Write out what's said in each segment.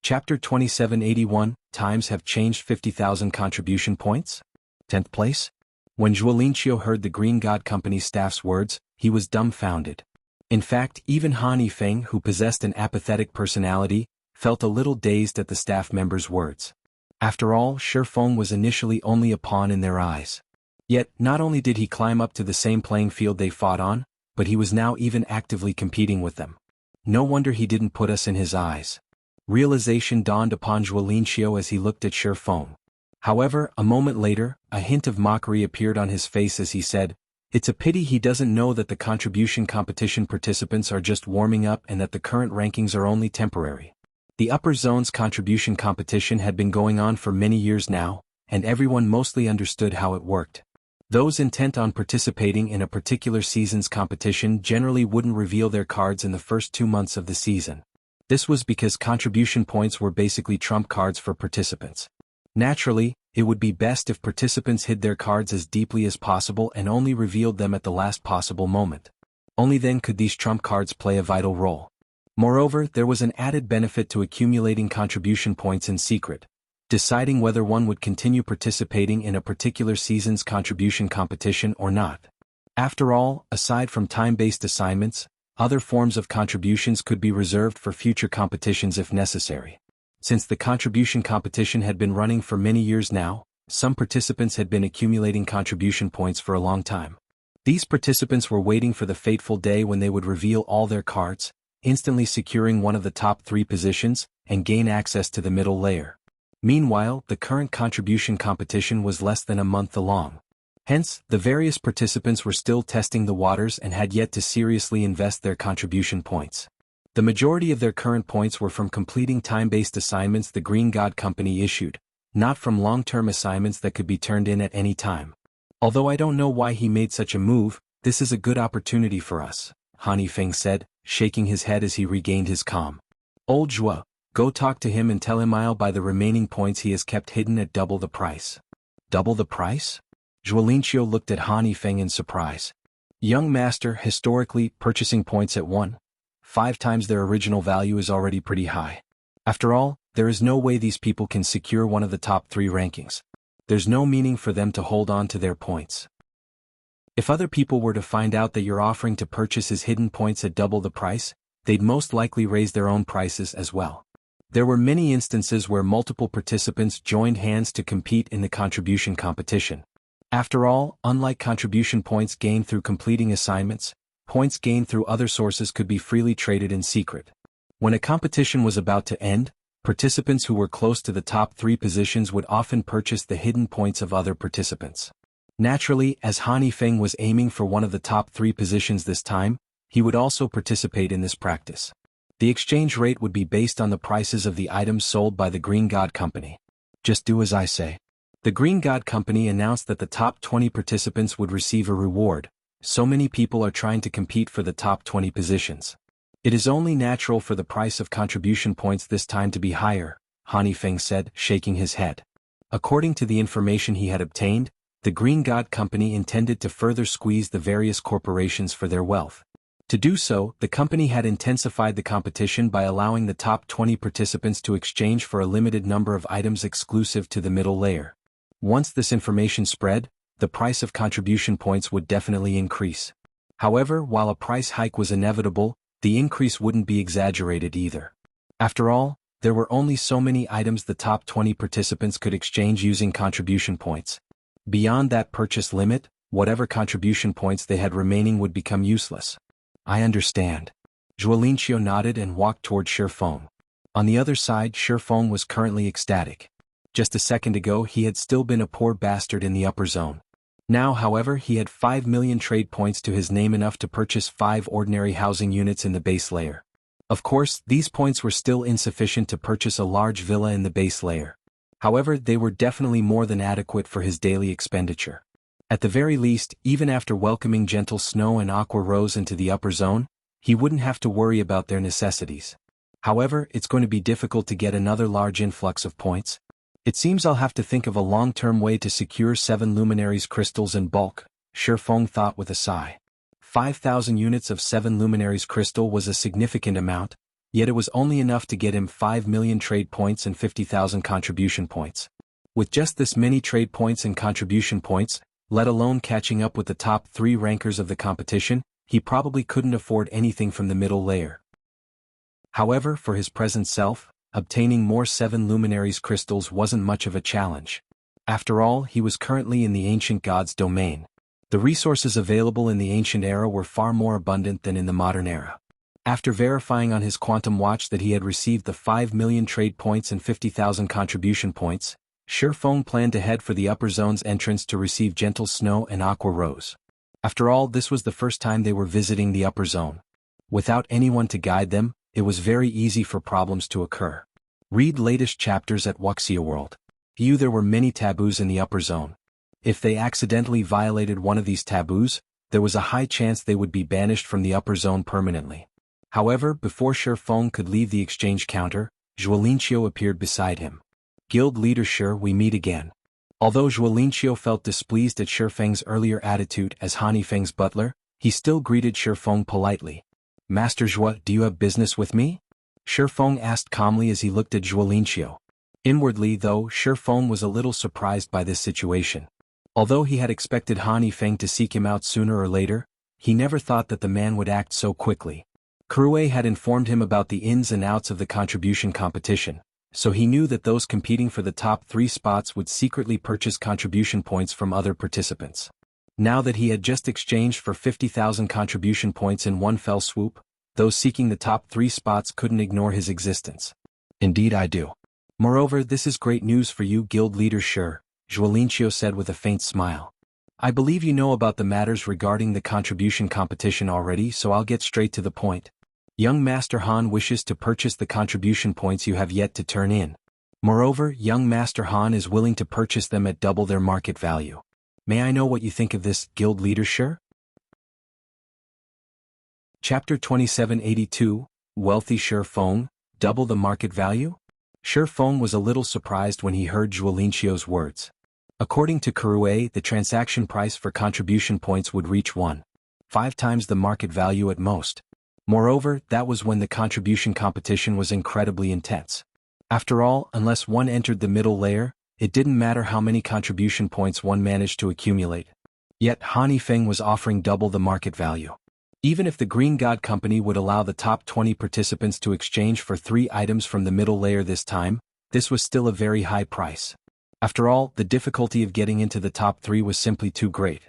Chapter 2781, Times Have Changed 50,000 Contribution Points? 10th place? When Zhuolinqiu heard the Green God Company staff's words, he was dumbfounded. In fact, even Feng, who possessed an apathetic personality, felt a little dazed at the staff member's words. After all, Feng was initially only a pawn in their eyes. Yet, not only did he climb up to the same playing field they fought on, but he was now even actively competing with them. No wonder he didn't put us in his eyes. Realization dawned upon Zhuolinqiu as he looked at Feng. However, a moment later, a hint of mockery appeared on his face as he said, "It's a pity he doesn't know that the contribution competition participants are just warming up and that the current rankings are only temporary." The upper zone's contribution competition had been going on for many years now, and everyone mostly understood how it worked. Those intent on participating in a particular season's competition generally wouldn't reveal their cards in the first 2 months of the season. This was because contribution points were basically trump cards for participants. Naturally, it would be best if participants hid their cards as deeply as possible and only revealed them at the last possible moment. Only then could these trump cards play a vital role. Moreover, there was an added benefit to accumulating contribution points in secret, deciding whether one would continue participating in a particular season's contribution competition or not. After all, aside from time-based assignments, other forms of contributions could be reserved for future competitions if necessary. Since the contribution competition had been running for many years now, some participants had been accumulating contribution points for a long time. These participants were waiting for the fateful day when they would reveal all their cards, instantly securing one of the top 3 positions, and gain access to the middle layer. Meanwhile, the current contribution competition was less than a month long. Hence, the various participants were still testing the waters and had yet to seriously invest their contribution points. The majority of their current points were from completing time-based assignments the Green God Company issued, not from long-term assignments that could be turned in at any time. Although I don't know why he made such a move, this is a good opportunity for us, Feng said, shaking his head as he regained his calm. Old Zhuo, go talk to him and tell him I'll buy the remaining points he has kept hidden at double the price. Double the price? Zhuolinqiu looked at Feng in surprise. Young master, historically, purchasing points at 1.5 times their original value is already pretty high. After all, there is no way these people can secure one of the top 3 rankings. There's no meaning for them to hold on to their points. If other people were to find out that you're offering to purchase his hidden points at double the price, they'd most likely raise their own prices as well. There were many instances where multiple participants joined hands to compete in the contribution competition. After all, unlike contribution points gained through completing assignments, points gained through other sources could be freely traded in secret. When a competition was about to end, participants who were close to the top 3 positions would often purchase the hidden points of other participants. Naturally, as Feng was aiming for one of the top 3 positions this time, he would also participate in this practice. The exchange rate would be based on the prices of the items sold by the Green God Company. Just do as I say. The Green God Company announced that the top 20 participants would receive a reward. So many people are trying to compete for the top 20 positions. It is only natural for the price of contribution points this time to be higher, Feng said, shaking his head. According to the information he had obtained, the Green God Company intended to further squeeze the various corporations for their wealth. To do so, the company had intensified the competition by allowing the top 20 participants to exchange for a limited number of items exclusive to the middle layer. Once this information spread, the price of contribution points would definitely increase. However, while a price hike was inevitable, the increase wouldn't be exaggerated either. After all, there were only so many items the top 20 participants could exchange using contribution points. Beyond that purchase limit, whatever contribution points they had remaining would become useless. I understand. Zhuolinqiu nodded and walked toward Feng. On the other side, Feng was currently ecstatic. Just a second ago he had still been a poor bastard in the upper zone. Now, however, he had 5 million trade points to his name, enough to purchase 5 ordinary housing units in the base layer. Of course, these points were still insufficient to purchase a large villa in the base layer. However, they were definitely more than adequate for his daily expenditure. At the very least, even after welcoming gentle snow and aqua rose into the upper zone, he wouldn't have to worry about their necessities. However, it's going to be difficult to get another large influx of points. It seems I'll have to think of a long-term way to secure 7 luminaries crystals in bulk, Feng thought with a sigh. 5,000 units of 7 luminaries crystal was a significant amount, Yet it was only enough to get him 5 million trade points and 50,000 contribution points. With just this many trade points and contribution points, let alone catching up with the top 3 rankers of the competition, he probably couldn't afford anything from the middle layer. However, for his present self, obtaining more 7 luminaries crystals wasn't much of a challenge. After all, he was currently in the ancient god's domain. The resources available in the ancient era were far more abundant than in the modern era. After verifying on his quantum watch that he had received the 5 million trade points and 50,000 contribution points, Feng planned to head for the upper zone's entrance to receive Gentle Snow and Aqua Rose. After all, this was the first time they were visiting the upper zone. Without anyone to guide them, it was very easy for problems to occur. Read latest chapters at Wuxia World. There were many taboos in the upper zone. If they accidentally violated one of these taboos, there was a high chance they would be banished from the upper zone permanently. However, before Feng could leave the exchange counter, Zhuolinqiu appeared beside him. Guild leader we meet again. Although Zhuolinqiu felt displeased at Feng's earlier attitude as Feng's butler, he still greeted Feng politely. Master Zhuo, do you have business with me? Feng asked calmly as he looked at Zhuolinqiu. Inwardly, though, Feng was a little surprised by this situation. Although he had expected Feng to seek him out sooner or later, he never thought that the man would act so quickly. Kurue had informed him about the ins and outs of the contribution competition, so he knew that those competing for the top 3 spots would secretly purchase contribution points from other participants. Now that he had just exchanged for 50,000 contribution points in one fell swoop, those seeking the top 3 spots couldn't ignore his existence. Indeed I do. Moreover, this is great news for you, guild leader Zhuolinqiu said with a faint smile. I believe you know about the matters regarding the contribution competition already, so I'll get straight to the point. Young Master Han wishes to purchase the contribution points you have yet to turn in. Moreover, young Master Han is willing to purchase them at double their market value. May I know what you think of this, guild leader? Chapter 2782, Wealthy Feng, double the market value? Feng was a little surprised when he heard Zhuolinqiu's words. According to Kurue, the transaction price for contribution points would reach 1.5 times the market value at most. Moreover, that was when the contribution competition was incredibly intense. After all, unless one entered the middle layer, it didn't matter how many contribution points one managed to accumulate. Yet Feng was offering double the market value. Even if the Green God Company would allow the top 20 participants to exchange for 3 items from the middle layer this time, this was still a very high price. After all, the difficulty of getting into the top 3 was simply too great.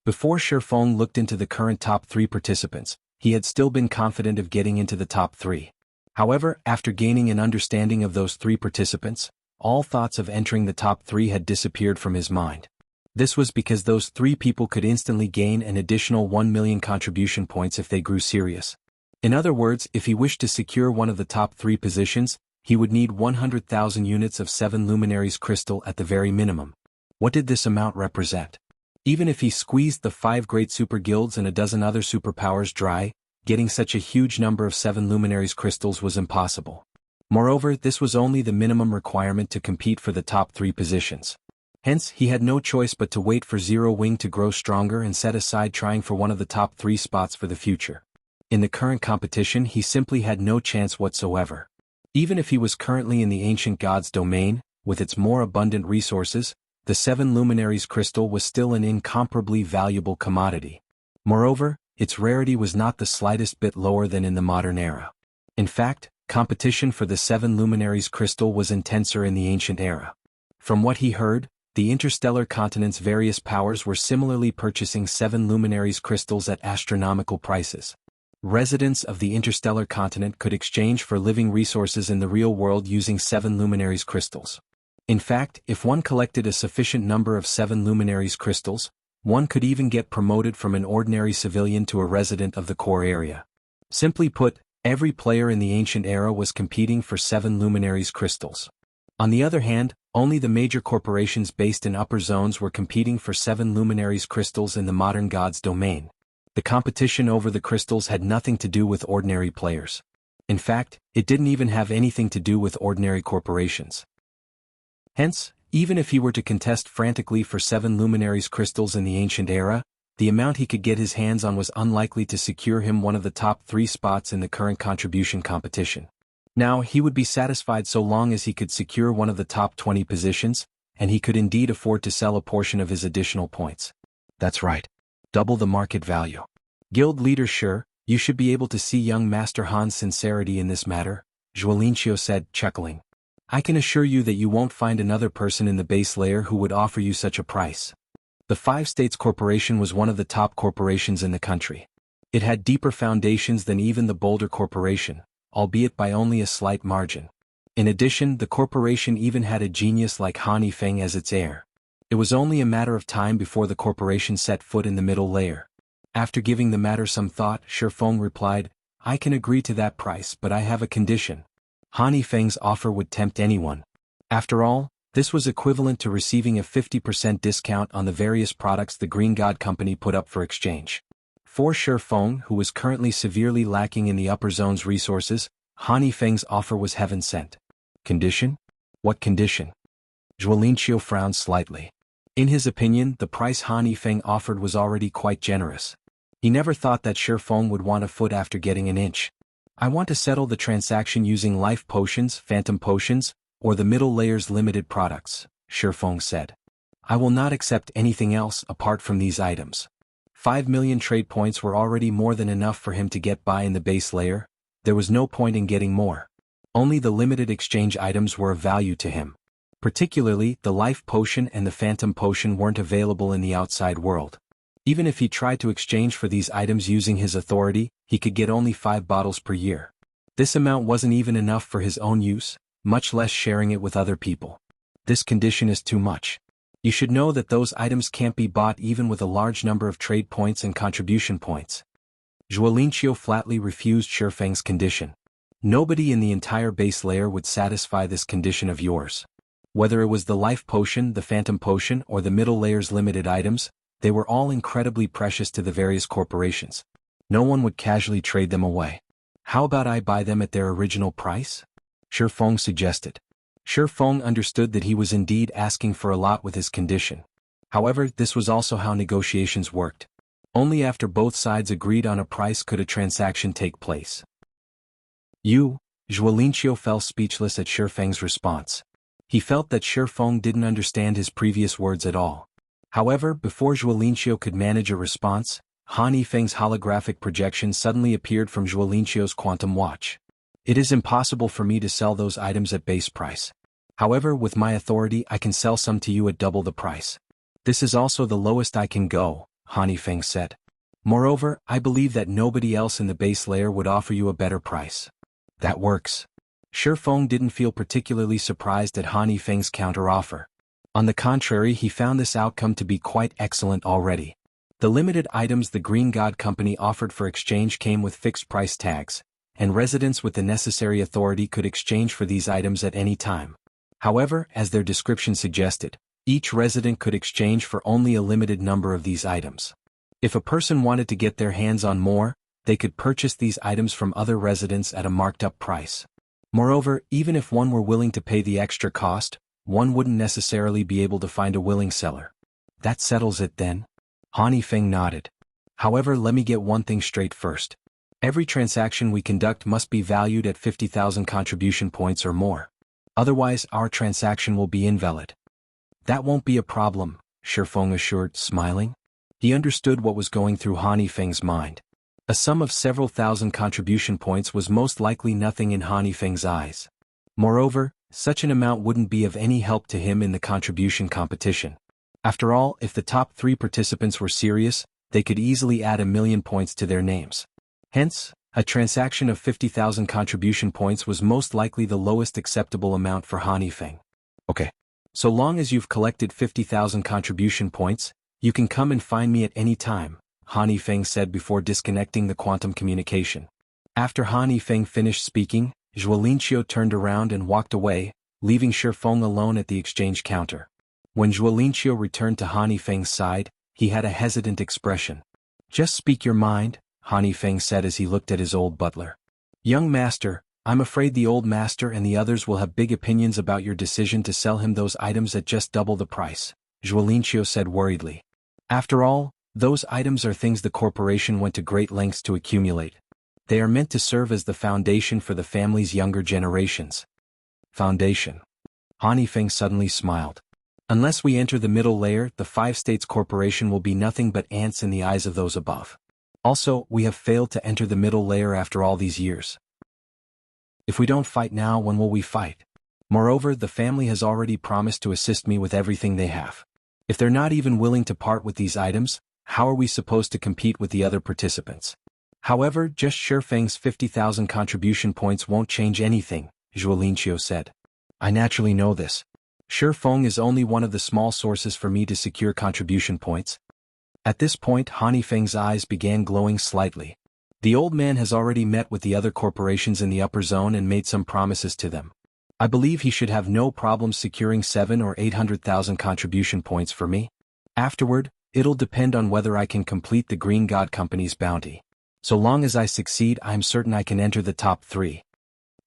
Before Feng looked into the current top 3 participants, he had still been confident of getting into the top 3. However, after gaining an understanding of those 3 participants, all thoughts of entering the top 3 had disappeared from his mind. This was because those 3 people could instantly gain an additional 1 million contribution points if they grew serious. In other words, if he wished to secure one of the top 3 positions, he would need 100,000 units of 7 luminaries crystal at the very minimum. What did this amount represent? Even if he squeezed the 5 great super guilds and a dozen other superpowers dry, getting such a huge number of 7 luminaries crystals was impossible. Moreover, this was only the minimum requirement to compete for the top 3 positions. Hence, he had no choice but to wait for Zero Wing to grow stronger and set aside trying for one of the top 3 spots for the future. In the current competition, he simply had no chance whatsoever. Even if he was currently in the ancient god's domain, with its more abundant resources, the 7 luminaries crystal was still an incomparably valuable commodity. Moreover, its rarity was not the slightest bit lower than in the modern era. In fact, competition for the 7 luminaries crystal was intenser in the ancient era. From what he heard, the interstellar continent's various powers were similarly purchasing 7 luminaries crystals at astronomical prices. Residents of the interstellar continent could exchange for living resources in the real world using 7 luminaries crystals. In fact, if one collected a sufficient number of 7 luminaries crystals, one could even get promoted from an ordinary civilian to a resident of the core area. Simply put, every player in the ancient era was competing for 7 luminaries crystals. On the other hand, only the major corporations based in upper zones were competing for 7 luminaries crystals in the modern god's domain. The competition over the crystals had nothing to do with ordinary players. In fact, it didn't even have anything to do with ordinary corporations. Hence, even if he were to contest frantically for 7 luminaries crystals in the ancient era, the amount he could get his hands on was unlikely to secure him one of the top 3 spots in the current contribution competition. Now, he would be satisfied so long as he could secure one of the top 20 positions, and he could indeed afford to sell a portion of his additional points. That's right. Double the market value. Guild leader sure, you should be able to see young Master Han's sincerity in this matter, Zhuolinqiu said, chuckling. I can assure you that you won't find another person in the base layer who would offer you such a price. The Five States Corporation was one of the top corporations in the country. It had deeper foundations than even the Boulder Corporation, albeit by only a slight margin. In addition, the corporation even had a genius like Han Feng as its heir. It was only a matter of time before the corporation set foot in the middle layer. After giving the matter some thought, Feng replied, I can agree to that price, but I have a condition. Han Feng's offer would tempt anyone. After all, this was equivalent to receiving a 50% discount on the various products the Green God Company put up for exchange. For Feng, who was currently severely lacking in the upper zone's resources, Han Feng's offer was heaven sent. Condition? What condition? Zhuolinqiu frowned slightly. In his opinion, the price Han Feng offered was already quite generous. He never thought that Feng would want a foot after getting an inch. I want to settle the transaction using life potions, phantom potions, or the middle layer's limited products, Feng said. I will not accept anything else apart from these items. 5 million trade points were already more than enough for him to get by in the base layer. There was no point in getting more. Only the limited exchange items were of value to him. Particularly, the life potion and the phantom potion weren't available in the outside world. Even if he tried to exchange for these items using his authority, he could get only 5 bottles per year. This amount wasn't even enough for his own use, much less sharing it with other people. This condition is too much. You should know that those items can't be bought even with a large number of trade points and contribution points. Zhuolinqiu flatly refused Feng's condition. Nobody in the entire base layer would satisfy this condition of yours. Whether it was the life potion, the phantom potion, or the middle layer's limited items, they were all incredibly precious to the various corporations. No one would casually trade them away. How about I buy them at their original price? Feng suggested. Feng understood that he was indeed asking for a lot with his condition. However, this was also how negotiations worked. Only after both sides agreed on a price could a transaction take place. Zhuolinqiu fell speechless at Feng's response. He felt that Feng didn't understand his previous words at all. However, before Zhuolinqiu could manage a response, Han Feng's holographic projection suddenly appeared from Zhuolinqiu's quantum watch. It is impossible for me to sell those items at base price. However, with my authority I can sell some to you at double the price. This is also the lowest I can go, Han Feng said. Moreover, I believe that nobody else in the base layer would offer you a better price. That works. Feng didn't feel particularly surprised at Han Feng's counter-offer. On the contrary, he found this outcome to be quite excellent already. The limited items the Green God Company offered for exchange came with fixed price tags, and residents with the necessary authority could exchange for these items at any time. However, as their description suggested, each resident could exchange for only a limited number of these items. If a person wanted to get their hands on more, they could purchase these items from other residents at a marked-up price. Moreover, even if one were willing to pay the extra cost, one wouldn't necessarily be able to find a willing seller. That settles it then? Han Feng nodded. However, let me get one thing straight first. Every transaction we conduct must be valued at 50,000 contribution points or more. Otherwise, our transaction will be invalid. That won't be a problem, Feng assured, smiling. He understood what was going through Han Feng's mind. A sum of several thousand contribution points was most likely nothing in Han Feng's eyes. Moreover, such an amount wouldn't be of any help to him in the contribution competition. After all, if the top 3 participants were serious, they could easily add 1,000,000 points to their names. Hence, a transaction of 50,000 contribution points was most likely the lowest acceptable amount for Han Feng. Okay. So long as you've collected 50,000 contribution points, you can come and find me at any time, Han Feng said before disconnecting the quantum communication. After Han Feng finished speaking, Zhuolinqiu turned around and walked away, leaving Feng alone at the exchange counter. When Zhuolinqiu returned to Han Feng's side, he had a hesitant expression. Just speak your mind, Han Feng said as he looked at his old butler. Young master, I'm afraid the old master and the others will have big opinions about your decision to sell him those items at just double the price, Zhuolinqiu said worriedly. After all, those items are things the corporation went to great lengths to accumulate. They are meant to serve as the foundation for the family's younger generations. Foundation. Feng suddenly smiled. Unless we enter the middle layer, the Five States Corporation will be nothing but ants in the eyes of those above. Also, we have failed to enter the middle layer after all these years. If we don't fight now, when will we fight? Moreover, the family has already promised to assist me with everything they have. If they're not even willing to part with these items, how are we supposed to compete with the other participants? However, just Feng's 50,000 contribution points won't change anything, Zhuolinqiu said. I naturally know this. Feng is only one of the small sources for me to secure contribution points. At this point, Feng's eyes began glowing slightly. The old man has already met with the other corporations in the upper zone and made some promises to them. I believe he should have no problem securing 700,000 or 800,000 contribution points for me. Afterward, it'll depend on whether I can complete the Green God Company's bounty. So long as I succeed, I'm certain I can enter the top 3.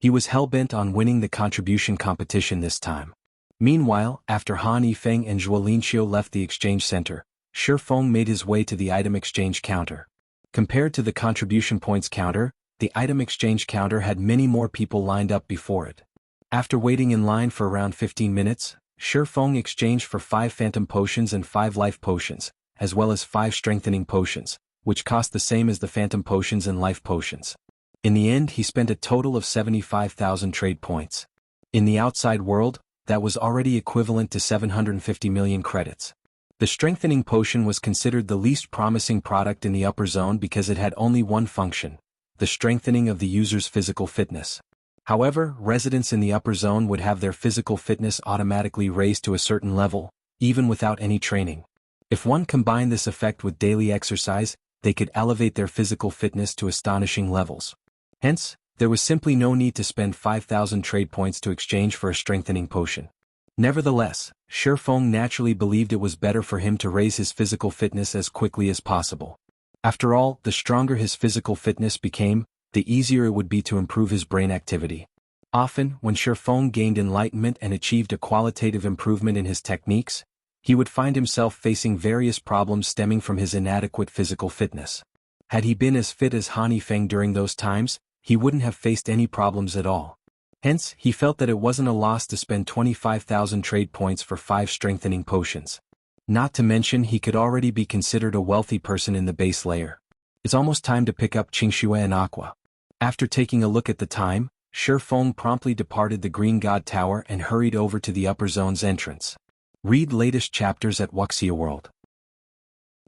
He was hell-bent on winning the contribution competition this time. Meanwhile, after Feng and Zhuolinqiu left the exchange center, Feng made his way to the item exchange counter. Compared to the contribution points counter, the item exchange counter had many more people lined up before it. After waiting in line for around 15 minutes, Feng exchanged for 5 phantom potions and 5 life potions, as well as 5 strengthening potions, which cost the same as the phantom potions and life potions. In the end, he spent a total of 75,000 trade points. In the outside world, that was already equivalent to 750 million credits. The strengthening potion was considered the least promising product in the upper zone because it had only one function: the strengthening of the user's physical fitness. However, residents in the upper zone would have their physical fitness automatically raised to a certain level, even without any training. If one combined this effect with daily exercise, they could elevate their physical fitness to astonishing levels. Hence, there was simply no need to spend 5,000 trade points to exchange for a strengthening potion. Nevertheless, Feng naturally believed it was better for him to raise his physical fitness as quickly as possible. After all, the stronger his physical fitness became, the easier it would be to improve his brain activity. Often, when Feng gained enlightenment and achieved a qualitative improvement in his techniques, he would find himself facing various problems stemming from his inadequate physical fitness. Had he been as fit as Feng during those times, he wouldn't have faced any problems at all. Hence, he felt that it wasn't a loss to spend 25,000 trade points for 5 strengthening potions. Not to mention, he could already be considered a wealthy person in the base layer. It's almost time to pick up Qingxue and Aqua. After taking a look at the time, Feng promptly departed the Green God Tower and hurried over to the upper zone's entrance. Read latest chapters at Wuxia World.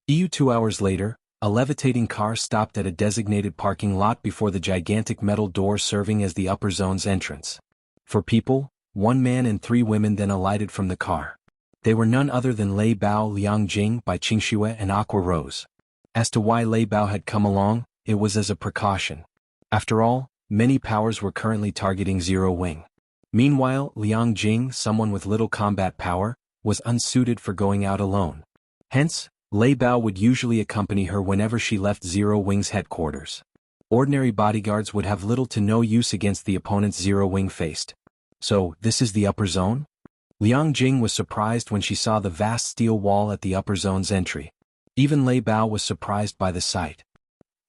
2 hours later, a levitating car stopped at a designated parking lot before the gigantic metal door serving as the upper zone's entrance. 4 people, 1 man and 3 women then alighted from the car. They were none other than Lei Bao Liang Jing by Qingxue and Aqua Rose. As to why Lei Bao had come along, it was as a precaution. After all, many powers were currently targeting Zero Wing. Meanwhile, Liang Jing, someone with little combat power, was unsuited for going out alone. Hence, Lei Bao would usually accompany her whenever she left Zero Wing's headquarters. Ordinary bodyguards would have little to no use against the opponents Zero Wing faced. So, this is the upper zone? Liang Jing was surprised when she saw the vast steel wall at the upper zone's entry. Even Lei Bao was surprised by the sight.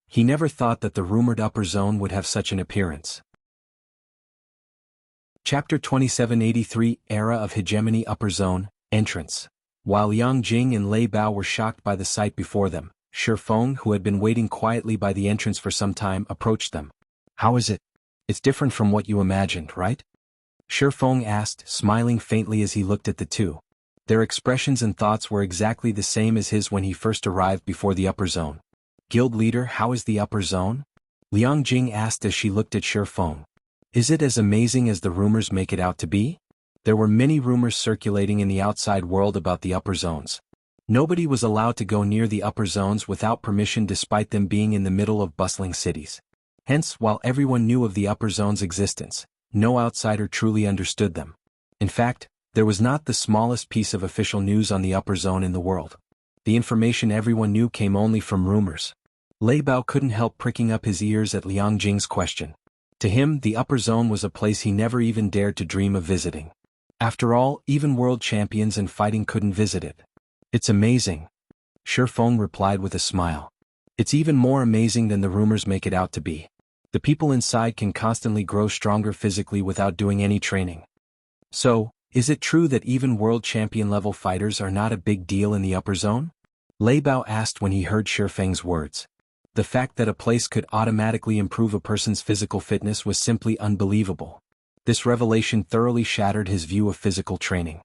He never thought that the rumored upper zone would have such an appearance. Chapter 2783, Era of Hegemony, Upper Zone, Entrance. While Liang Jing and Lei Bao were shocked by the sight before them, Feng, who had been waiting quietly by the entrance for some time, approached them. How is it? It's different from what you imagined, right? Feng asked, smiling faintly as he looked at the two. Their expressions and thoughts were exactly the same as his when he first arrived before the upper zone. Guild leader, how is the upper zone? Liang Jing asked as she looked at Feng. Is it as amazing as the rumors make it out to be? There were many rumors circulating in the outside world about the upper zones. Nobody was allowed to go near the upper zones without permission despite them being in the middle of bustling cities. Hence, while everyone knew of the upper zone's existence, no outsider truly understood them. In fact, there was not the smallest piece of official news on the upper zone in the world. The information everyone knew came only from rumors. Lei Bao couldn't help pricking up his ears at Liang Jing's question. To him, the upper zone was a place he never even dared to dream of visiting. After all, even world champions in fighting couldn't visit it. It's amazing. Feng replied with a smile. It's even more amazing than the rumors make it out to be. The people inside can constantly grow stronger physically without doing any training. So, is it true that even world champion level fighters are not a big deal in the upper zone? Lei Bao asked when he heard Feng's words. The fact that a place could automatically improve a person's physical fitness was simply unbelievable. This revelation thoroughly shattered his view of physical training.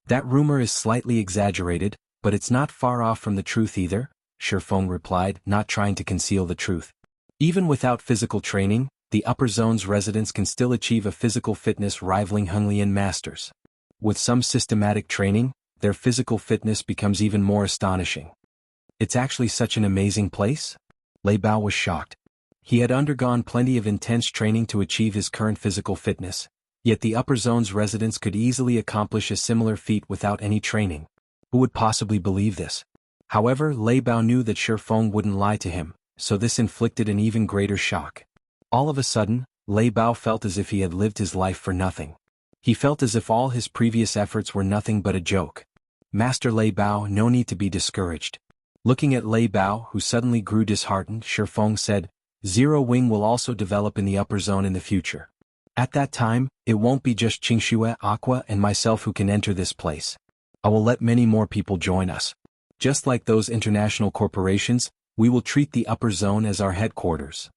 That rumor is slightly exaggerated, but it's not far off from the truth either, Feng replied, not trying to conceal the truth. Even without physical training, the upper zone's residents can still achieve a physical fitness rivaling Henglian masters. With some systematic training, their physical fitness becomes even more astonishing. It's actually such an amazing place? Lei Bao was shocked. He had undergone plenty of intense training to achieve his current physical fitness, yet the upper zone's residents could easily accomplish a similar feat without any training. Who would possibly believe this? However, Lei Bao knew that Feng wouldn't lie to him, so this inflicted an even greater shock. All of a sudden, Lei Bao felt as if he had lived his life for nothing. He felt as if all his previous efforts were nothing but a joke. Master Lei Bao, no need to be discouraged. Looking at Lei Bao, who suddenly grew disheartened, Feng said, Zero Wing will also develop in the upper zone in the future. At that time, it won't be just Qingxue, Aqua and myself who can enter this place. I will let many more people join us. Just like those international corporations, we will treat the upper zone as our headquarters.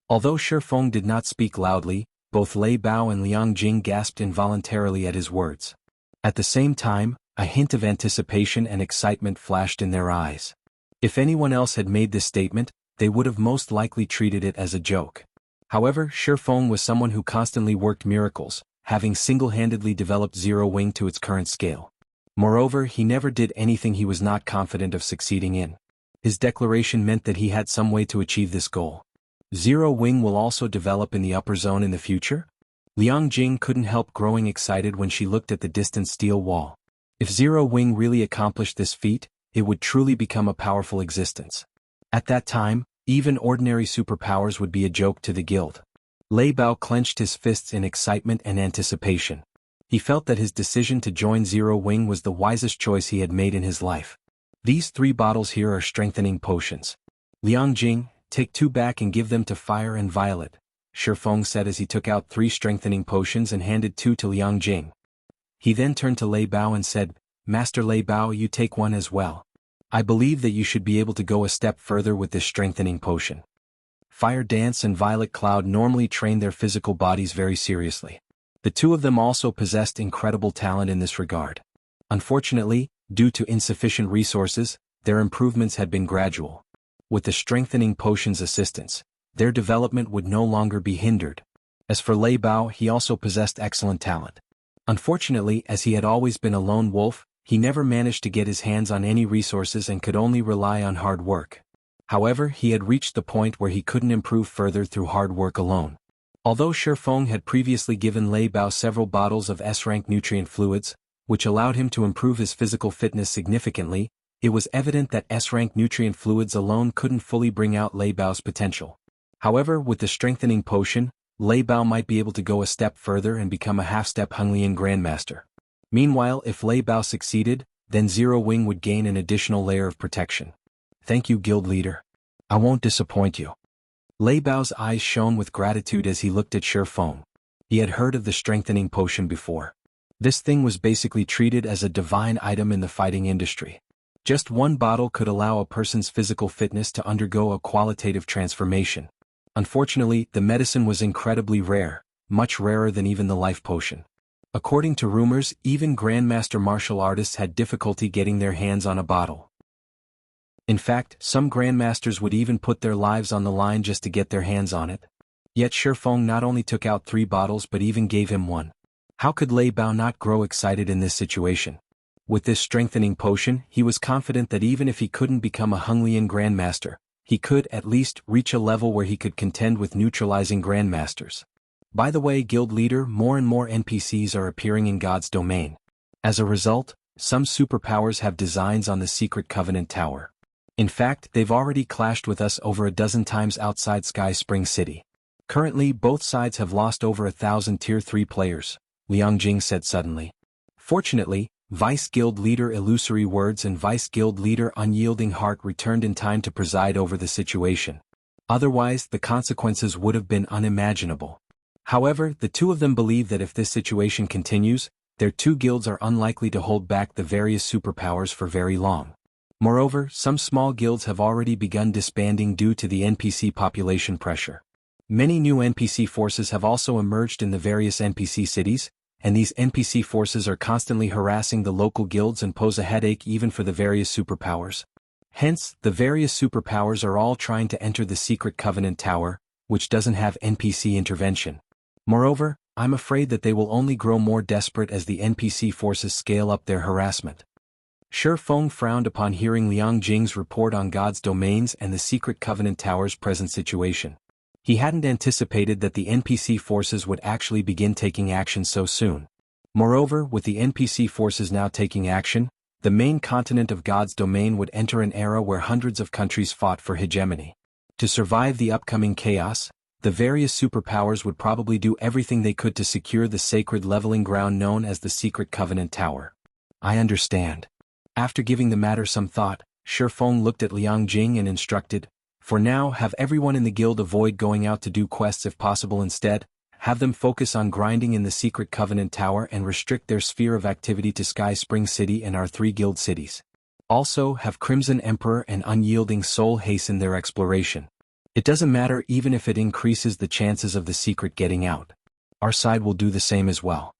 Although Feng did not speak loudly, both Lei Bao and Liang Jing gasped involuntarily at his words. At the same time, a hint of anticipation and excitement flashed in their eyes. If anyone else had made this statement, they would have most likely treated it as a joke. However, Feng was someone who constantly worked miracles, having single-handedly developed Zero Wing to its current scale. Moreover, he never did anything he was not confident of succeeding in. His declaration meant that he had some way to achieve this goal. Zero Wing will also develop in the upper zone in the future? Liang Jing couldn't help growing excited when she looked at the distant steel wall. If Zero Wing really accomplished this feat, it would truly become a powerful existence. At that time, even ordinary superpowers would be a joke to the guild. Lei Bao clenched his fists in excitement and anticipation. He felt that his decision to join Zero Wing was the wisest choice he had made in his life. These 3 bottles here are strengthening potions. Liang Jing, take 2 back and give them to Fire and Violet, Feng said as he took out 3 strengthening potions and handed 2 to Liang Jing. He then turned to Lei Bao and said, Master Lei Bao, you take 1 as well. I believe that you should be able to go a step further with this strengthening potion. Fire Dance and Violet Cloud normally train their physical bodies very seriously. The 2 of them also possessed incredible talent in this regard. Unfortunately, due to insufficient resources, their improvements had been gradual. With the strengthening potion's assistance, their development would no longer be hindered. As for Lei Bao, he also possessed excellent talent. Unfortunately, as he had always been a lone wolf, he never managed to get his hands on any resources and could only rely on hard work. However, he had reached the point where he couldn't improve further through hard work alone. Although Feng had previously given Lei Bao several bottles of S-rank nutrient fluids, which allowed him to improve his physical fitness significantly, it was evident that S-rank nutrient fluids alone couldn't fully bring out Lei Bao's potential. However, with the strengthening potion, Lei Bao might be able to go a step further and become a half-step Henglian Grandmaster. Meanwhile, if Lei Bao succeeded, then Zero Wing would gain an additional layer of protection. Thank you, guild leader. I won't disappoint you. Lei Bao's eyes shone with gratitude as he looked at Feng. He had heard of the strengthening potion before. This thing was basically treated as a divine item in the fighting industry. Just 1 bottle could allow a person's physical fitness to undergo a qualitative transformation. Unfortunately, the medicine was incredibly rare, much rarer than even the life potion. According to rumors, even Grandmaster martial artists had difficulty getting their hands on a bottle. In fact, some Grandmasters would even put their lives on the line just to get their hands on it. Yet Feng not only took out 3 bottles but even gave him 1. How could Lei Bao not grow excited in this situation? With this strengthening potion, he was confident that even if he couldn't become a Henglian Grandmaster, he could at least reach a level where he could contend with neutralizing Grandmasters. By the way, guild leader, more and more NPCs are appearing in God's domain. As a result, some superpowers have designs on the secret Covenant Tower. In fact, they've already clashed with us over a dozen times outside Sky Spring City. Currently, both sides have lost over 1,000 Tier 3 players, Liang Jing said suddenly. Fortunately, Vice Guild Leader Illusory Words and Vice Guild Leader Unyielding Heart returned in time to preside over the situation. Otherwise, the consequences would have been unimaginable. However, the two of them believe that if this situation continues, their two guilds are unlikely to hold back the various superpowers for very long. Moreover, some small guilds have already begun disbanding due to the NPC population pressure. Many new NPC forces have also emerged in the various NPC cities, and these NPC forces are constantly harassing the local guilds and pose a headache even for the various superpowers. Hence, the various superpowers are all trying to enter the secret Covenant Tower, which doesn't have NPC intervention. Moreover, I'm afraid that they will only grow more desperate as the NPC forces scale up their harassment. Feng frowned upon hearing Liang Jing's report on God's domains and the secret Covenant Tower's present situation. He hadn't anticipated that the NPC forces would actually begin taking action so soon. Moreover, with the NPC forces now taking action, the main continent of God's domain would enter an era where hundreds of countries fought for hegemony. To survive the upcoming chaos, the various superpowers would probably do everything they could to secure the sacred leveling ground known as the secret Covenant Tower. I understand. After giving the matter some thought, Feng looked at Liang Jing and instructed, "For now, have everyone in the guild avoid going out to do quests if possible. Instead, have them focus on grinding in the secret Covenant Tower and restrict their sphere of activity to Sky Spring City and our 3 guild cities. Also, have Crimson Emperor and Unyielding Soul hasten their exploration. It doesn't matter even if it increases the chances of the secret getting out. Our side will do the same as well."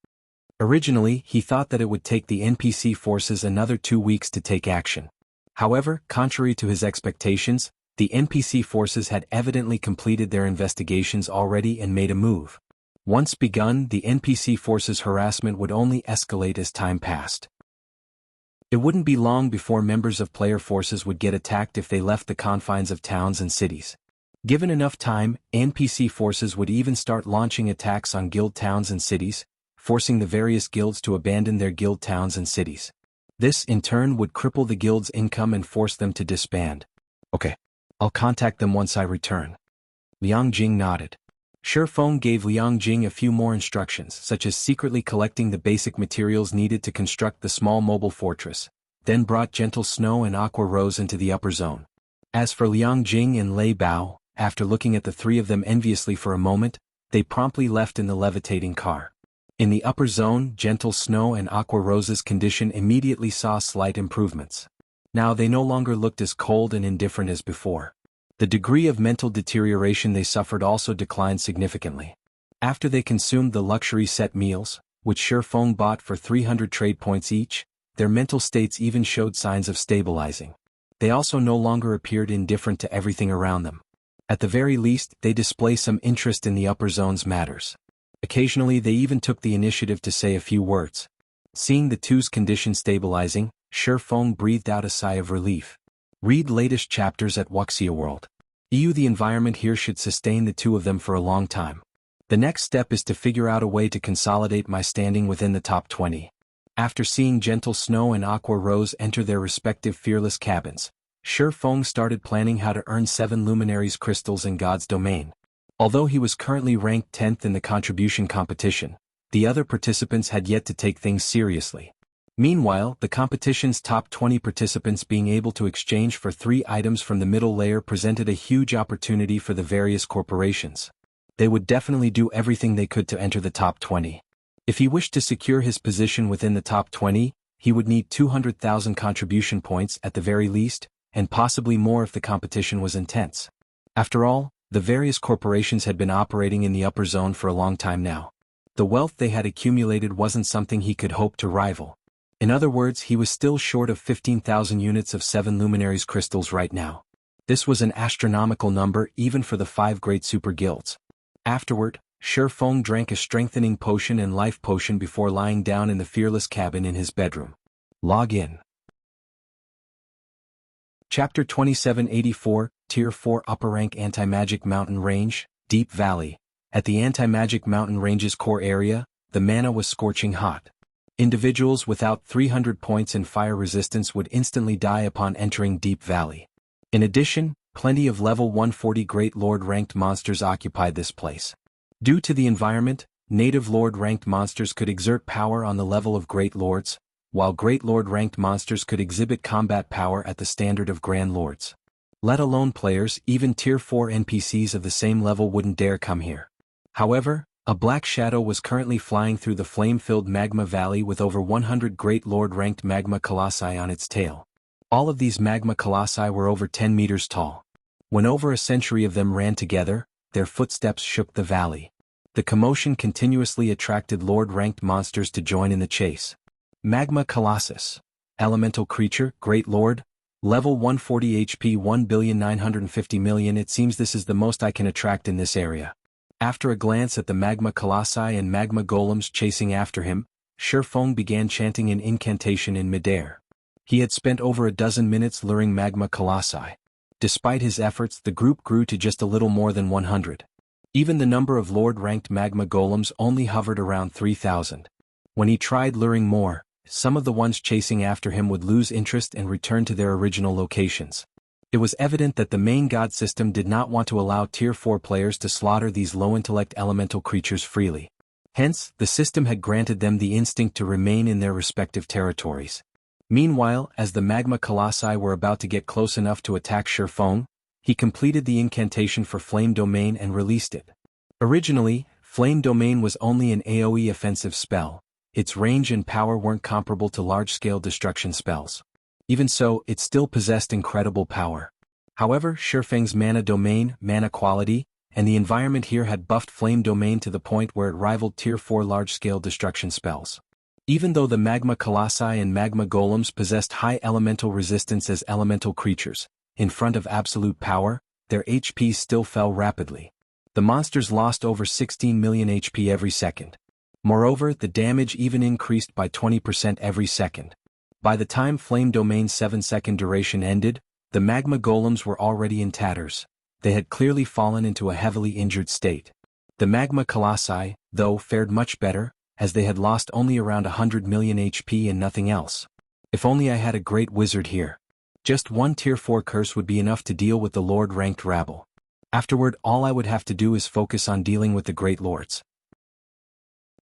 Originally, he thought that it would take the NPC forces another 2 weeks to take action. However, contrary to his expectations, the NPC forces had evidently completed their investigations already and made a move. Once begun, the NPC forces' harassment would only escalate as time passed. It wouldn't be long before members of player forces would get attacked if they left the confines of towns and cities. Given enough time, NPC forces would even start launching attacks on guild towns and cities, forcing the various guilds to abandon their guild towns and cities. This, in turn, would cripple the guild's income and force them to disband. "Okay. I'll contact them once I return." Liang Jing nodded. Feng gave Liang Jing a few more instructions, such as secretly collecting the basic materials needed to construct the small mobile fortress, then brought Gentle Snow and Aqua Rose into the upper zone. As for Liang Jing and Lei Bao, after looking at the 3 of them enviously for a moment, they promptly left in the levitating car. In the upper zone, Gentle Snow and Aqua Rose's condition immediately saw slight improvements. Now they no longer looked as cold and indifferent as before. The degree of mental deterioration they suffered also declined significantly. After they consumed the luxury set meals, which Feng bought for 300 trade points each, their mental states even showed signs of stabilizing. They also no longer appeared indifferent to everything around them. At the very least, they display some interest in the upper zone's matters. Occasionally they even took the initiative to say a few words. Seeing the two's condition stabilizing, Feng breathed out a sigh of relief. Read latest chapters at Wuxia World. The environment here should sustain the 2 of them for a long time. The next step is to figure out a way to consolidate my standing within the top 20. After seeing Gentle Snow and Aqua Rose enter their respective fearless cabins, Feng started planning how to earn 7 Luminaries crystals in God's domain. Although he was currently ranked 10th in the contribution competition, the other participants had yet to take things seriously. Meanwhile, the competition's top 20 participants being able to exchange for 3 items from the middle layer presented a huge opportunity for the various corporations. They would definitely do everything they could to enter the top 20. If he wished to secure his position within the top 20, he would need 200,000 contribution points at the very least, and possibly more if the competition was intense. After all, the various corporations had been operating in the upper zone for a long time now. The wealth they had accumulated wasn't something he could hope to rival. In other words, he was still short of 15,000 units of 7 Luminaries crystals right now. This was an astronomical number even for the 5 great super guilds. Afterward, Feng drank a strengthening potion and life potion before lying down in the fearless cabin in his bedroom. Log in. Chapter 2784, Tier 4 Upper Rank Anti-Magic Mountain Range, Deep Valley. At the Anti-Magic Mountain Range's core area, the mana was scorching hot. Individuals without 300 points in fire resistance would instantly die upon entering Deep Valley. In addition, plenty of level 140 Great Lord ranked monsters occupied this place. Due to the environment, native Lord ranked monsters could exert power on the level of Great Lords, while Great Lord ranked monsters could exhibit combat power at the standard of Grand Lords. Let alone players, even Tier 4 NPCs of the same level wouldn't dare come here. However, a black shadow was currently flying through the flame-filled magma valley with over 100 Great Lord-ranked magma colossi on its tail. All of these magma colossi were over 10 meters tall. When over a century of them ran together, their footsteps shook the valley. The commotion continuously attracted Lord-ranked monsters to join in the chase. Magma Colossus. Elemental creature, Great Lord. Level 140 HP 1,950,000,000. It seems this is the most I can attract in this area. After a glance at the magma colossi and magma golems chasing after him, Feng began chanting an incantation in midair. He had spent over a dozen minutes luring magma colossi. Despite his efforts, the group grew to just a little more than 100. Even the number of Lord-ranked magma golems only hovered around 3,000. When he tried luring more, some of the ones chasing after him would lose interest and return to their original locations. It was evident that the main god system did not want to allow Tier 4 players to slaughter these low-intellect elemental creatures freely. Hence, the system had granted them the instinct to remain in their respective territories. Meanwhile, as the magma colossi were about to get close enough to attack Feng, he completed the incantation for Flame Domain and released it. Originally, Flame Domain was only an AoE offensive spell. Its range and power weren't comparable to large-scale destruction spells. Even so, it still possessed incredible power. However, Feng's mana domain, mana quality, and the environment here had buffed Flame Domain to the point where it rivaled Tier 4 large-scale destruction spells. Even though the magma colossi and magma golems possessed high elemental resistance as elemental creatures, in front of absolute power, their HP still fell rapidly. The monsters lost over 16 million HP every second. Moreover, the damage even increased by 20% every second. By the time Flame Domain's 7-second duration ended, the magma golems were already in tatters. They had clearly fallen into a heavily injured state. The magma colossi, though, fared much better, as they had lost only around 100 million HP and nothing else. If only I had a great wizard here. Just one Tier 4 curse would be enough to deal with the Lord-ranked rabble. Afterward, all I would have to do is focus on dealing with the Great Lords.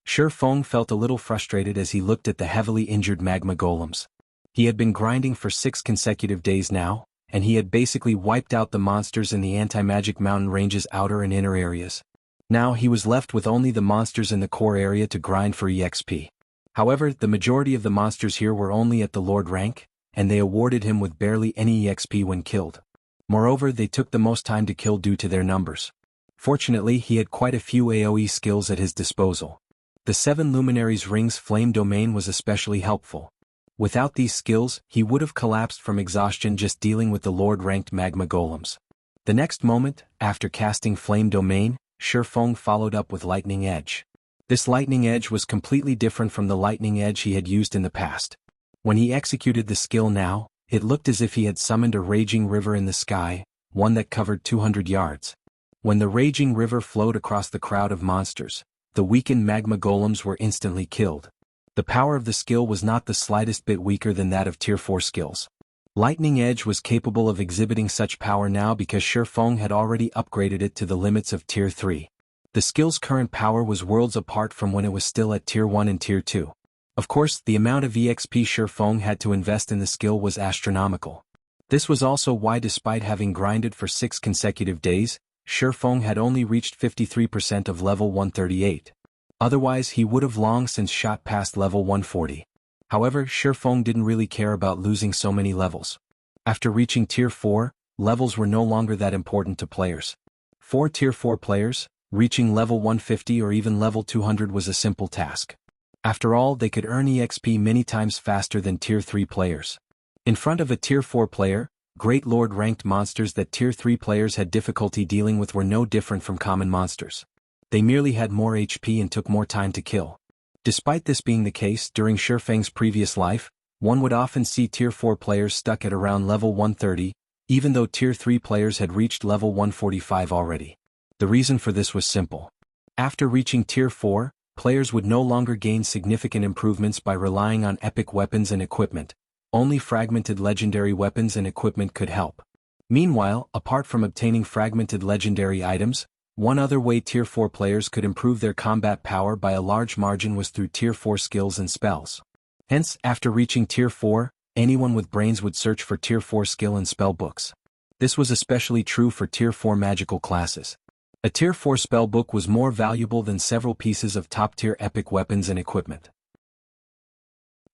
Feng felt a little frustrated as he looked at the heavily injured magma golems. He had been grinding for 6 consecutive days now, and he had basically wiped out the monsters in the anti-magic mountain range's outer and inner areas. Now he was left with only the monsters in the core area to grind for EXP. However, the majority of the monsters here were only at the Lord rank, and they awarded him with barely any EXP when killed. Moreover, they took the most time to kill due to their numbers. Fortunately, he had quite a few AoE skills at his disposal. The 7 Luminaries Ring's Flame Domain was especially helpful. Without these skills, he would have collapsed from exhaustion just dealing with the Lord-ranked magma golems. The next moment, after casting Flame Domain, Feng followed up with Lightning Edge. This Lightning Edge was completely different from the Lightning Edge he had used in the past. When he executed the skill now, it looked as if he had summoned a raging river in the sky, one that covered 200 yards. When the raging river flowed across the crowd of monsters, the weakened magma golems were instantly killed. The power of the skill was not the slightest bit weaker than that of Tier 4 skills. Lightning Edge was capable of exhibiting such power now because Feng had already upgraded it to the limits of Tier 3. The skill's current power was worlds apart from when it was still at Tier 1 and Tier 2. Of course, the amount of EXP Feng had to invest in the skill was astronomical. This was also why, despite having grinded for 6 consecutive days, Feng had only reached 53% of level 138. Otherwise, he would have long since shot past level 140. However, Feng didn't really care about losing so many levels. After reaching Tier 4, levels were no longer that important to players. For Tier 4 players, reaching level 150 or even level 200 was a simple task. After all, they could earn EXP many times faster than Tier 3 players. In front of a Tier 4 player, Great Lord-ranked monsters that Tier 3 players had difficulty dealing with were no different from common monsters. They merely had more HP and took more time to kill. Despite this being the case, during Feng's previous life, one would often see Tier 4 players stuck at around level 130, even though Tier 3 players had reached level 145 already. The reason for this was simple. After reaching Tier 4, players would no longer gain significant improvements by relying on epic weapons and equipment. Only fragmented legendary weapons and equipment could help. Meanwhile, apart from obtaining fragmented legendary items, one other way Tier 4 players could improve their combat power by a large margin was through Tier 4 skills and spells. Hence, after reaching Tier 4, anyone with brains would search for Tier 4 skill and spell books. This was especially true for Tier 4 magical classes. A Tier 4 spellbook was more valuable than several pieces of top-tier epic weapons and equipment.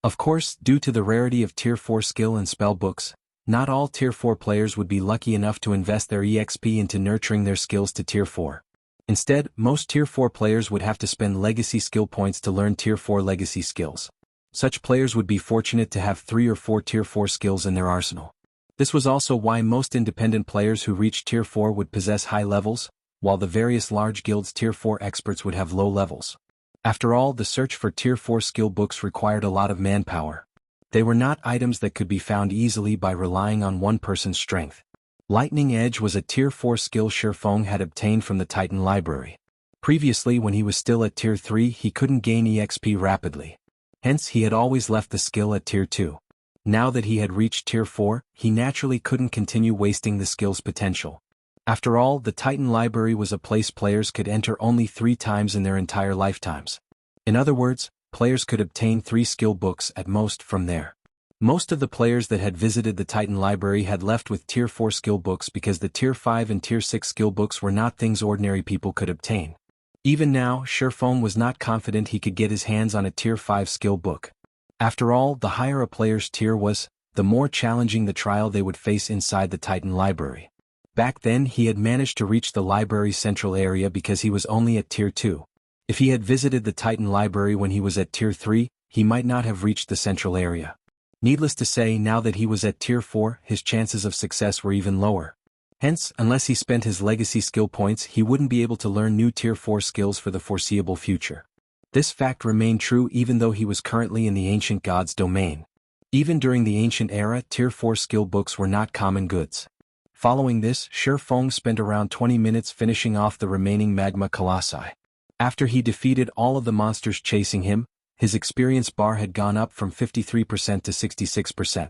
Of course, due to the rarity of Tier 4 skill and spellbooks, not all Tier 4 players would be lucky enough to invest their EXP into nurturing their skills to Tier 4. Instead, most Tier 4 players would have to spend legacy skill points to learn Tier 4 legacy skills. Such players would be fortunate to have 3 or 4 Tier 4 skills in their arsenal. This was also why most independent players who reached Tier 4 would possess high levels, while the various large guilds' Tier 4 experts would have low levels. After all, the search for Tier 4 skill books required a lot of manpower. They were not items that could be found easily by relying on one person's strength. Lightning Edge was a Tier 4 skill Feng had obtained from the Titan Library. Previously, when he was still at Tier 3, he couldn't gain EXP rapidly. Hence, he had always left the skill at Tier 2. Now that he had reached Tier 4, he naturally couldn't continue wasting the skill's potential. After all, the Titan Library was a place players could enter only 3 times in their entire lifetimes. In other words, players could obtain 3 skill books at most from there. Most of the players that had visited the Titan Library had left with Tier 4 skill books because the Tier 5 and Tier 6 skill books were not things ordinary people could obtain. Even now, Feng was not confident he could get his hands on a Tier 5 skill book. After all, the higher a player's tier was, the more challenging the trial they would face inside the Titan Library. Back then he had managed to reach the library's central area because he was only at Tier 2. If he had visited the Titan Library when he was at Tier 3, he might not have reached the central area. Needless to say, now that he was at Tier 4, his chances of success were even lower. Hence, unless he spent his legacy skill points, he wouldn't be able to learn new Tier 4 skills for the foreseeable future. This fact remained true even though he was currently in the ancient god's domain. Even during the ancient era, Tier 4 skill books were not common goods. Following this, Feng spent around 20 minutes finishing off the remaining magma colossi. After he defeated all of the monsters chasing him, his experience bar had gone up from 53% to 66%.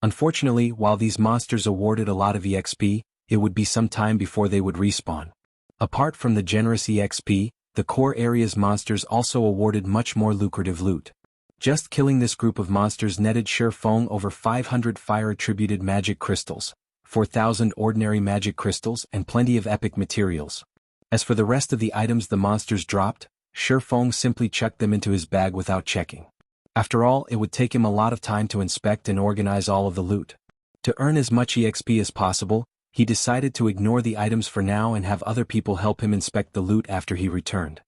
Unfortunately, while these monsters awarded a lot of EXP, it would be some time before they would respawn. Apart from the generous EXP, the core area's monsters also awarded much more lucrative loot. Just killing this group of monsters netted Feng over 500 fire-attributed magic crystals, 4,000 ordinary magic crystals, and plenty of epic materials. As for the rest of the items the monsters dropped, Feng simply chucked them into his bag without checking. After all, it would take him a lot of time to inspect and organize all of the loot. To earn as much EXP as possible, he decided to ignore the items for now and have other people help him inspect the loot after he returned.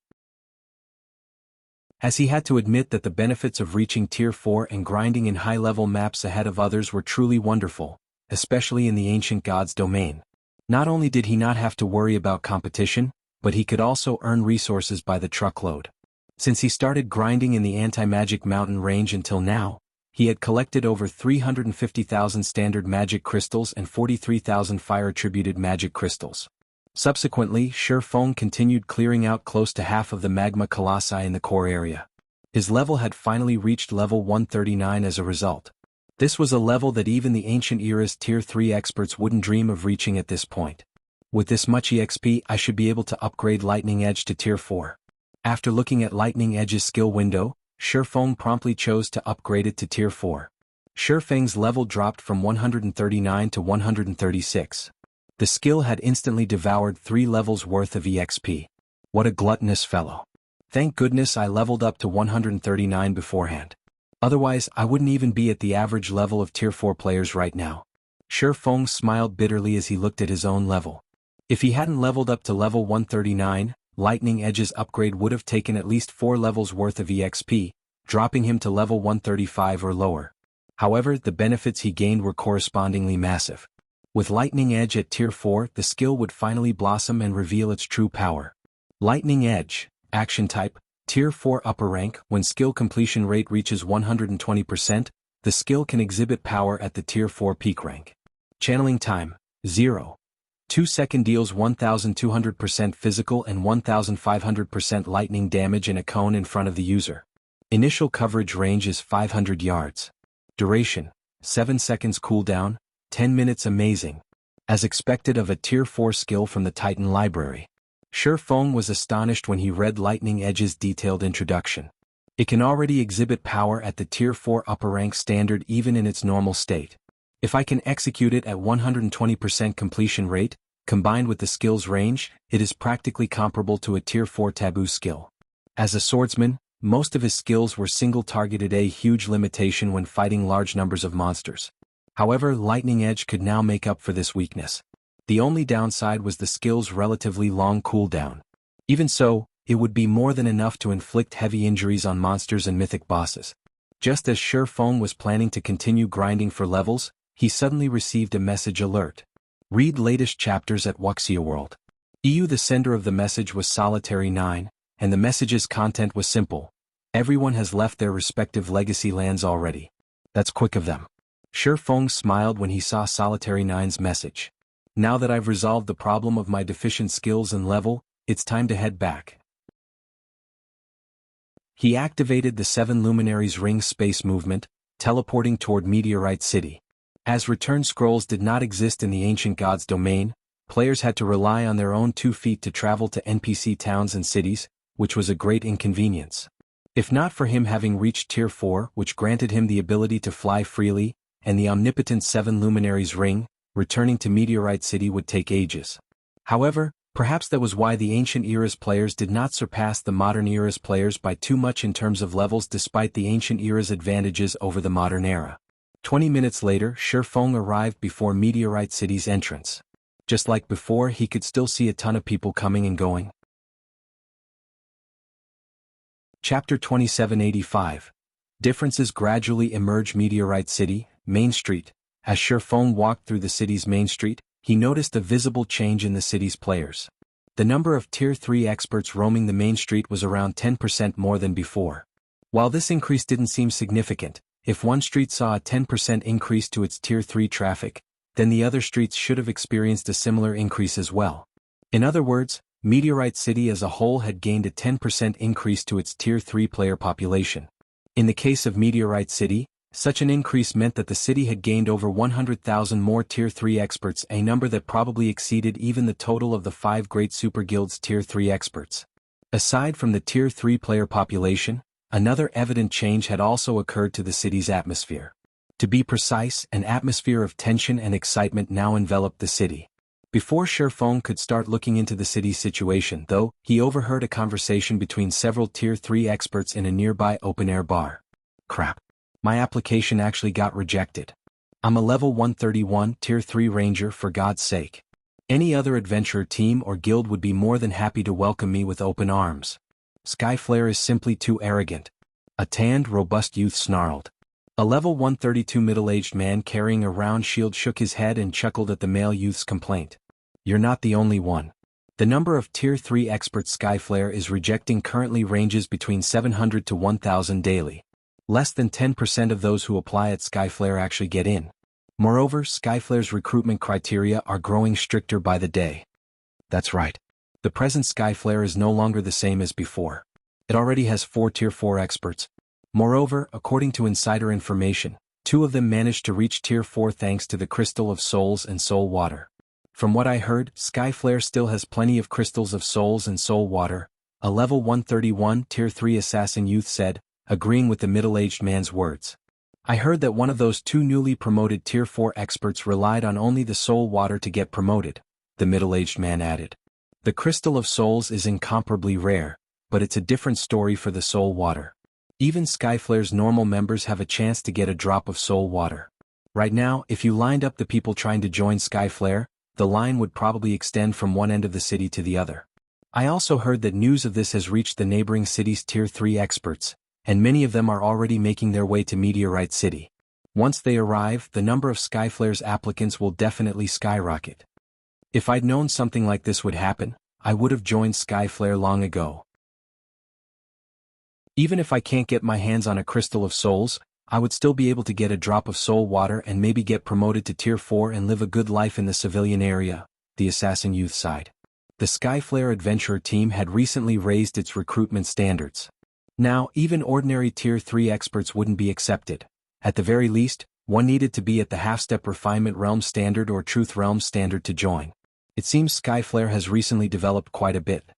As he had to admit that the benefits of reaching Tier 4 and grinding in high-level maps ahead of others were truly wonderful, especially in the ancient god's domain. Not only did he not have to worry about competition, but he could also earn resources by the truckload. Since he started grinding in the anti-magic mountain range until now, he had collected over 350,000 standard magic crystals and 43,000 fire-attributed magic crystals. Subsequently, Feng continued clearing out close to half of the magma colossi in the core area. His level had finally reached level 139 as a result. This was a level that even the ancient era's Tier 3 experts wouldn't dream of reaching at this point. With this much EXP, I should be able to upgrade Lightning Edge to Tier 4. After looking at Lightning Edge's skill window, Feng promptly chose to upgrade it to Tier 4. Feng's level dropped from 139 to 136. The skill had instantly devoured 3 levels worth of EXP. What a gluttonous fellow. Thank goodness I leveled up to 139 beforehand. Otherwise, I wouldn't even be at the average level of Tier 4 players right now. Feng smiled bitterly as he looked at his own level. If he hadn't leveled up to level 139, Lightning Edge's upgrade would have taken at least 4 levels worth of EXP, dropping him to level 135 or lower. However, the benefits he gained were correspondingly massive. With Lightning Edge at Tier 4, the skill would finally blossom and reveal its true power. Lightning Edge, Action Type, Tier 4 Upper Rank. When skill completion rate reaches 120%, the skill can exhibit power at the Tier 4 peak rank. Channeling Time, 0. 2 second deals 1200% physical and 1500% lightning damage in a cone in front of the user. Initial coverage range is 500 yards. Duration, 7 seconds cooldown, 10 minutes. Amazing. As expected of a Tier 4 skill from the Titan Library. Feng was astonished when he read Lightning Edge's detailed introduction. It can already exhibit power at the Tier 4 upper rank standard even in its normal state. If I can execute it at 120% completion rate, combined with the skill's range, it is practically comparable to a Tier 4 taboo skill. As a swordsman, most of his skills were single-targeted, a huge limitation when fighting large numbers of monsters. However, Lightning Edge could now make up for this weakness. The only downside was the skill's relatively long cooldown. Even so, it would be more than enough to inflict heavy injuries on monsters and mythic bosses. Just as Feng was planning to continue grinding for levels, he suddenly received a message alert. Read latest chapters at Wuxia World. The sender of the message was Solitary 9, and the message's content was simple. Everyone has left their respective legacy lands already. That's quick of them. Feng smiled when he saw Solitary 9's message. Now that I've resolved the problem of my deficient skills and level, it's time to head back. He activated the 7 Luminaries Ring space movement, teleporting toward Meteorite City. As return scrolls did not exist in the ancient god's domain, players had to rely on their own 2 feet to travel to NPC towns and cities, which was a great inconvenience. If not for him having reached Tier 4, which granted him the ability to fly freely, and the omnipotent 7 Luminaries Ring, returning to Meteorite City would take ages. However, perhaps that was why the Ancient Era's players did not surpass the Modern Era's players by too much in terms of levels despite the Ancient Era's advantages over the Modern Era. 20 minutes later, Feng arrived before Meteorite City's entrance. Just like before, he could still see a ton of people coming and going. Chapter 2785. Differences gradually emerge. Meteorite City, Main Street. As Feng walked through the city's main street, he noticed a visible change in the city's players. The number of Tier 3 experts roaming the main street was around 10% more than before. While this increase didn't seem significant, if one street saw a 10% increase to its Tier 3 traffic, then the other streets should have experienced a similar increase as well. In other words, Meteorite City as a whole had gained a 10% increase to its Tier 3 player population. In the case of Meteorite City, such an increase meant that the city had gained over 100,000 more Tier 3 experts, a number that probably exceeded even the total of the 5 great super guilds' Tier 3 experts. Aside from the Tier 3 player population, another evident change had also occurred to the city's atmosphere. To be precise, an atmosphere of tension and excitement now enveloped the city. Before Feng could start looking into the city's situation, though, he overheard a conversation between several Tier 3 experts in a nearby open-air bar. Crap. My application actually got rejected. I'm a level 131 Tier 3 ranger, for God's sake. Any other adventurer team or guild would be more than happy to welcome me with open arms. Skyflare is simply too arrogant. A tanned, robust youth snarled. A level 132 middle-aged man carrying a round shield shook his head and chuckled at the male youth's complaint. You're not the only one. The number of Tier 3 experts Skyflare is rejecting currently ranges between 700 to 1,000 daily. Less than 10% of those who apply at Skyflare actually get in. Moreover, Skyflare's recruitment criteria are growing stricter by the day. That's right. The present Skyflare is no longer the same as before. It already has 4 Tier 4 experts. Moreover, according to insider information, 2 of them managed to reach Tier 4 thanks to the Crystal of Souls and Soul Water. From what I heard, Skyflare still has plenty of Crystals of Souls and Soul Water, a level 131 Tier 3 assassin youth said, agreeing with the middle-aged man's words. I heard that one of those 2 newly promoted Tier 4 experts relied on only the Soul Water to get promoted, the middle-aged man added. The Crystal of Souls is incomparably rare, but it's a different story for the Soul Water. Even Skyflare's normal members have a chance to get a drop of Soul Water. Right now, if you lined up the people trying to join Skyflare, the line would probably extend from one end of the city to the other. I also heard that news of this has reached the neighboring city's Tier 3 experts, and many of them are already making their way to Meteorite City. Once they arrive, the number of Skyflare's applicants will definitely skyrocket. If I'd known something like this would happen, I would have joined Skyflare long ago. Even if I can't get my hands on a Crystal of Souls, I would still be able to get a drop of Soul Water and maybe get promoted to Tier 4 and live a good life in the civilian area, the assassin youth sighed. The Skyflare Adventurer team had recently raised its recruitment standards. Now, even ordinary Tier 3 experts wouldn't be accepted. At the very least, one needed to be at the Half-Step Refinement Realm Standard or Truth Realm Standard to join. It seems Skyflare has recently developed quite a bit.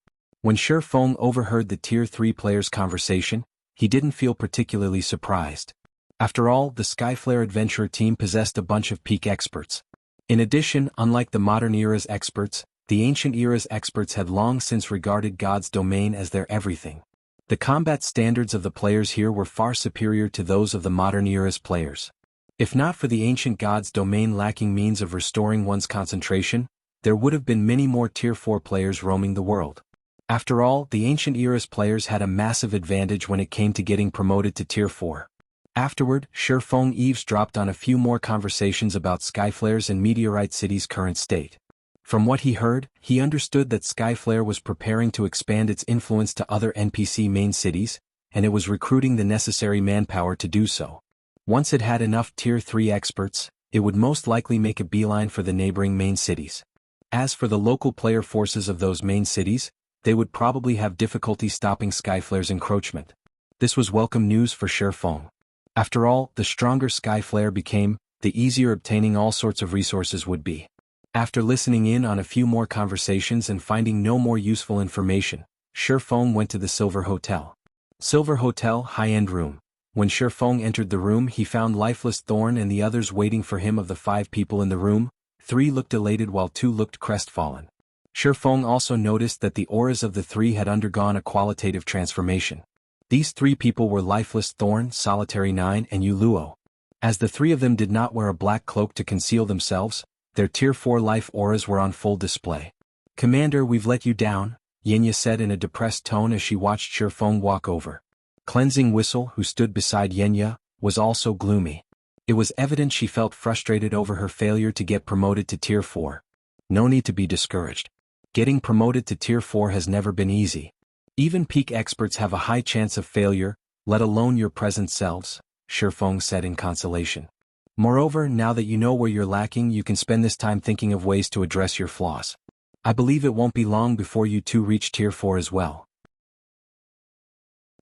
When Feng overheard the Tier 3 players' conversation, he didn't feel particularly surprised. After all, the Skyflare adventurer team possessed a bunch of peak experts. In addition, unlike the modern era's experts, the ancient era's experts had long since regarded God's domain as their everything. The combat standards of the players here were far superior to those of the modern era's players. If not for the ancient God's domain lacking means of restoring one's concentration, there would have been many more Tier 4 players roaming the world. After all, the ancient era's players had a massive advantage when it came to getting promoted to Tier 4. Afterward, Feng eavesdropped on a few more conversations about Skyflare's and Meteorite City's current state. From what he heard, he understood that Skyflare was preparing to expand its influence to other NPC main cities, and it was recruiting the necessary manpower to do so. Once it had enough Tier 3 experts, it would most likely make a beeline for the neighboring main cities. As for the local player forces of those main cities, they would probably have difficulty stopping Skyflare's encroachment. This was welcome news for Feng. After all, the stronger Skyflare became, the easier obtaining all sorts of resources would be. After listening in on a few more conversations and finding no more useful information, Feng went to the Silver Hotel. Silver Hotel, high-end room. When Feng entered the room, he found Lifeless Thorn and the others waiting for him. Of the 5 people in the room, 3 looked elated while 2 looked crestfallen. Feng also noticed that the auras of the 3 had undergone a qualitative transformation. These 3 people were Lifeless Thorn, Solitary 9, and Luo. As the 3 of them did not wear a black cloak to conceal themselves, their Tier 4 life auras were on full display. "Commander, we've let you down," Yenya said in a depressed tone as she watched Feng walk over. Cleansing Whistle, who stood beside Yenya, was also gloomy. It was evident she felt frustrated over her failure to get promoted to Tier 4. No need to be discouraged. Getting promoted to Tier 4 has never been easy. Even peak experts have a high chance of failure, let alone your present selves, Feng said in consolation. Moreover, now that you know where you're lacking, you can spend this time thinking of ways to address your flaws. I believe it won't be long before you too reach Tier 4 as well.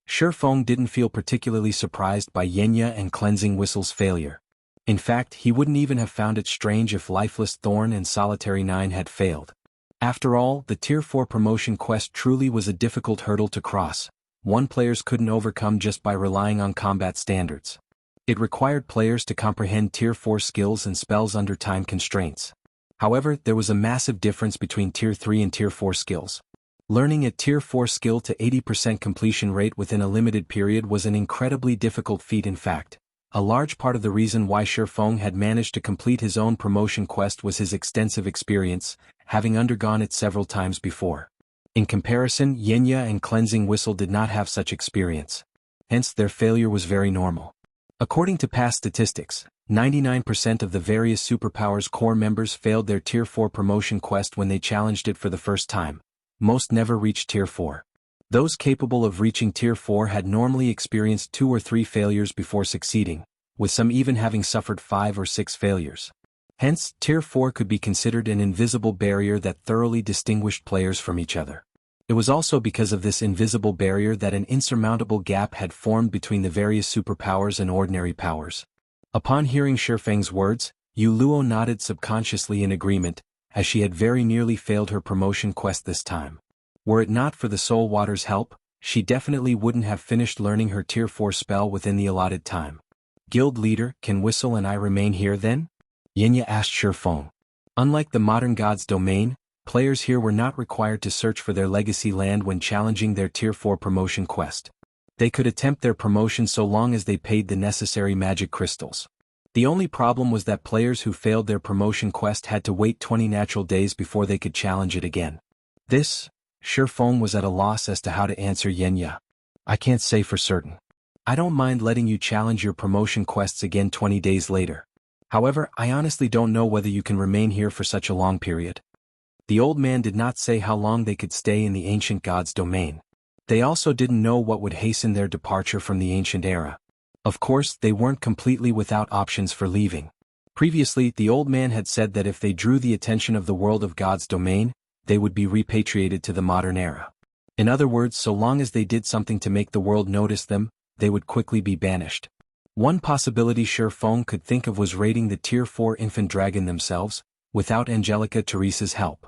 Feng didn't feel particularly surprised by Yenya and Cleansing Whistle's failure. In fact, he wouldn't even have found it strange if Lifeless Thorn and Solitary 9 had failed. After all, the Tier 4 promotion quest truly was a difficult hurdle to cross, one players couldn't overcome just by relying on combat standards. It required players to comprehend Tier 4 skills and spells under time constraints. However, there was a massive difference between Tier 3 and Tier 4 skills. Learning a Tier 4 skill to 80% completion rate within a limited period was an incredibly difficult feat. In fact, a large part of the reason why Feng had managed to complete his own promotion quest was his extensive experience, having undergone it several times before. In comparison, Yenya and Cleansing Whistle did not have such experience. Hence, their failure was very normal. According to past statistics, 99% of the various superpowers core members failed their Tier 4 promotion quest when they challenged it for the first time. Most never reached Tier 4. Those capable of reaching Tier 4 had normally experienced 2 or 3 failures before succeeding, with some even having suffered 5 or 6 failures. Hence, Tier 4 could be considered an invisible barrier that thoroughly distinguished players from each other. It was also because of this invisible barrier that an insurmountable gap had formed between the various superpowers and ordinary powers. Upon hearing Feng's words, Luo nodded subconsciously in agreement, as she had very nearly failed her promotion quest this time. Were it not for the Soul Water's help, she definitely wouldn't have finished learning her Tier 4 spell within the allotted time. "Guild leader, can Whistle and I remain here then?" Yenya asked Feng. Unlike the modern God's domain, players here were not required to search for their legacy land when challenging their Tier 4 promotion quest. They could attempt their promotion so long as they paid the necessary magic crystals. The only problem was that players who failed their promotion quest had to wait 20 natural days before they could challenge it again. This, Feng was at a loss as to how to answer Yenya. "I can't say for certain. I don't mind letting you challenge your promotion quests again 20 days later. However, I honestly don't know whether you can remain here for such a long period." The old man did not say how long they could stay in the ancient God's domain. They also didn't know what would hasten their departure from the ancient era. Of course, they weren't completely without options for leaving. Previously, the old man had said that if they drew the attention of the world of God's domain, they would be repatriated to the modern era. In other words, so long as they did something to make the world notice them, they would quickly be banished. One possibility Feng could think of was raiding the Tier 4 infant dragon themselves, without Angelica Teresa's help.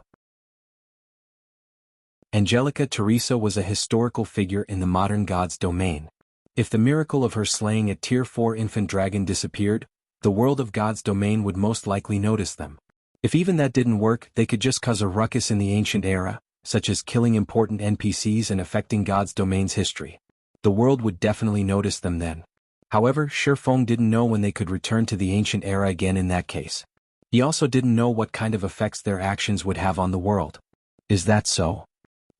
Angelica Teresa was a historical figure in the modern God's domain. If the miracle of her slaying a Tier 4 infant dragon disappeared, the world of God's domain would most likely notice them. If even that didn't work, they could just cause a ruckus in the ancient era, such as killing important NPCs and affecting God's domain's history. The world would definitely notice them then. However, Feng didn't know when they could return to the ancient era again in that case. He also didn't know what kind of effects their actions would have on the world. Is that so?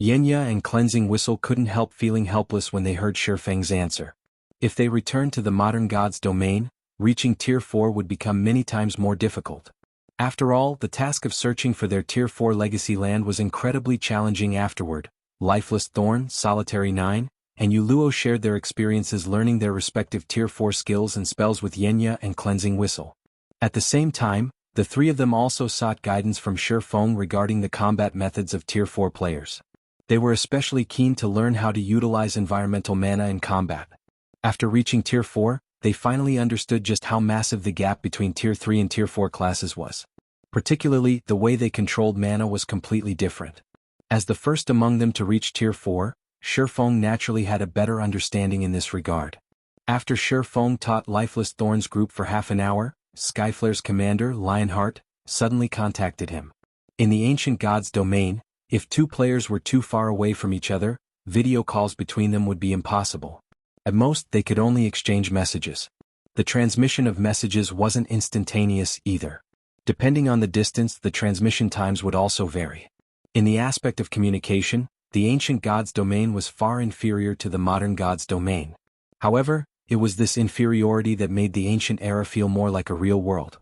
Yenya and Cleansing Whistle couldn't help feeling helpless when they heard Feng's answer. If they returned to the modern God's domain, reaching Tier 4 would become many times more difficult. After all, the task of searching for their Tier 4 legacy land was incredibly challenging afterward. Lifeless Thorn, Solitary 9, and Yuluo shared their experiences learning their respective Tier 4 skills and spells with Yenya and Cleansing Whistle. At the same time, the three of them also sought guidance from Feng regarding the combat methods of Tier 4 players. They were especially keen to learn how to utilize environmental mana in combat. After reaching Tier 4, they finally understood just how massive the gap between Tier 3 and Tier 4 classes was. Particularly, the way they controlled mana was completely different. As the first among them to reach Tier 4, Feng naturally had a better understanding in this regard. After Feng taught Lifeless Thorn's group for half an hour, Skyflare's commander, Lionheart, suddenly contacted him. In the ancient God's domain, if two players were too far away from each other, video calls between them would be impossible. At most, they could only exchange messages. The transmission of messages wasn't instantaneous either. Depending on the distance, the transmission times would also vary. In the aspect of communication, the ancient God's domain was far inferior to the modern God's domain. However, it was this inferiority that made the ancient era feel more like a real world.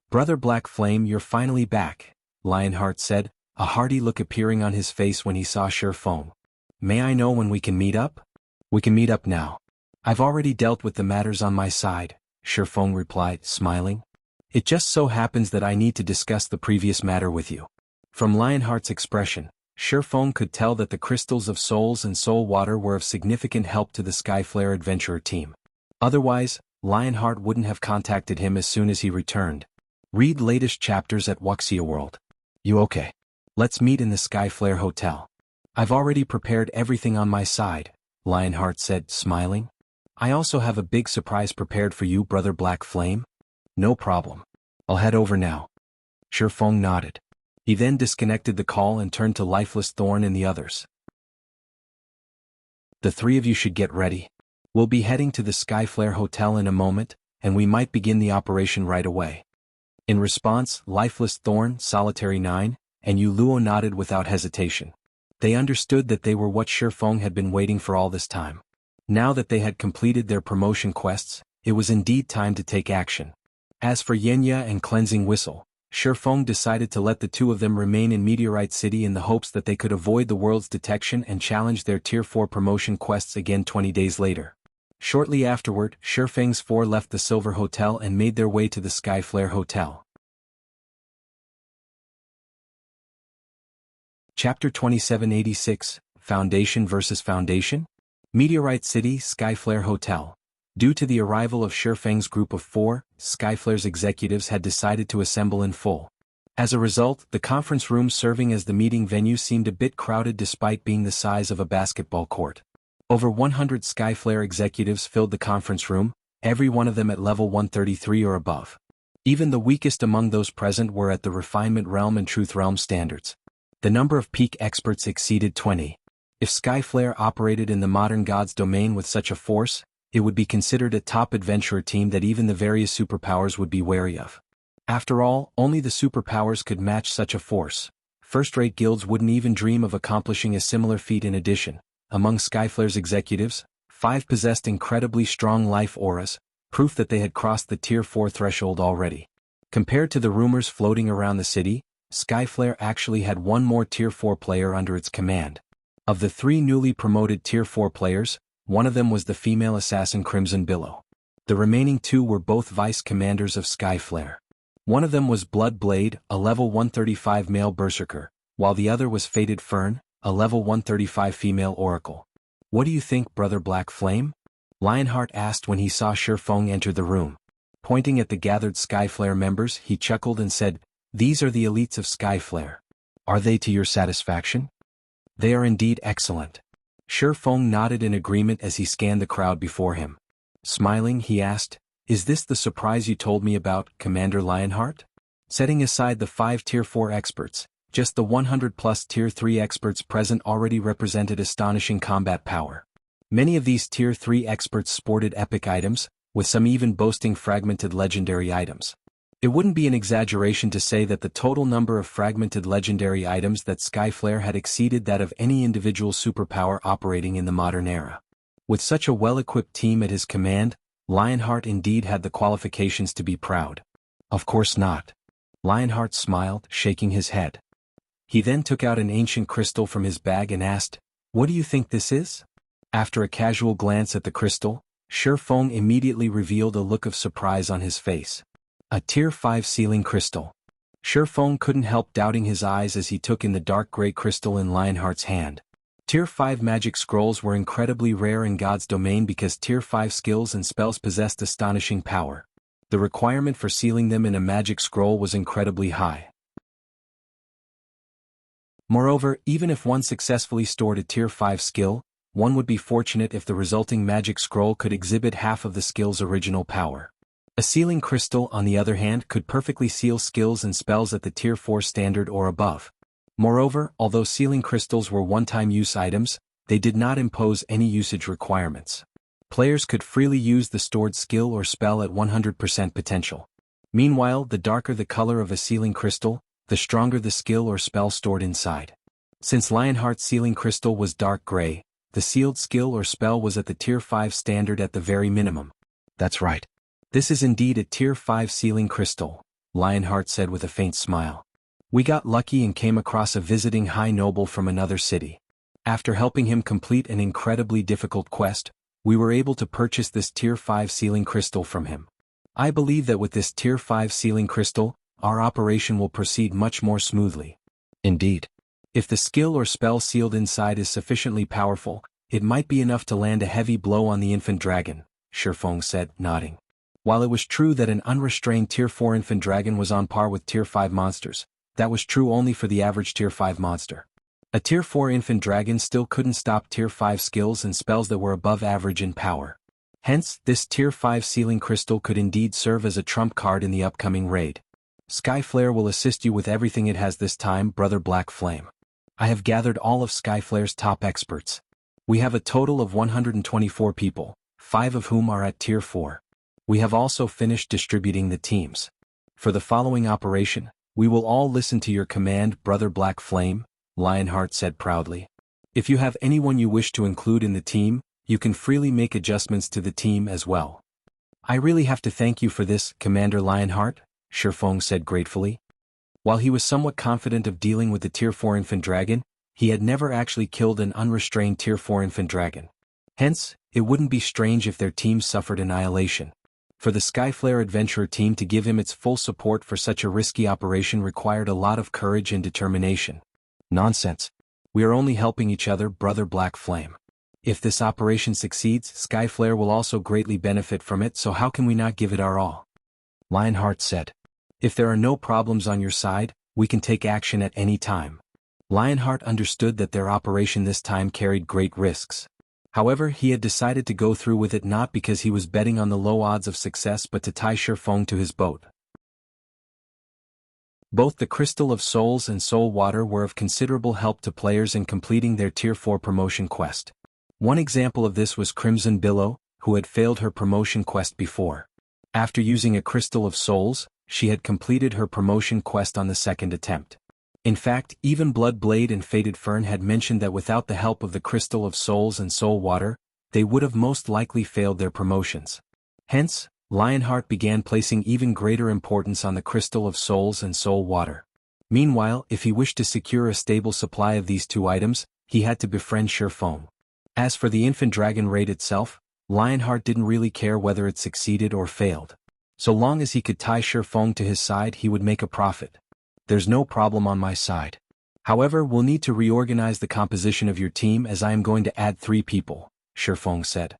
"Brother Black Flame, you're finally back," Lionheart said, a hearty look appearing on his face when he saw Feng. "May I know when we can meet up?" "We can meet up now. I've already dealt with the matters on my side," Feng replied, smiling. "It just so happens that I need to discuss the previous matter with you." From Lionheart's expression, Feng could tell that the crystals of souls and soul water were of significant help to the Skyflare adventurer team. Otherwise, Lionheart wouldn't have contacted him as soon as he returned. Read latest chapters at Wuxia World. "You okay? Let's meet in the Skyflare Hotel." "I've already prepared everything on my side," Lionheart said, smiling. "I also have a big surprise prepared for you, Brother Black Flame." "No problem. I'll head over now." Feng nodded. He then disconnected the call and turned to Lifeless Thorn and the others. "The three of you should get ready. We'll be heading to the Skyflare Hotel in a moment, and we might begin the operation right away." In response, Lifeless Thorn, Solitary 9, and Yuluo nodded without hesitation. They understood that they were what Feng had been waiting for all this time. Now that they had completed their promotion quests, it was indeed time to take action. As for Yenya and Cleansing Whistle, Feng decided to let the two of them remain in Meteorite City in the hopes that they could avoid the world's detection and challenge their Tier 4 promotion quests again 20 days later. Shortly afterward, Feng's four left the Silver Hotel and made their way to the Skyflare Hotel. Chapter 2786, Foundation vs. Foundation? Meteorite City, Skyflare Hotel. Due to the arrival of Feng's group of four, Skyflare's executives had decided to assemble in full. As a result, the conference room serving as the meeting venue seemed a bit crowded despite being the size of a basketball court. Over 100 Skyflare executives filled the conference room, every one of them at level 133 or above. Even the weakest among those present were at the Refinement Realm and Truth Realm standards. The number of peak experts exceeded 20. If Skyflare operated in the modern God's domain with such a force, it would be considered a top adventurer team that even the various superpowers would be wary of. After all, only the superpowers could match such a force. First-rate guilds wouldn't even dream of accomplishing a similar feat. In addition, among Skyflare's executives, 5 possessed incredibly strong life auras, proof that they had crossed the Tier 4 threshold already. Compared to the rumors floating around the city, Skyflare actually had one more Tier 4 player under its command. Of the 3 newly promoted Tier 4 players, one of them was the female assassin Crimson Billow. The remaining 2 were both vice commanders of Skyflare. One of them was Blood Blade, a level 135 male berserker, while the other was Fated Fern, a level 135 female oracle. "What do you think, Brother Black Flame?" Lionheart asked when he saw Feng enter the room. Pointing at the gathered Skyflare members, he chuckled and said, "These are the elites of Skyflare. Are they to your satisfaction?" "They are indeed excellent." Feng nodded in agreement as he scanned the crowd before him. Smiling, he asked, "Is this the surprise you told me about, Commander Lionheart?" Setting aside the 5 Tier 4 experts, just the 100-plus Tier 3 experts present already represented astonishing combat power. Many of these Tier 3 experts sported epic items, with some even boasting fragmented legendary items. It wouldn't be an exaggeration to say that the total number of fragmented legendary items that Skyflare had exceeded that of any individual superpower operating in the modern era. With such a well-equipped team at his command, Lionheart indeed had the qualifications to be proud. Of course not. Lionheart smiled, shaking his head. He then took out an ancient crystal from his bag and asked, "What do you think this is?" After a casual glance at the crystal, Feng immediately revealed a look of surprise on his face. A Tier 5 sealing crystal. Feng couldn't help doubting his eyes as he took in the dark gray crystal in Lionheart's hand. Tier 5 magic scrolls were incredibly rare in God's domain because Tier 5 skills and spells possessed astonishing power. The requirement for sealing them in a magic scroll was incredibly high. Moreover, even if one successfully stored a Tier 5 skill, one would be fortunate if the resulting magic scroll could exhibit half of the skill's original power. A sealing crystal, on the other hand, could perfectly seal skills and spells at the Tier 4 standard or above. Moreover, although sealing crystals were one-time use items, they did not impose any usage requirements. Players could freely use the stored skill or spell at 100% potential. Meanwhile, the darker the color of a sealing crystal, the stronger the skill or spell stored inside. Since Lionheart's sealing crystal was dark gray, the sealed skill or spell was at the Tier 5 standard at the very minimum. "That's right. This is indeed a Tier 5 sealing crystal," Lionheart said with a faint smile. "We got lucky and came across a visiting high noble from another city. After helping him complete an incredibly difficult quest, we were able to purchase this Tier 5 sealing crystal from him. I believe that with this Tier 5 sealing crystal, our operation will proceed much more smoothly." Indeed. If the skill or spell sealed inside is sufficiently powerful, it might be enough to land a heavy blow on the infant dragon, Feng said, nodding. While it was true that an unrestrained Tier 4 infant dragon was on par with Tier 5 monsters, that was true only for the average Tier 5 monster. A Tier 4 infant dragon still couldn't stop Tier 5 skills and spells that were above average in power. Hence, this Tier 5 sealing crystal could indeed serve as a trump card in the upcoming raid. Skyflare will assist you with everything it has this time, Brother Black Flame. I have gathered all of Skyflare's top experts. We have a total of 124 people, 5 of whom are at Tier 4. We have also finished distributing the teams. For the following operation, we will all listen to your command, Brother Black Flame, Lionheart said proudly. If you have anyone you wish to include in the team, you can freely make adjustments to the team as well. I really have to thank you for this, Commander Lionheart, Feng said gratefully. While he was somewhat confident of dealing with the Tier 4 infant dragon, he had never actually killed an unrestrained Tier 4 infant dragon. Hence, it wouldn't be strange if their team suffered annihilation. For the Skyflare Adventurer team to give him its full support for such a risky operation required a lot of courage and determination. Nonsense. We are only helping each other, Brother Black Flame. If this operation succeeds, Skyflare will also greatly benefit from it, so how can we not give it our all? Lionheart said. If there are no problems on your side, we can take action at any time. Lionheart understood that their operation this time carried great risks. However, he had decided to go through with it not because he was betting on the low odds of success but to tie Feng to his boat. Both the Crystal of Souls and Soul Water were of considerable help to players in completing their Tier 4 promotion quest. One example of this was Crimson Billow, who had failed her promotion quest before. After using a Crystal of Souls, she had completed her promotion quest on the second attempt. In fact, even Bloodblade and Faded Fern had mentioned that without the help of the Crystal of Souls and Soul Water, they would have most likely failed their promotions. Hence, Lionheart began placing even greater importance on the Crystal of Souls and Soul Water. Meanwhile, if he wished to secure a stable supply of these two items, he had to befriend Feng. As for the infant dragon raid itself, Lionheart didn't really care whether it succeeded or failed. So long as he could tie Feng to his side, he would make a profit. There's no problem on my side. However, we'll need to reorganize the composition of your team as I am going to add 3 people, Feng said.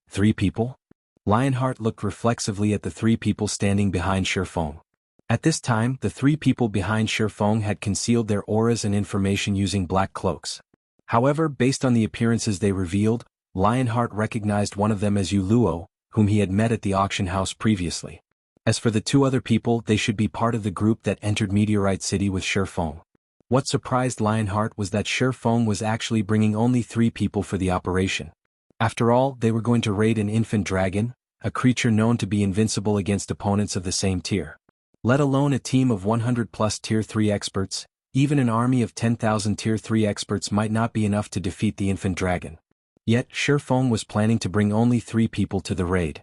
3 people? Lionheart looked reflexively at the 3 people standing behind Feng. At this time, the 3 people behind Feng had concealed their auras and information using black cloaks. However, based on the appearances they revealed, Lionheart recognized one of them as Yu Luo, whom he had met at the auction house previously. As for the two other people, they should be part of the group that entered Meteorite City with Feng. What surprised Lionheart was that Feng was actually bringing only 3 people for the operation. After all, they were going to raid an infant dragon, a creature known to be invincible against opponents of the same tier. Let alone a team of 100+ Tier 3 experts, even an army of 10,000 Tier 3 experts might not be enough to defeat the infant dragon. Yet, Feng was planning to bring only 3 people to the raid.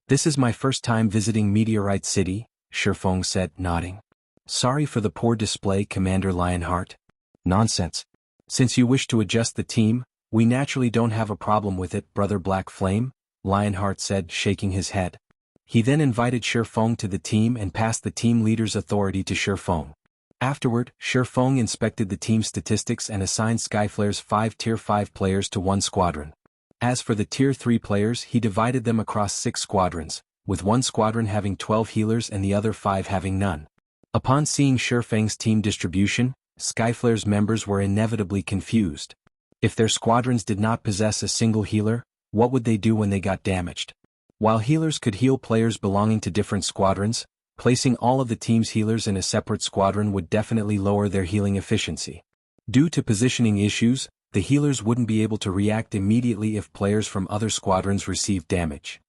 This is my first time visiting Meteorite City, Feng said, nodding. Sorry for the poor display, Commander Lionheart. Nonsense. Since you wish to adjust the team, we naturally don't have a problem with it, Brother Black Flame, Lionheart said, shaking his head. He then invited Feng to the team and passed the team leader's authority to Feng. Afterward, Feng inspected the team statistics and assigned Skyflare's 5 Tier 5 players to one squadron. As for the Tier 3 players, he divided them across 6 squadrons, with one squadron having 12 healers and the other 5 having none. Upon seeing Feng's team distribution, Skyflare's members were inevitably confused. If their squadrons did not possess a single healer, what would they do when they got damaged? While healers could heal players belonging to different squadrons, placing all of the team's healers in a separate squadron would definitely lower their healing efficiency. Due to positioning issues, the healers wouldn't be able to react immediately if players from other squadrons received damage.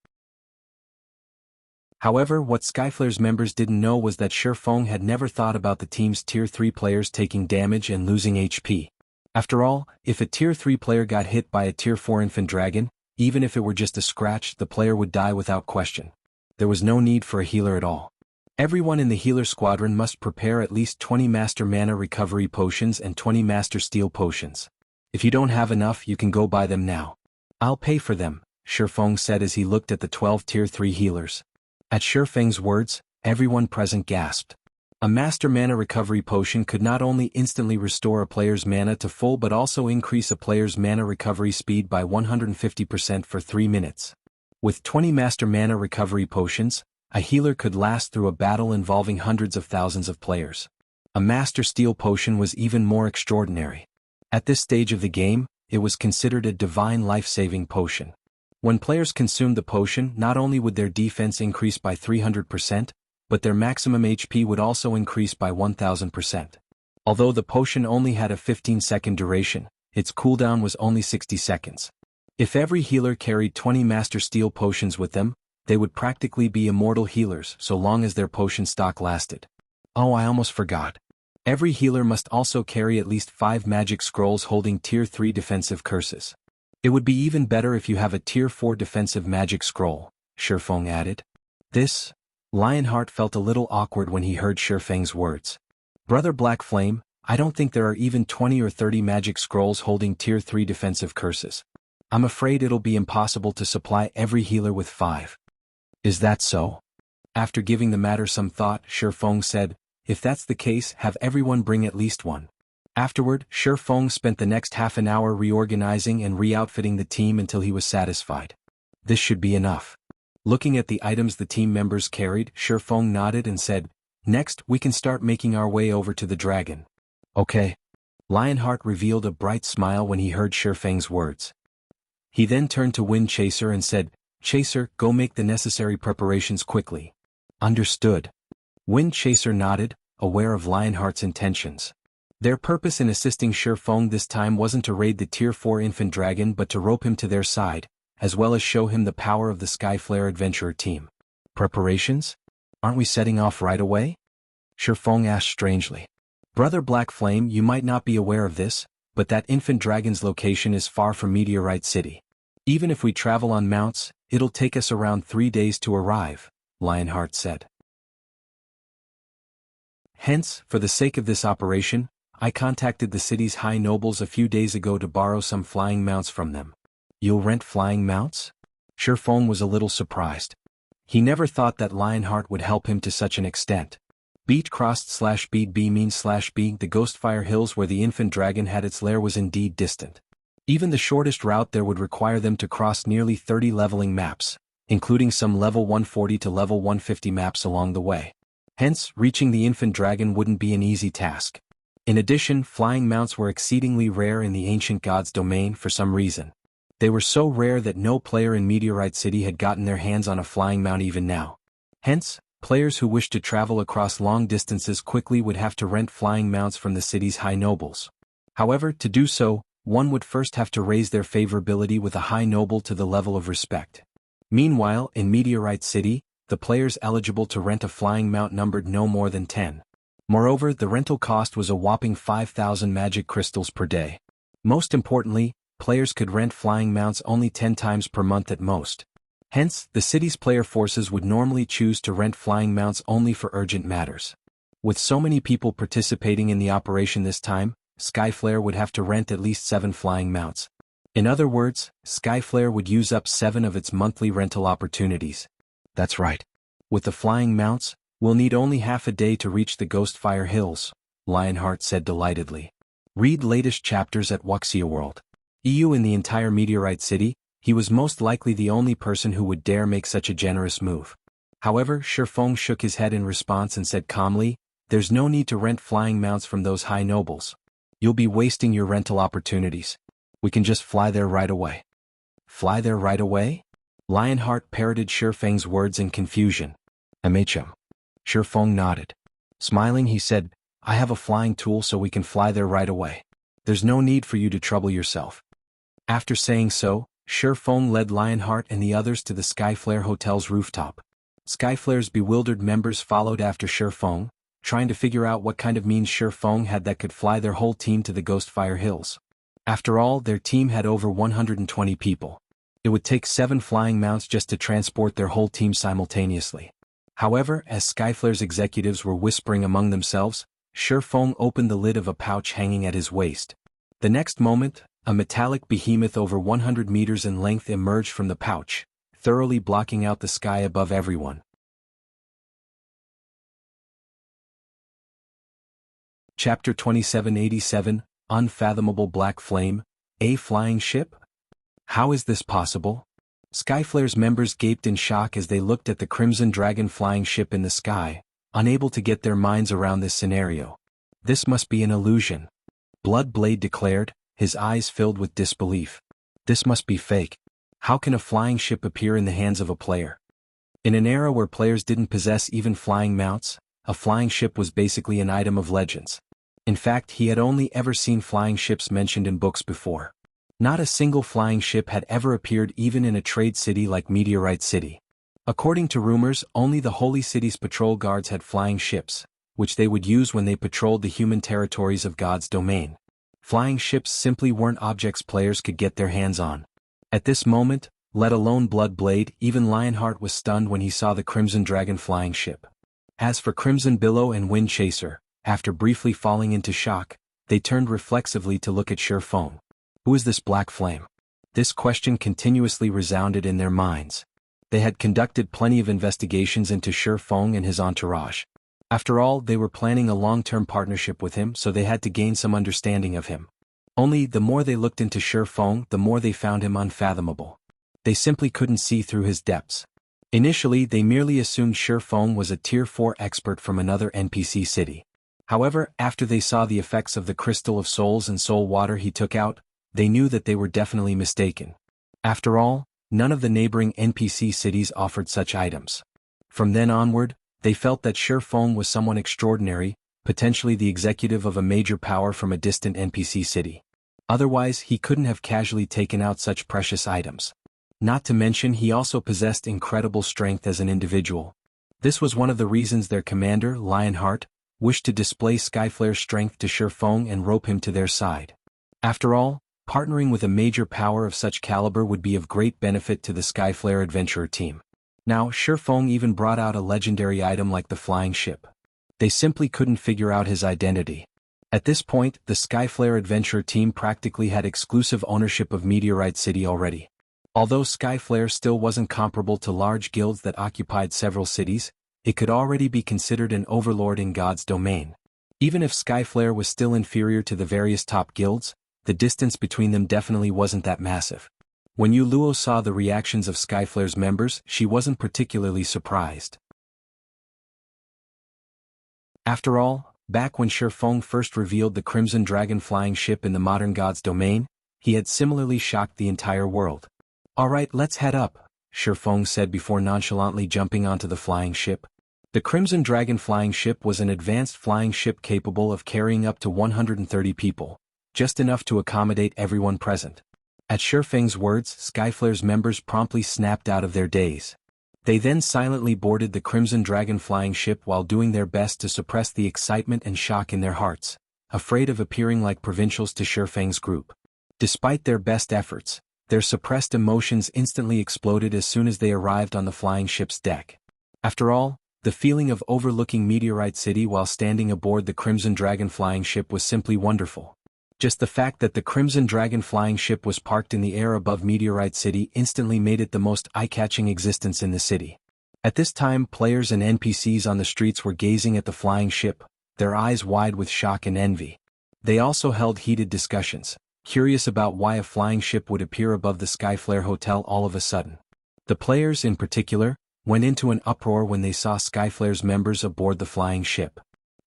However, what Skyflare's members didn't know was that Feng had never thought about the team's Tier 3 players taking damage and losing HP. After all, if a Tier 3 player got hit by a Tier 4 infant dragon, even if it were just a scratch, the player would die without question. There was no need for a healer at all. Everyone in the healer squadron must prepare at least 20 Master Mana Recovery Potions and 20 Master Steel Potions. If you don't have enough, you can go buy them now. I'll pay for them, Feng said as he looked at the 12 Tier 3 healers. At Feng's words, everyone present gasped. A Master Mana Recovery Potion could not only instantly restore a player's mana to full but also increase a player's mana recovery speed by 150% for 3 minutes. With 20 Master Mana Recovery Potions, a healer could last through a battle involving hundreds of thousands of players. A Master Steel Potion was even more extraordinary. At this stage of the game, it was considered a divine life-saving potion. When players consumed the potion, not only would their defense increase by 300%, but their maximum HP would also increase by 1000%. Although the potion only had a 15-second duration, its cooldown was only 60 seconds. If every healer carried 20 Master Steel Potions with them, they would practically be immortal healers so long as their potion stock lasted. Oh, I almost forgot. Every healer must also carry at least 5 magic scrolls holding Tier 3 defensive curses. It would be even better if you have a Tier 4 defensive magic scroll, Feng added. Lionheart felt a little awkward when he heard Feng's words. Brother Black Flame, I don't think there are even 20 or 30 magic scrolls holding Tier 3 defensive curses. I'm afraid it'll be impossible to supply every healer with 5. Is that so? After giving the matter some thought, Feng said, if that's the case, have everyone bring at least one. Afterward, Feng spent the next half an hour reorganizing and re-outfitting the team until he was satisfied. This should be enough. Looking at the items the team members carried, Feng nodded and said, next, we can start making our way over to the dragon. Okay. Lionheart revealed a bright smile when he heard Feng's words. He then turned to Wind Chaser and said, Chaser, go make the necessary preparations quickly. Understood. Wind Chaser nodded, aware of Lionheart's intentions. Their purpose in assisting Feng this time wasn't to raid the Tier 4 infant dragon but to rope him to their side, as well as show him the power of the Skyflare Adventurer team. Preparations? Aren't we setting off right away? Feng asked strangely. Brother Black Flame, you might not be aware of this, but that infant dragon's location is far from Meteorite City. Even if we travel on mounts, it'll take us around 3 days to arrive, Lionheart said. Hence, for the sake of this operation, I contacted the city's high nobles a few days ago to borrow some flying mounts from them. You'll rent flying mounts? Feng was a little surprised. He never thought that Lionheart would help him to such an extent. Beat crossed /beat B means /B, the Ghostfire Hills where the infant dragon had its lair was indeed distant. Even the shortest route there would require them to cross nearly 30 leveling maps, including some level 140 to level 150 maps along the way. Hence, reaching the infant dragon wouldn't be an easy task. In addition, flying mounts were exceedingly rare in the ancient gods' domain for some reason. They were so rare that no player in Meteorite City had gotten their hands on a flying mount even now. Hence, players who wished to travel across long distances quickly would have to rent flying mounts from the city's high nobles. However, to do so, one would first have to raise their favorability with a high noble to the level of respect. Meanwhile, in Meteorite City, the players eligible to rent a flying mount numbered no more than 10. Moreover, the rental cost was a whopping 5,000 magic crystals per day. Most importantly, players could rent flying mounts only 10 times per month at most. Hence, the city's player forces would normally choose to rent flying mounts only for urgent matters. With so many people participating in the operation this time, Skyflare would have to rent at least 7 flying mounts. In other words, Skyflare would use up 7 of its monthly rental opportunities. That's right. With the flying mounts, we'll need only half a day to reach the Ghostfire Hills, Lionheart said delightedly. Read latest chapters at Wuxia World. EU. In the entire Meteorite City, he was most likely the only person who would dare make such a generous move. However, Feng shook his head in response and said calmly, "There's no need to rent flying mounts from those high nobles. You'll be wasting your rental opportunities. We can just fly there right away." Fly there right away? Lionheart parroted Feng's words in confusion. MHM. Feng nodded. Smiling, he said, "I have a flying tool so we can fly there right away. There's no need for you to trouble yourself." After saying so, Feng led Lionheart and the others to the Skyflare Hotel's rooftop. Skyflare's bewildered members followed after Feng, trying to figure out what kind of means Feng had that could fly their whole team to the Ghostfire Hills. After all, their team had over 120 people. It would take 7 flying mounts just to transport their whole team simultaneously. However, as Skyflare's executives were whispering among themselves, Feng opened the lid of a pouch hanging at his waist. The next moment, a metallic behemoth over 100 meters in length emerged from the pouch, thoroughly blocking out the sky above everyone. Chapter 2787, Unfathomable Black Flame, a flying ship? How is this possible? Skyflare's members gaped in shock as they looked at the Crimson Dragon flying ship in the sky, unable to get their minds around this scenario. This must be an illusion. Bloodblade declared, his eyes filled with disbelief. This must be fake. How can a flying ship appear in the hands of a player? In an era where players didn't possess even flying mounts, a flying ship was basically an item of legends. In fact, he had only ever seen flying ships mentioned in books before. Not a single flying ship had ever appeared even in a trade city like Meteorite City. According to rumors, only the Holy City's patrol guards had flying ships, which they would use when they patrolled the human territories of God's domain. Flying ships simply weren't objects players could get their hands on. At this moment, let alone Bloodblade, even Lionheart was stunned when he saw the Crimson Dragon flying ship. As for Crimson Billow and Wind Chaser, after briefly falling into shock, they turned reflexively to look at Feng. Who is this black flame? This question continuously resounded in their minds. They had conducted plenty of investigations into Feng and his entourage. After all, they were planning a long-term partnership with him, so they had to gain some understanding of him. Only, the more they looked into Feng, the more they found him unfathomable. They simply couldn't see through his depths. Initially, they merely assumed Feng was a Tier 4 expert from another NPC city. However, after they saw the effects of the Crystal of Souls and Soul Water he took out, they knew that they were definitely mistaken. After all, none of the neighboring NPC cities offered such items. From then onward, they felt that Feng was someone extraordinary, potentially the executive of a major power from a distant NPC city. Otherwise, he couldn't have casually taken out such precious items. Not to mention he also possessed incredible strength as an individual. This was one of the reasons their commander, Lionheart, wished to display Skyflare's strength to Feng and rope him to their side. After all, partnering with a major power of such caliber would be of great benefit to the Skyflare adventurer team. Now, Feng even brought out a legendary item like the flying ship. They simply couldn't figure out his identity. At this point, the Skyflare adventurer team practically had exclusive ownership of Meteorite City already. Although Skyflare still wasn't comparable to large guilds that occupied several cities, it could already be considered an overlord in God's domain. Even if Skyflare was still inferior to the various top guilds, the distance between them definitely wasn't that massive. When Yu Luo saw the reactions of Skyflare's members, she wasn't particularly surprised. After all, Back when Feng first revealed the Crimson Dragon flying ship in the modern god's domain, he had similarly shocked the entire world. "Alright, let's head up," Feng said before nonchalantly jumping onto the flying ship. The Crimson Dragon flying ship was an advanced flying ship capable of carrying up to 130 people, just enough to accommodate everyone present. At Feng's words, Skyflare's members promptly snapped out of their daze. They then silently boarded the Crimson Dragon flying ship while doing their best to suppress the excitement and shock in their hearts, afraid of appearing like provincials to Feng's group. Despite their best efforts, their suppressed emotions instantly exploded as soon as they arrived on the flying ship's deck. After all, the feeling of overlooking Meteorite City while standing aboard the Crimson Dragon flying ship was simply wonderful. Just the fact that the Crimson Dragon flying ship was parked in the air above Meteorite City instantly made it the most eye-catching existence in the city. At this time, players and NPCs on the streets were gazing at the flying ship, their eyes wide with shock and envy. They also held heated discussions, curious about why a flying ship would appear above the Skyflare Hotel all of a sudden. The players, in particular, went into an uproar when they saw Skyflare's members aboard the flying ship.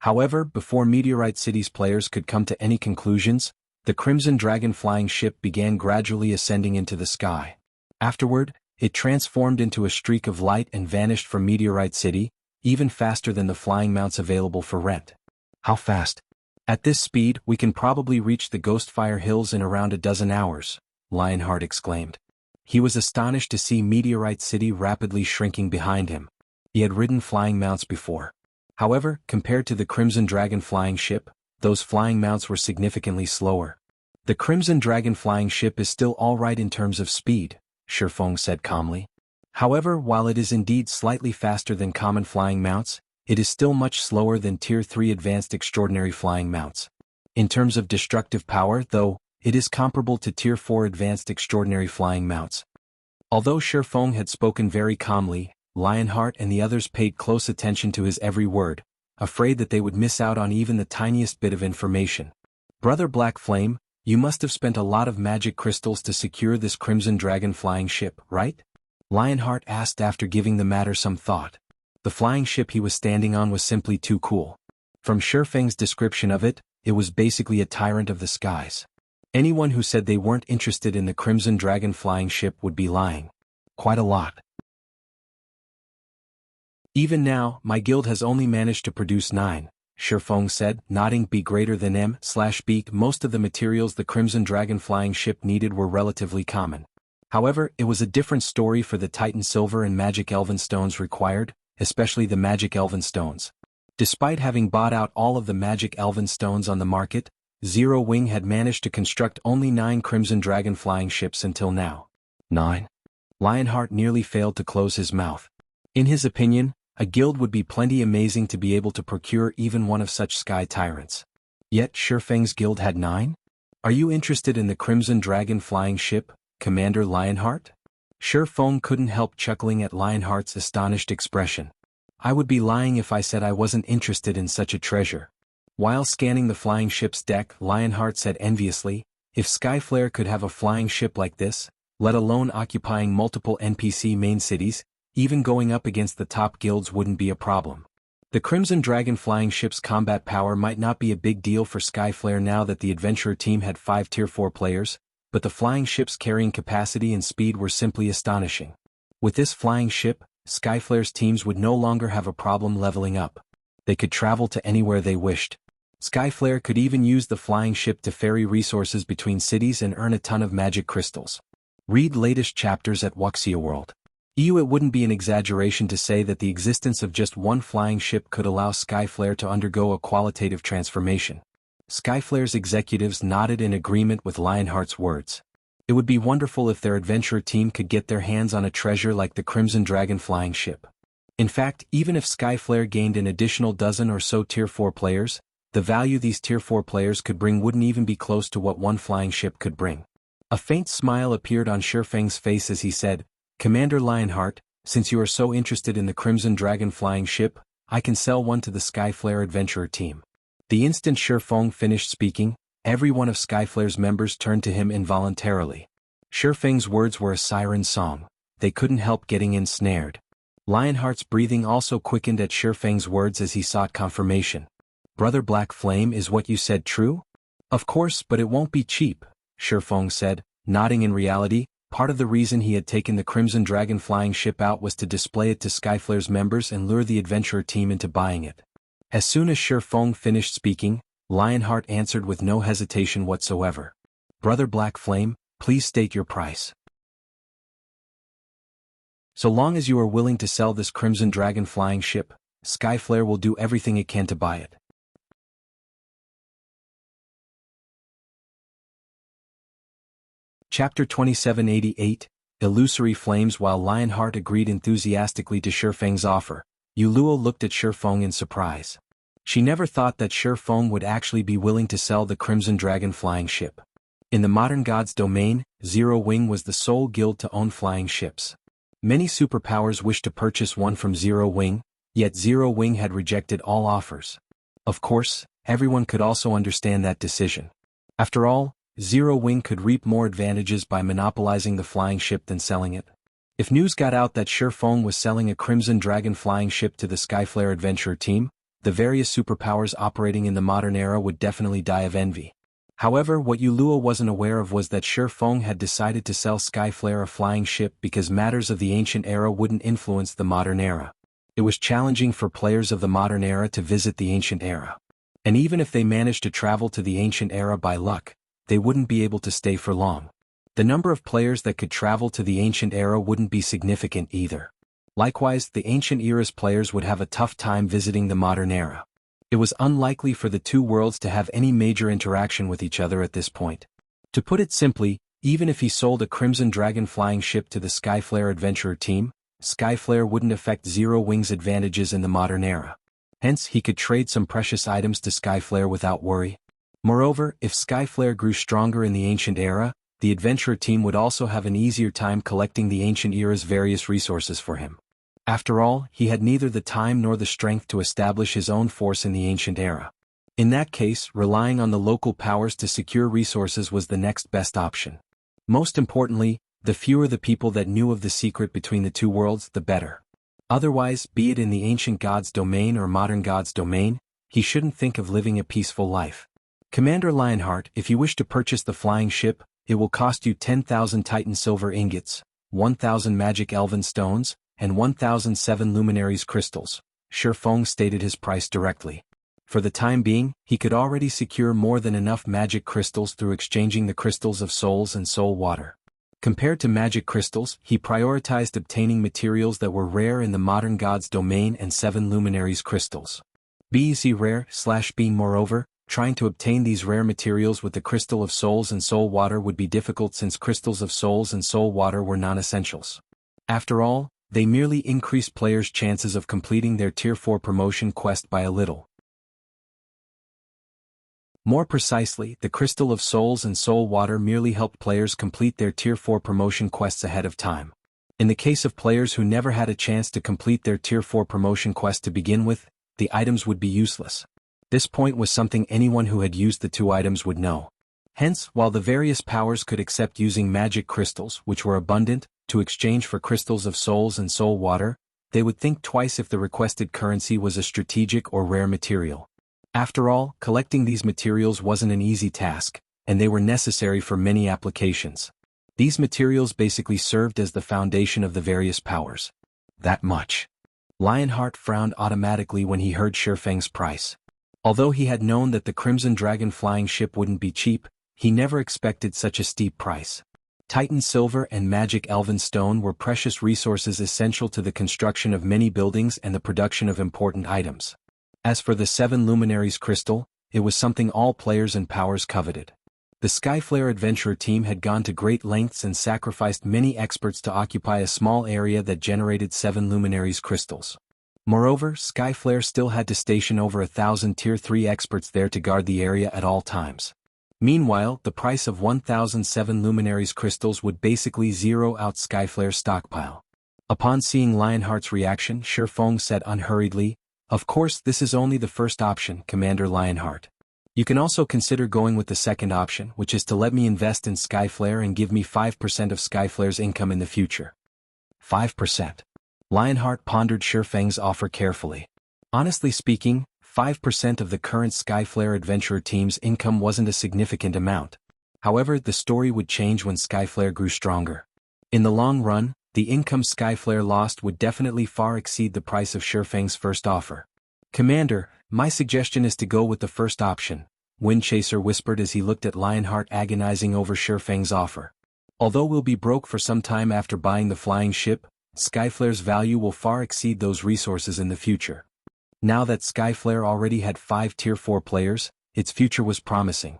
However, before Meteorite City's players could come to any conclusions, the Crimson Dragon flying ship began gradually ascending into the sky. Afterward, it transformed into a streak of light and vanished from Meteorite City, even faster than the flying mounts available for rent. "How fast? At this speed, we can probably reach the Ghostfire Hills in around a dozen hours," Lionheart exclaimed. He was astonished to see Meteorite City rapidly shrinking behind him. He had ridden flying mounts before. However, compared to the Crimson Dragon flying ship, those flying mounts were significantly slower. "The Crimson Dragon flying ship is still alright in terms of speed," Feng said calmly. "However, while it is indeed slightly faster than common flying mounts, it is still much slower than Tier 3 advanced extraordinary flying mounts. In terms of destructive power, though, it is comparable to Tier 4 advanced extraordinary flying mounts." Although Feng had spoken very calmly, Lionheart and the others paid close attention to his every word, afraid that they would miss out on even the tiniest bit of information. "Brother Black Flame, you must have spent a lot of magic crystals to secure this Crimson Dragon flying ship, right?" Lionheart asked after giving the matter some thought. The flying ship he was standing on was simply too cool. From Feng's description of it, it was basically a tyrant of the skies. Anyone who said they weren't interested in the Crimson Dragon flying ship would be lying. Quite a lot. "Even now, my guild has only managed to produce 9, Feng said, nodding. "B greater than M/B. Most of the materials the Crimson Dragon flying ship needed were relatively common. However, it was a different story for the Titan Silver and Magic Elven Stones required, especially the Magic Elven Stones. Despite having bought out all of the Magic Elven Stones on the market, Zero Wing had managed to construct only 9 Crimson Dragon flying ships until now." 9? Lionheart nearly failed to close his mouth. In his opinion, a guild would be plenty amazing to be able to procure even one of such sky tyrants. Yet Feng's guild had 9? "Are you interested in the Crimson Dragon flying ship, Commander Lionheart?" Feng couldn't help chuckling at Lionheart's astonished expression. "I would be lying if I said I wasn't interested in such a treasure." While scanning the flying ship's deck, Lionheart said enviously, "If Skyflare could have a flying ship like this, let alone occupying multiple NPC main cities, even going up against the top guilds wouldn't be a problem." The Crimson Dragon flying ship's combat power might not be a big deal for Skyflare now that the adventurer team had 5 Tier 4 players, but the flying ship's carrying capacity and speed were simply astonishing. With this flying ship, Skyflare's teams would no longer have a problem leveling up. They could travel to anywhere they wished. Skyflare could even use the flying ship to ferry resources between cities and earn a ton of magic crystals. Read latest chapters at Wuxia World. It wouldn't be an exaggeration to say that the existence of just one flying ship could allow Skyflare to undergo a qualitative transformation. Skyflare's executives nodded in agreement with Lionheart's words. It would be wonderful if their adventurer team could get their hands on a treasure like the Crimson Dragon flying ship. In fact, even if Skyflare gained an additional dozen or so Tier 4 players, the value these Tier 4 players could bring wouldn't even be close to what one flying ship could bring. A faint smile appeared on Feng's face as he said, "Commander Lionheart, since you are so interested in the Crimson Dragon flying ship, I can sell one to the Skyflare adventurer team." The instant Feng finished speaking, every one of Skyflare's members turned to him involuntarily. Feng's words were a siren song. They couldn't help getting ensnared. Lionheart's breathing also quickened at Feng's words as he sought confirmation. Brother Black Flame, is what you said true? Of course, but it won't be cheap, Feng said, nodding. In reality, part of the reason he had taken the Crimson Dragon flying ship out was to display it to Skyflare's members and lure the adventurer team into buying it. As soon as Feng finished speaking, Lionheart answered with no hesitation whatsoever. Brother Black Flame, please state your price. So long as you are willing to sell this Crimson Dragon flying ship, Skyflare will do everything it can to buy it. Chapter 2788, Illusory Flames. While Lionheart agreed enthusiastically to Feng's offer, Yuluo looked at Feng in surprise. She never thought that Feng would actually be willing to sell the Crimson Dragon flying ship. In the modern god's domain, Zero Wing was the sole guild to own flying ships. Many superpowers wished to purchase one from Zero Wing, yet Zero Wing had rejected all offers. Of course, everyone could also understand that decision. After all, Zero Wing could reap more advantages by monopolizing the flying ship than selling it. If news got out that Feng was selling a Crimson Dragon flying ship to the Skyflare adventurer team, the various superpowers operating in the modern era would definitely die of envy. However, what Yuluo wasn't aware of was that Feng had decided to sell Skyflare a flying ship because matters of the ancient era wouldn't influence the modern era. It was challenging for players of the modern era to visit the ancient era. And even if they managed to travel to the ancient era by luck, they wouldn't be able to stay for long. The number of players that could travel to the ancient era wouldn't be significant either. Likewise, the ancient era's players would have a tough time visiting the modern era. It was unlikely for the two worlds to have any major interaction with each other at this point. To put it simply, even if he sold a Crimson Dragon flying ship to the Skyflare adventurer team, Skyflare wouldn't affect Zero Wing's advantages in the modern era. Hence, he could trade some precious items to Skyflare without worry. Moreover, if Skyflare grew stronger in the ancient era, the adventurer team would also have an easier time collecting the ancient era's various resources for him. After all, he had neither the time nor the strength to establish his own force in the ancient era. In that case, relying on the local powers to secure resources was the next best option. Most importantly, the fewer the people that knew of the secret between the two worlds, the better. Otherwise, be it in the ancient god's domain or modern god's domain, he shouldn't think of living a peaceful life. Commander Lionheart, if you wish to purchase the flying ship, it will cost you 10,000 Titan silver ingots, 1,000 magic elven stones, and 1,007 luminaries crystals. Feng stated his price directly. For the time being, he could already secure more than enough magic crystals through exchanging the crystals of souls and soul water. Compared to magic crystals, he prioritized obtaining materials that were rare in the modern god's domain and 7 luminaries crystals. BC rare/B. Moreover, trying to obtain these rare materials with the crystal of souls and soul water would be difficult since crystals of souls and soul water were non-essentials. After all, they merely increase players' chances of completing their Tier 4 promotion quest by a little. More precisely, the crystal of souls and soul water merely helped players complete their Tier 4 promotion quests ahead of time. In the case of players who never had a chance to complete their Tier 4 promotion quest to begin with, the items would be useless. This point was something anyone who had used the two items would know. Hence, while the various powers could accept using magic crystals, which were abundant, to exchange for crystals of souls and soul water, they would think twice if the requested currency was a strategic or rare material. After all, collecting these materials wasn't an easy task, and they were necessary for many applications. These materials basically served as the foundation of the various powers. That much. Lionheart frowned automatically when he heard Feng's price. Although he had known that the Crimson Dragon flying ship wouldn't be cheap, he never expected such a steep price. Titan silver and magic elven stone were precious resources essential to the construction of many buildings and the production of important items. As for the 7 luminaries crystal, it was something all players and powers coveted. The Skyflare adventurer team had gone to great lengths and sacrificed many experts to occupy a small area that generated 7 luminaries crystals. Moreover, Skyflare still had to station over 1,000 Tier 3 experts there to guard the area at all times. Meanwhile, the price of 1,007 luminaries crystals would basically zero out Skyflare's stockpile. Upon seeing Lionheart's reaction, Feng said unhurriedly, "Of course, this is only the first option, Commander Lionheart. You can also consider going with the second option, which is to let me invest in Skyflare and give me 5% of Skyflare's income in the future." 5%. Lionheart pondered Feng's offer carefully. Honestly speaking, 5% of the current Skyflare Adventurer team's income wasn't a significant amount. However, the story would change when Skyflare grew stronger. In the long run, the income Skyflare lost would definitely far exceed the price of Feng's first offer. "Commander, my suggestion is to go with the first option," Windchaser whispered as he looked at Lionheart agonizing over Feng's offer. "Although we'll be broke for some time after buying the flying ship, Skyflare's value will far exceed those resources in the future." Now that Skyflare already had 5 Tier 4 players, its future was promising.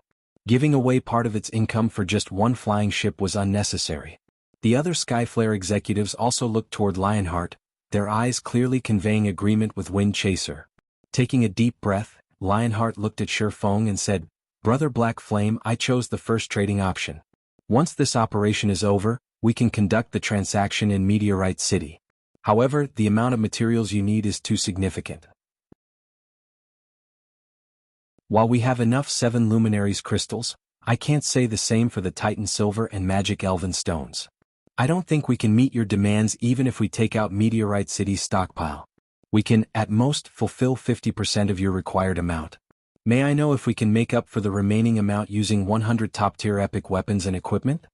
Giving away part of its income for just one flying ship was unnecessary. The other Skyflare executives also looked toward Lionheart, their eyes clearly conveying agreement with Windchaser. Taking a deep breath, Lionheart looked at Feng and said, "Brother Black Flame, I chose the first trading option. Once this operation is over, we can conduct the transaction in Meteorite City. However, the amount of materials you need is too significant. While we have enough 7 Luminaries crystals, I can't say the same for the Titan Silver and Magic Elven stones. I don't think we can meet your demands even if we take out Meteorite City's stockpile. We can, at most, fulfill 50% of your required amount. May I know if we can make up for the remaining amount using 100 top-tier epic weapons and equipment?"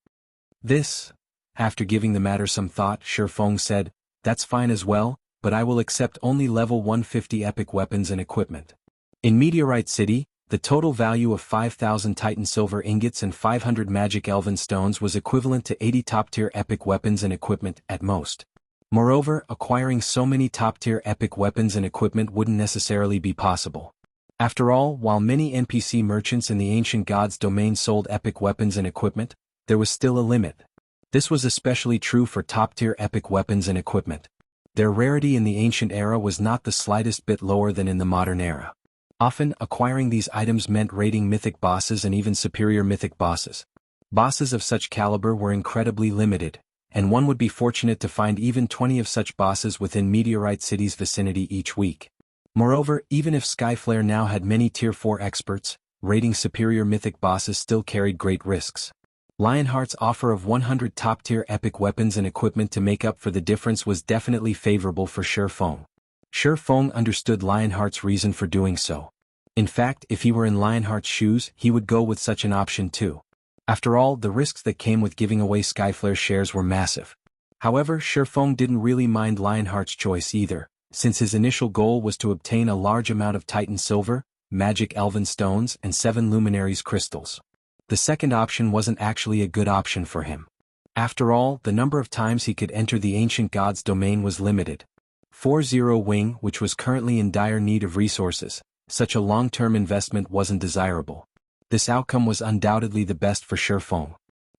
This, after giving the matter some thought, Feng said, "That's fine as well, but I will accept only level 150 epic weapons and equipment. In Meteorite City, the total value of 5,000 Titan Silver ingots and 500 Magic Elven stones was equivalent to 80 top-tier epic weapons and equipment at most. Moreover, acquiring so many top-tier epic weapons and equipment wouldn't necessarily be possible. After all, while many NPC merchants in the Ancient Gods domain sold epic weapons and equipment, there was still a limit. This was especially true for top-tier epic weapons and equipment. Their rarity in the ancient era was not the slightest bit lower than in the modern era. Often, acquiring these items meant raiding mythic bosses and even superior mythic bosses. Bosses of such caliber were incredibly limited, and one would be fortunate to find even 20 of such bosses within Meteorite City's vicinity each week. Moreover, even if Skyflare now had many Tier 4 experts, raiding superior mythic bosses still carried great risks. Lionheart's offer of 100 top-tier epic weapons and equipment to make up for the difference was definitely favorable for Feng. Feng understood Lionheart's reason for doing so. In fact, if he were in Lionheart's shoes, he would go with such an option too. After all, the risks that came with giving away Skyflare's shares were massive. However, Feng didn't really mind Lionheart's choice either, since his initial goal was to obtain a large amount of Titan Silver, Magic Elven stones and 7 Luminaries crystals. The second option wasn't actually a good option for him. After all, the number of times he could enter the Ancient Gods domain was limited. 40 Wing, which was currently in dire need of resources, such a long-term investment wasn't desirable. This outcome was undoubtedly the best for Feng.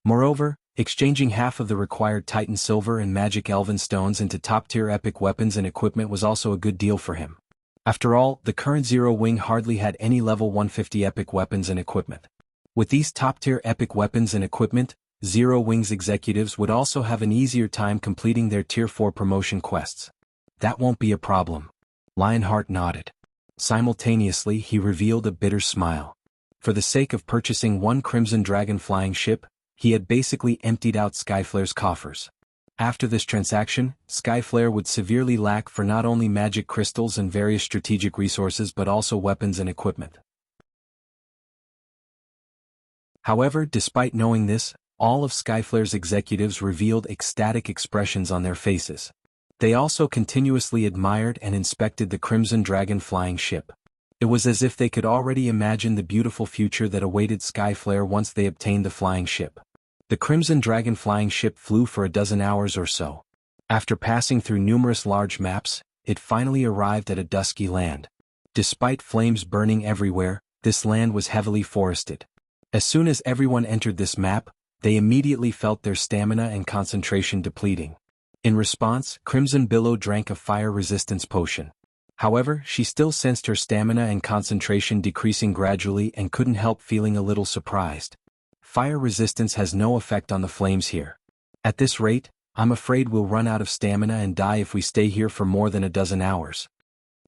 Moreover, exchanging half of the required Titan Silver and Magic Elven stones into top-tier epic weapons and equipment was also a good deal for him. After all, the current Zero Wing hardly had any level 150 epic weapons and equipment. With these top-tier epic weapons and equipment, Zero Wing's executives would also have an easier time completing their Tier 4 promotion quests. "That won't be a problem." Lionheart nodded. Simultaneously, he revealed a bitter smile. For the sake of purchasing one Crimson Dragon flying ship, he had basically emptied out Skyflare's coffers. After this transaction, Skyflare would severely lack for not only magic crystals and various strategic resources but also weapons and equipment. However, despite knowing this, all of Skyflare's executives revealed ecstatic expressions on their faces. They also continuously admired and inspected the Crimson Dragon flying ship. It was as if they could already imagine the beautiful future that awaited Skyflare once they obtained the flying ship. The Crimson Dragon flying ship flew for a dozen hours or so. After passing through numerous large maps, it finally arrived at a dusky land. Despite flames burning everywhere, this land was heavily forested. As soon as everyone entered this map, they immediately felt their stamina and concentration depleting. In response, Crimson Billow drank a fire resistance potion. However, she still sensed her stamina and concentration decreasing gradually and couldn't help feeling a little surprised. Fire resistance has no effect on the flames here. At this rate, I'm afraid we'll run out of stamina and die if we stay here for more than a dozen hours.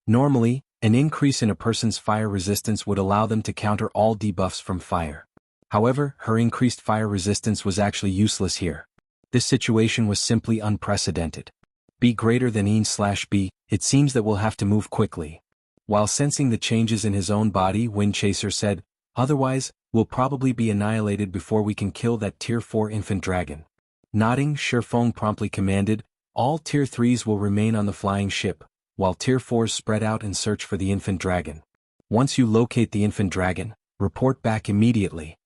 Normally, an increase in a person's fire resistance would allow them to counter all debuffs from fire. However, her increased fire resistance was actually useless here. This situation was simply unprecedented. B greater than E/B, it seems that we'll have to move quickly. While sensing the changes in his own body, Wind Chaser said, "Otherwise, we'll probably be annihilated before we can kill that Tier 4 infant dragon." Nodding, Feng promptly commanded, "All Tier 3s will remain on the flying ship, while Tier 4s spread out and search for the infant dragon. Once you locate the infant dragon, report back immediately."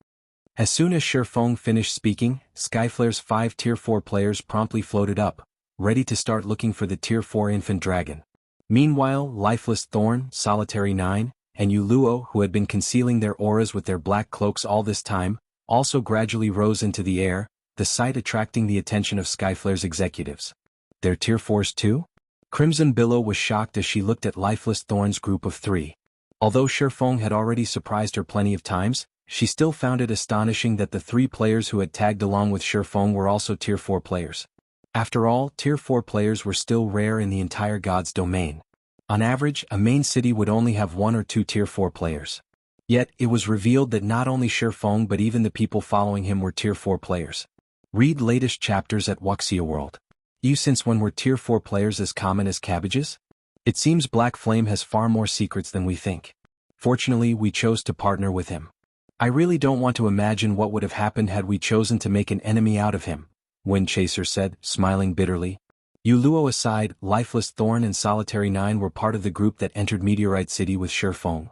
As soon as Feng finished speaking, Skyflare's 5 Tier 4 players promptly floated up, ready to start looking for the Tier 4 infant dragon. Meanwhile, Lifeless Thorn, Solitary 9, and Yuluo, who had been concealing their auras with their black cloaks all this time, also gradually rose into the air, the sight attracting the attention of Skyflare's executives. "They're Tier 4s too?" Crimson Billow was shocked as she looked at Lifeless Thorn's group of 3. Although Feng had already surprised her plenty of times, she still found it astonishing that the 3 players who had tagged along with Feng were also Tier 4 players. After all, Tier 4 players were still rare in the entire God's domain. On average, a main city would only have 1 or 2 Tier 4 players. Yet, it was revealed that not only Feng but even the people following him were Tier 4 players. Read latest chapters at Wuxia World. Since when were Tier 4 players as common as cabbages? It seems Black Flame has far more secrets than we think. Fortunately, we chose to partner with him. I really don't want to imagine what would have happened had we chosen to make an enemy out of him, Wind Chaser said, smiling bitterly. Yuluo aside, Lifeless Thorn and Solitary 9 were part of the group that entered Meteorite City with Feng.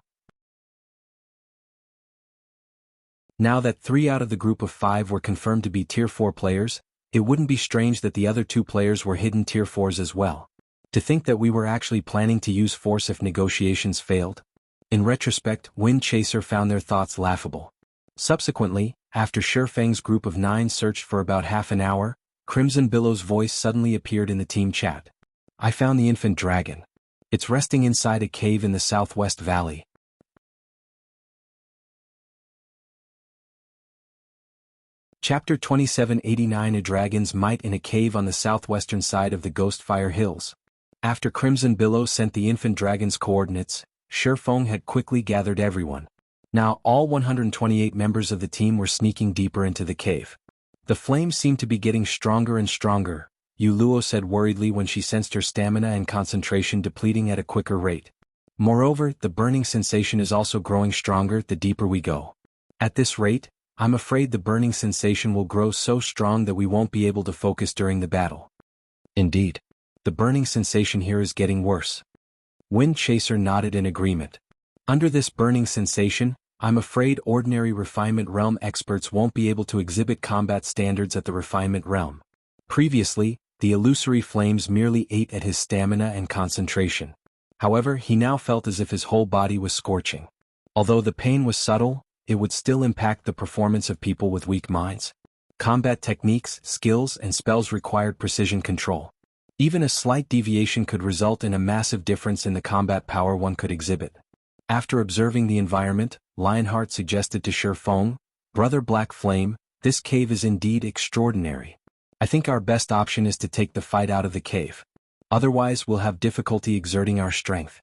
Now that 3 out of the group of 5 were confirmed to be Tier 4 players, it wouldn't be strange that the other 2 players were hidden Tier 4s as well. To think that we were actually planning to use force if negotiations failed? In retrospect, Wind Chaser found their thoughts laughable. Subsequently, after Feng's group of 9 searched for about half an hour, Crimson Billow's voice suddenly appeared in the team chat. "I found the infant dragon. It's resting inside a cave in the southwest valley." Chapter 2789 A Dragon's Might in a Cave on the southwestern side of the Ghostfire Hills. After Crimson Billow sent the infant dragon's coordinates, Feng had quickly gathered everyone. Now all 128 members of the team were sneaking deeper into the cave. The flames seemed to be getting stronger and stronger, Yuluo said worriedly when she sensed her stamina and concentration depleting at a quicker rate. Moreover, the burning sensation is also growing stronger the deeper we go. At this rate, I'm afraid the burning sensation will grow so strong that we won't be able to focus during the battle. Indeed. The burning sensation here is getting worse. Wind Chaser nodded in agreement. Under this burning sensation, I'm afraid ordinary Refinement Realm experts won't be able to exhibit combat standards at the Refinement Realm. Previously, the illusory flames merely ate at his stamina and concentration. However, he now felt as if his whole body was scorching. Although the pain was subtle, it would still impact the performance of people with weak minds. Combat techniques, skills, and spells required precision control. Even a slight deviation could result in a massive difference in the combat power one could exhibit. After observing the environment, Lionheart suggested to Feng, "Brother Black Flame, this cave is indeed extraordinary. I think our best option is to take the fight out of the cave. Otherwise we'll have difficulty exerting our strength."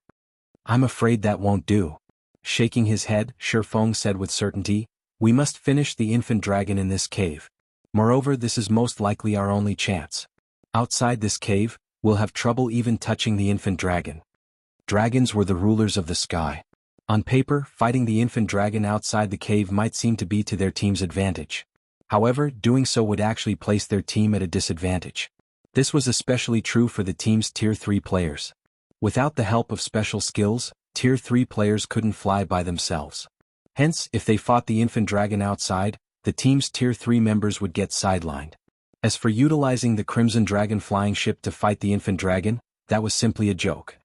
"I'm afraid that won't do." Shaking his head, Feng said with certainty, "We must finish the infant dragon in this cave. Moreover, this is most likely our only chance. Outside this cave, we'll have trouble even touching the infant dragon." Dragons were the rulers of the sky. On paper, fighting the infant dragon outside the cave might seem to be to their team's advantage. However, doing so would actually place their team at a disadvantage. This was especially true for the team's Tier 3 players. Without the help of special skills, Tier 3 players couldn't fly by themselves. Hence, if they fought the infant dragon outside, the team's Tier 3 members would get sidelined. As for utilizing the Crimson Dragon flying ship to fight the infant dragon, that was simply a joke.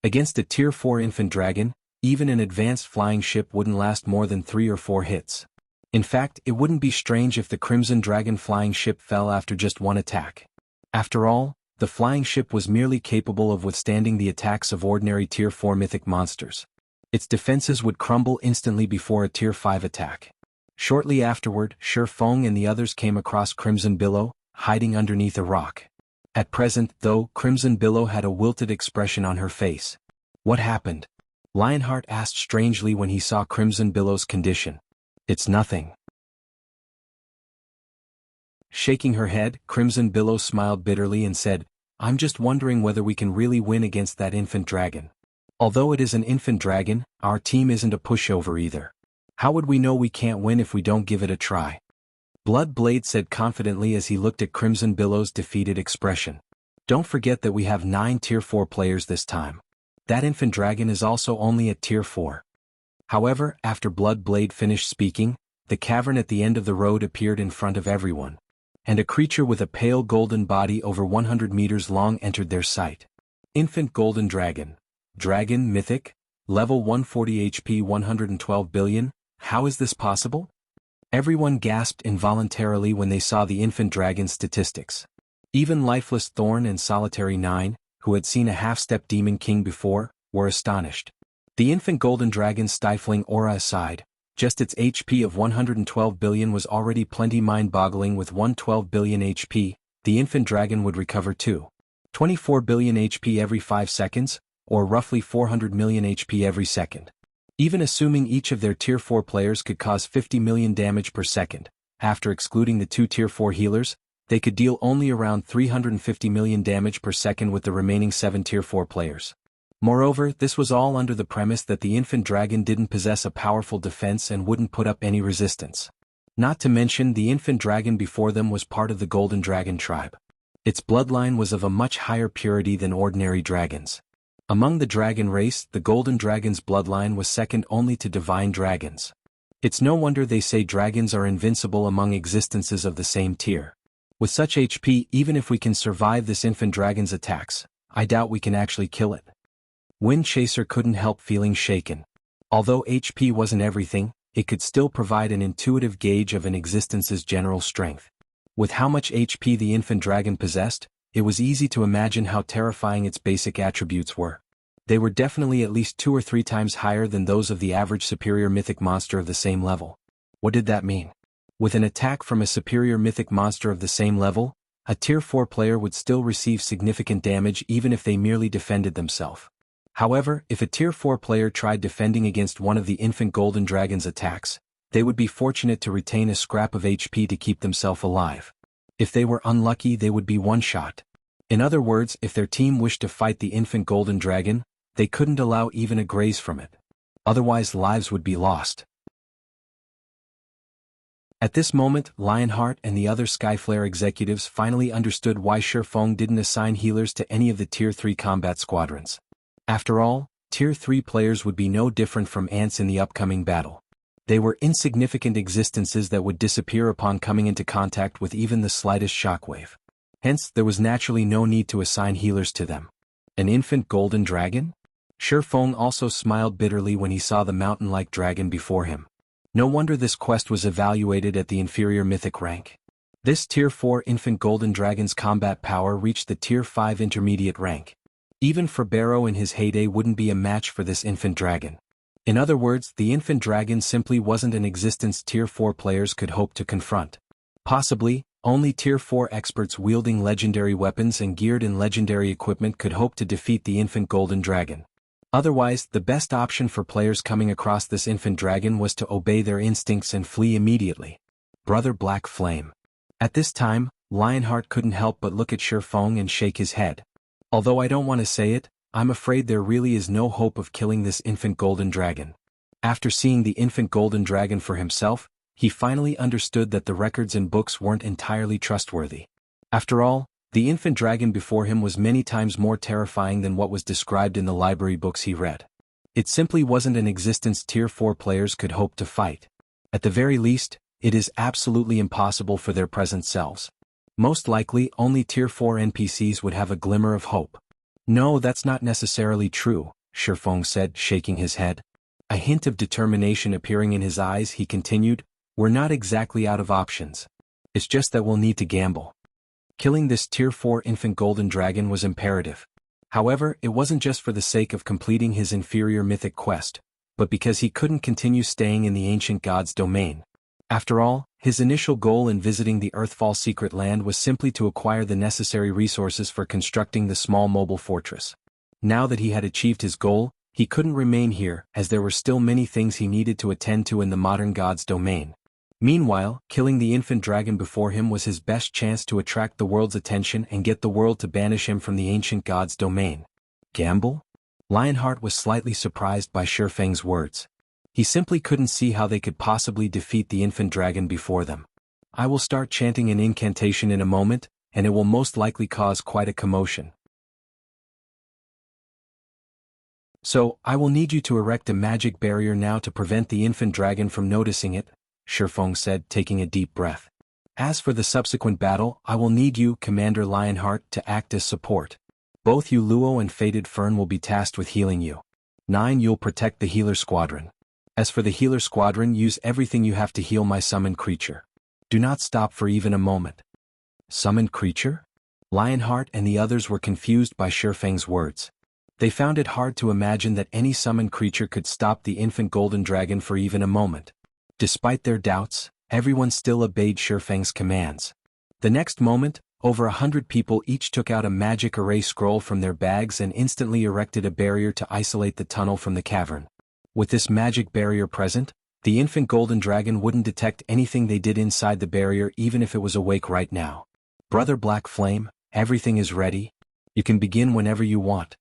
Against a Tier 4 infant dragon, even an advanced flying ship wouldn't last more than 3 or 4 hits. In fact, it wouldn't be strange if the Crimson Dragon flying ship fell after just one attack. After all, the flying ship was merely capable of withstanding the attacks of ordinary Tier 4 mythic monsters. Its defenses would crumble instantly before a Tier 5 attack. Shortly afterward, Feng and the others came across Crimson Billow, hiding underneath a rock. At present, though, Crimson Billow had a wilted expression on her face. "What happened?" Lionheart asked strangely when he saw Crimson Billow's condition. "It's nothing." Shaking her head, Crimson Billow smiled bitterly and said, "I'm just wondering whether we can really win against that infant dragon. Although it is an infant dragon, our team isn't a pushover either. How would we know we can't win if we don't give it a try? Blood Blade said confidently as he looked at Crimson Billow's defeated expression. Don't forget that we have 9 Tier 4 players this time. That infant dragon is also only at Tier 4. However, after Blood Blade finished speaking, the cavern at the end of the road appeared in front of everyone. And a creature with a pale golden body over 100 meters long entered their sight. Infant Golden Dragon. Dragon Mythic. Level 140 HP 112 billion. How is this possible? Everyone gasped involuntarily when they saw the infant dragon's statistics. Even Lifeless Thorn and Solitary 9, who had seen a half-step Demon King before, were astonished. The infant golden dragon's stifling aura aside, just its HP of 112 billion was already plenty mind-boggling. With 112 billion HP, the infant dragon would recover 24 billion HP every 5 seconds, or roughly 400 million HP every second. Even assuming each of their Tier 4 players could cause 50 million damage per second, after excluding the 2 Tier 4 healers, they could deal only around 350 million damage per second with the remaining 7 Tier 4 players. Moreover, this was all under the premise that the infant dragon didn't possess a powerful defense and wouldn't put up any resistance. Not to mention the infant dragon before them was part of the Golden Dragon tribe. Its bloodline was of a much higher purity than ordinary dragons. Among the dragon race, the Golden Dragon's bloodline was second only to divine dragons. It's no wonder they say dragons are invincible among existences of the same tier. With such HP, even if we can survive this infant dragon's attacks, I doubt we can actually kill it. Wind Chaser couldn't help feeling shaken. Although HP wasn't everything, it could still provide an intuitive gauge of an existence's general strength. With how much HP the infant dragon possessed, it was easy to imagine how terrifying its basic attributes were. They were definitely at least 2 or 3 times higher than those of the average superior mythic monster of the same level. What did that mean? With an attack from a superior mythic monster of the same level, a Tier 4 player would still receive significant damage even if they merely defended themselves. However, if a Tier 4 player tried defending against one of the infant golden dragon's attacks, they would be fortunate to retain a scrap of HP to keep themselves alive. If they were unlucky, they would be one-shot. In other words, if their team wished to fight the infant golden dragon, they couldn't allow even a graze from it. Otherwise, lives would be lost. At this moment, Lionheart and the other Skyflare executives finally understood why Feng didn't assign healers to any of the Tier 3 combat squadrons. After all, Tier 3 players would be no different from ants in the upcoming battle. They were insignificant existences that would disappear upon coming into contact with even the slightest shockwave. Hence, there was naturally no need to assign healers to them. An infant golden dragon? Feng also smiled bitterly when he saw the mountain-like dragon before him. No wonder this quest was evaluated at the inferior mythic rank. This Tier 4 infant golden dragon's combat power reached the Tier 5 intermediate rank. Even Ferbero in his heyday wouldn't be a match for this infant dragon. In other words, the infant dragon simply wasn't an existence Tier 4 players could hope to confront. Possibly, only Tier 4 experts wielding legendary weapons and geared in legendary equipment could hope to defeat the infant golden dragon. Otherwise, the best option for players coming across this infant dragon was to obey their instincts and flee immediately. Brother Black Flame. At this time, Lionheart couldn't help but look at Feng and shake his head. Although I don't want to say it, I'm afraid there really is no hope of killing this infant golden dragon. After seeing the infant golden dragon for himself, he finally understood that the records in books weren't entirely trustworthy. After all, the infant dragon before him was many times more terrifying than what was described in the library books he read. It simply wasn't an existence Tier 4 players could hope to fight. At the very least, it is absolutely impossible for their present selves. Most likely, only Tier 4 NPCs would have a glimmer of hope. No, that's not necessarily true, Feng said, shaking his head. A hint of determination appearing in his eyes, he continued, we're not exactly out of options. It's just that we'll need to gamble. Killing this Tier 4 infant golden dragon was imperative. However, it wasn't just for the sake of completing his inferior mythic quest, but because he couldn't continue staying in the ancient god's domain. After all, his initial goal in visiting the Earthfall secret land was simply to acquire the necessary resources for constructing the small mobile fortress. Now that he had achieved his goal, he couldn't remain here, as there were still many things he needed to attend to in the modern god's domain. Meanwhile, killing the infant dragon before him was his best chance to attract the world's attention and get the world to banish him from the ancient god's domain. Gamble? Lionheart was slightly surprised by Feng's words. He simply couldn't see how they could possibly defeat the infant dragon before them. I will start chanting an incantation in a moment, and it will most likely cause quite a commotion. So, I will need you to erect a magic barrier now to prevent the infant dragon from noticing it, Feng said, taking a deep breath. As for the subsequent battle, I will need you, Commander Lionheart, to act as support. Both you Luo and Fated Fern will be tasked with healing you. 9. You'll protect the healer squadron. As for the healer squadron, use everything you have to heal my summoned creature. Do not stop for even a moment. Summoned creature? Lionheart and the others were confused by Feng's words. They found it hard to imagine that any summoned creature could stop the infant golden dragon for even a moment. Despite their doubts, everyone still obeyed Feng's commands. The next moment, over 100 people each took out a magic array scroll from their bags and instantly erected a barrier to isolate the tunnel from the cavern. With this magic barrier present, the infant golden dragon wouldn't detect anything they did inside the barrier even if it was awake right now. Brother Black Flame, everything is ready. You can begin whenever you want,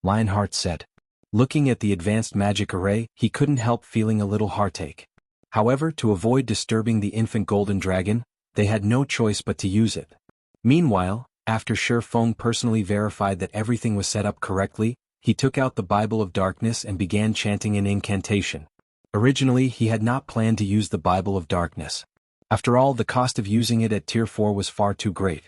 Lionheart said. Looking at the advanced magic array, he couldn't help feeling a little heartache. However, to avoid disturbing the infant golden dragon, they had no choice but to use it. Meanwhile, after Feng personally verified that everything was set up correctly, he took out the Bible of Darkness and began chanting an incantation. Originally, he had not planned to use the Bible of Darkness. After all, the cost of using it at Tier 4 was far too great.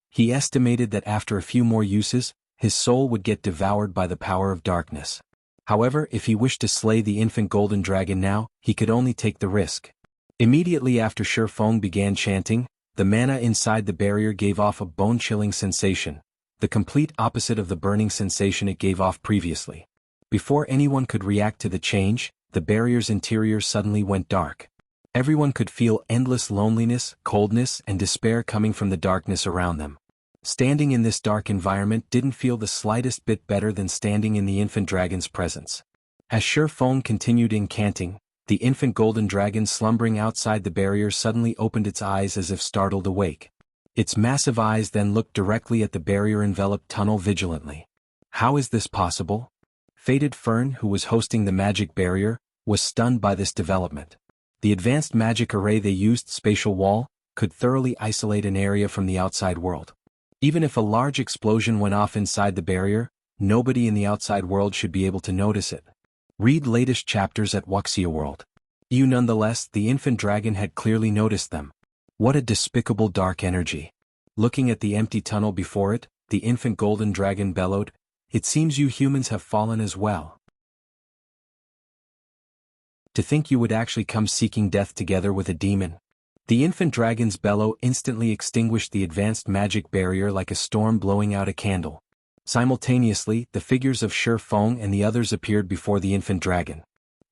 He estimated that after a few more uses, his soul would get devoured by the power of darkness. However, if he wished to slay the infant golden dragon now, he could only take the risk. Immediately after Feng began chanting, the mana inside the barrier gave off a bone-chilling sensation, the complete opposite of the burning sensation it gave off previously. Before anyone could react to the change, the barrier's interior suddenly went dark. Everyone could feel endless loneliness, coldness, and despair coming from the darkness around them. Standing in this dark environment didn't feel the slightest bit better than standing in the infant dragon's presence. As Feng continued incanting, the infant golden dragon slumbering outside the barrier suddenly opened its eyes as if startled awake. Its massive eyes then looked directly at the barrier-enveloped tunnel vigilantly. How is this possible? Fated Fern, who was hosting the magic barrier, was stunned by this development. The advanced magic array they used, Spatial Wall, could thoroughly isolate an area from the outside world. Even if a large explosion went off inside the barrier, nobody in the outside world should be able to notice it. Read latest chapters at Wuxia World. Nonetheless, the infant dragon had clearly noticed them. What a despicable dark energy. Looking at the empty tunnel before it, the infant golden dragon bellowed, "It seems you humans have fallen as well. To think you would actually come seeking death together with a demon." The infant dragon's bellow instantly extinguished the advanced magic barrier like a storm blowing out a candle. Simultaneously, the figures of Feng and the others appeared before the infant dragon.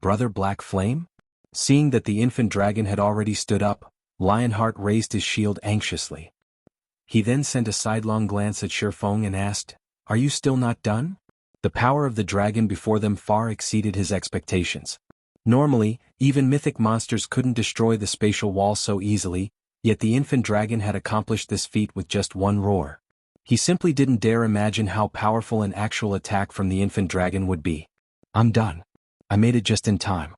Brother Black Flame? Seeing that the infant dragon had already stood up, Lionheart raised his shield anxiously. He then sent a sidelong glance at Feng and asked, "Are you still not done?" The power of the dragon before them far exceeded his expectations. Normally, even mythic monsters couldn't destroy the spatial wall so easily, yet the infant dragon had accomplished this feat with just one roar. He simply didn't dare imagine how powerful an actual attack from the infant dragon would be. "I'm done. I made it just in time,"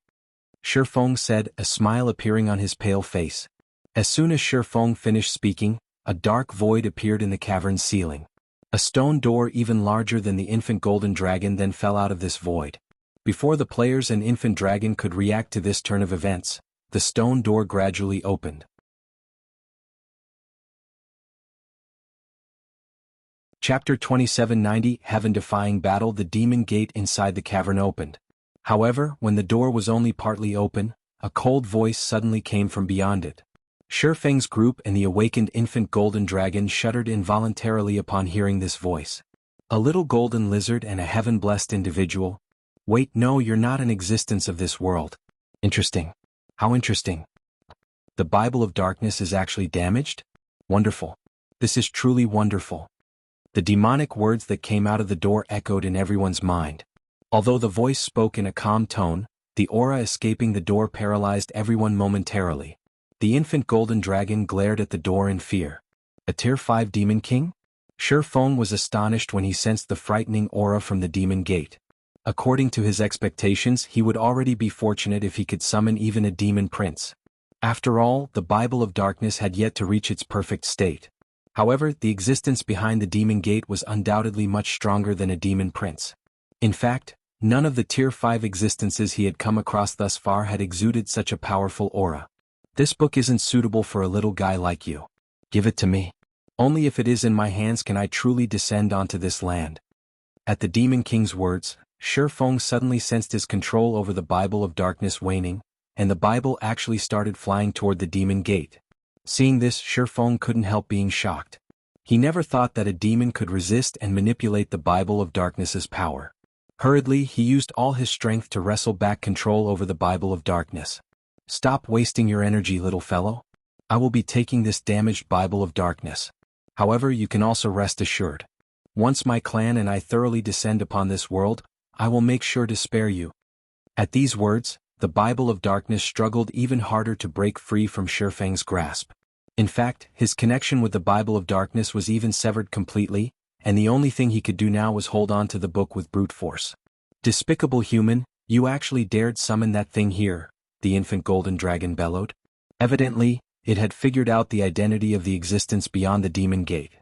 Feng said, a smile appearing on his pale face. As soon as Feng finished speaking, a dark void appeared in the cavern's ceiling. A stone door even larger than the infant golden dragon then fell out of this void. Before the players and infant dragon could react to this turn of events, the stone door gradually opened. Chapter 2790 Heaven-defying Battle. The demon gate inside the cavern opened. However, when the door was only partly open, a cold voice suddenly came from beyond it. Feng's group and the awakened infant golden dragon shuddered involuntarily upon hearing this voice. A little golden lizard and a heaven-blessed individual. Wait, no, you're not an existence of this world. Interesting. How interesting. The Bible of Darkness is actually damaged? Wonderful. This is truly wonderful. The demonic words that came out of the door echoed in everyone's mind. Although the voice spoke in a calm tone, the aura escaping the door paralyzed everyone momentarily. The infant golden dragon glared at the door in fear. A Tier 5 demon king? Feng was astonished when he sensed the frightening aura from the demon gate. According to his expectations, he would already be fortunate if he could summon even a demon prince. After all, the Bible of Darkness had yet to reach its perfect state. However, the existence behind the demon gate was undoubtedly much stronger than a demon prince. In fact, none of the Tier 5 existences he had come across thus far had exuded such a powerful aura. This book isn't suitable for a little guy like you. Give it to me. Only if it is in my hands can I truly descend onto this land. At the Demon King's words, Feng suddenly sensed his control over the Bible of Darkness waning, and the Bible actually started flying toward the demon gate. Seeing this, Feng couldn't help being shocked. He never thought that a demon could resist and manipulate the Bible of Darkness's power. Hurriedly, he used all his strength to wrestle back control over the Bible of Darkness. Stop wasting your energy, little fellow. I will be taking this damaged Bible of Darkness. However, you can also rest assured. Once my clan and I thoroughly descend upon this world, I will make sure to spare you. At these words, the Bible of Darkness struggled even harder to break free from Feng's grasp. In fact, his connection with the Bible of Darkness was even severed completely, and the only thing he could do now was hold on to the book with brute force. Despicable human, you actually dared summon that thing here, the infant golden dragon bellowed. Evidently, it had figured out the identity of the existence beyond the demon gate.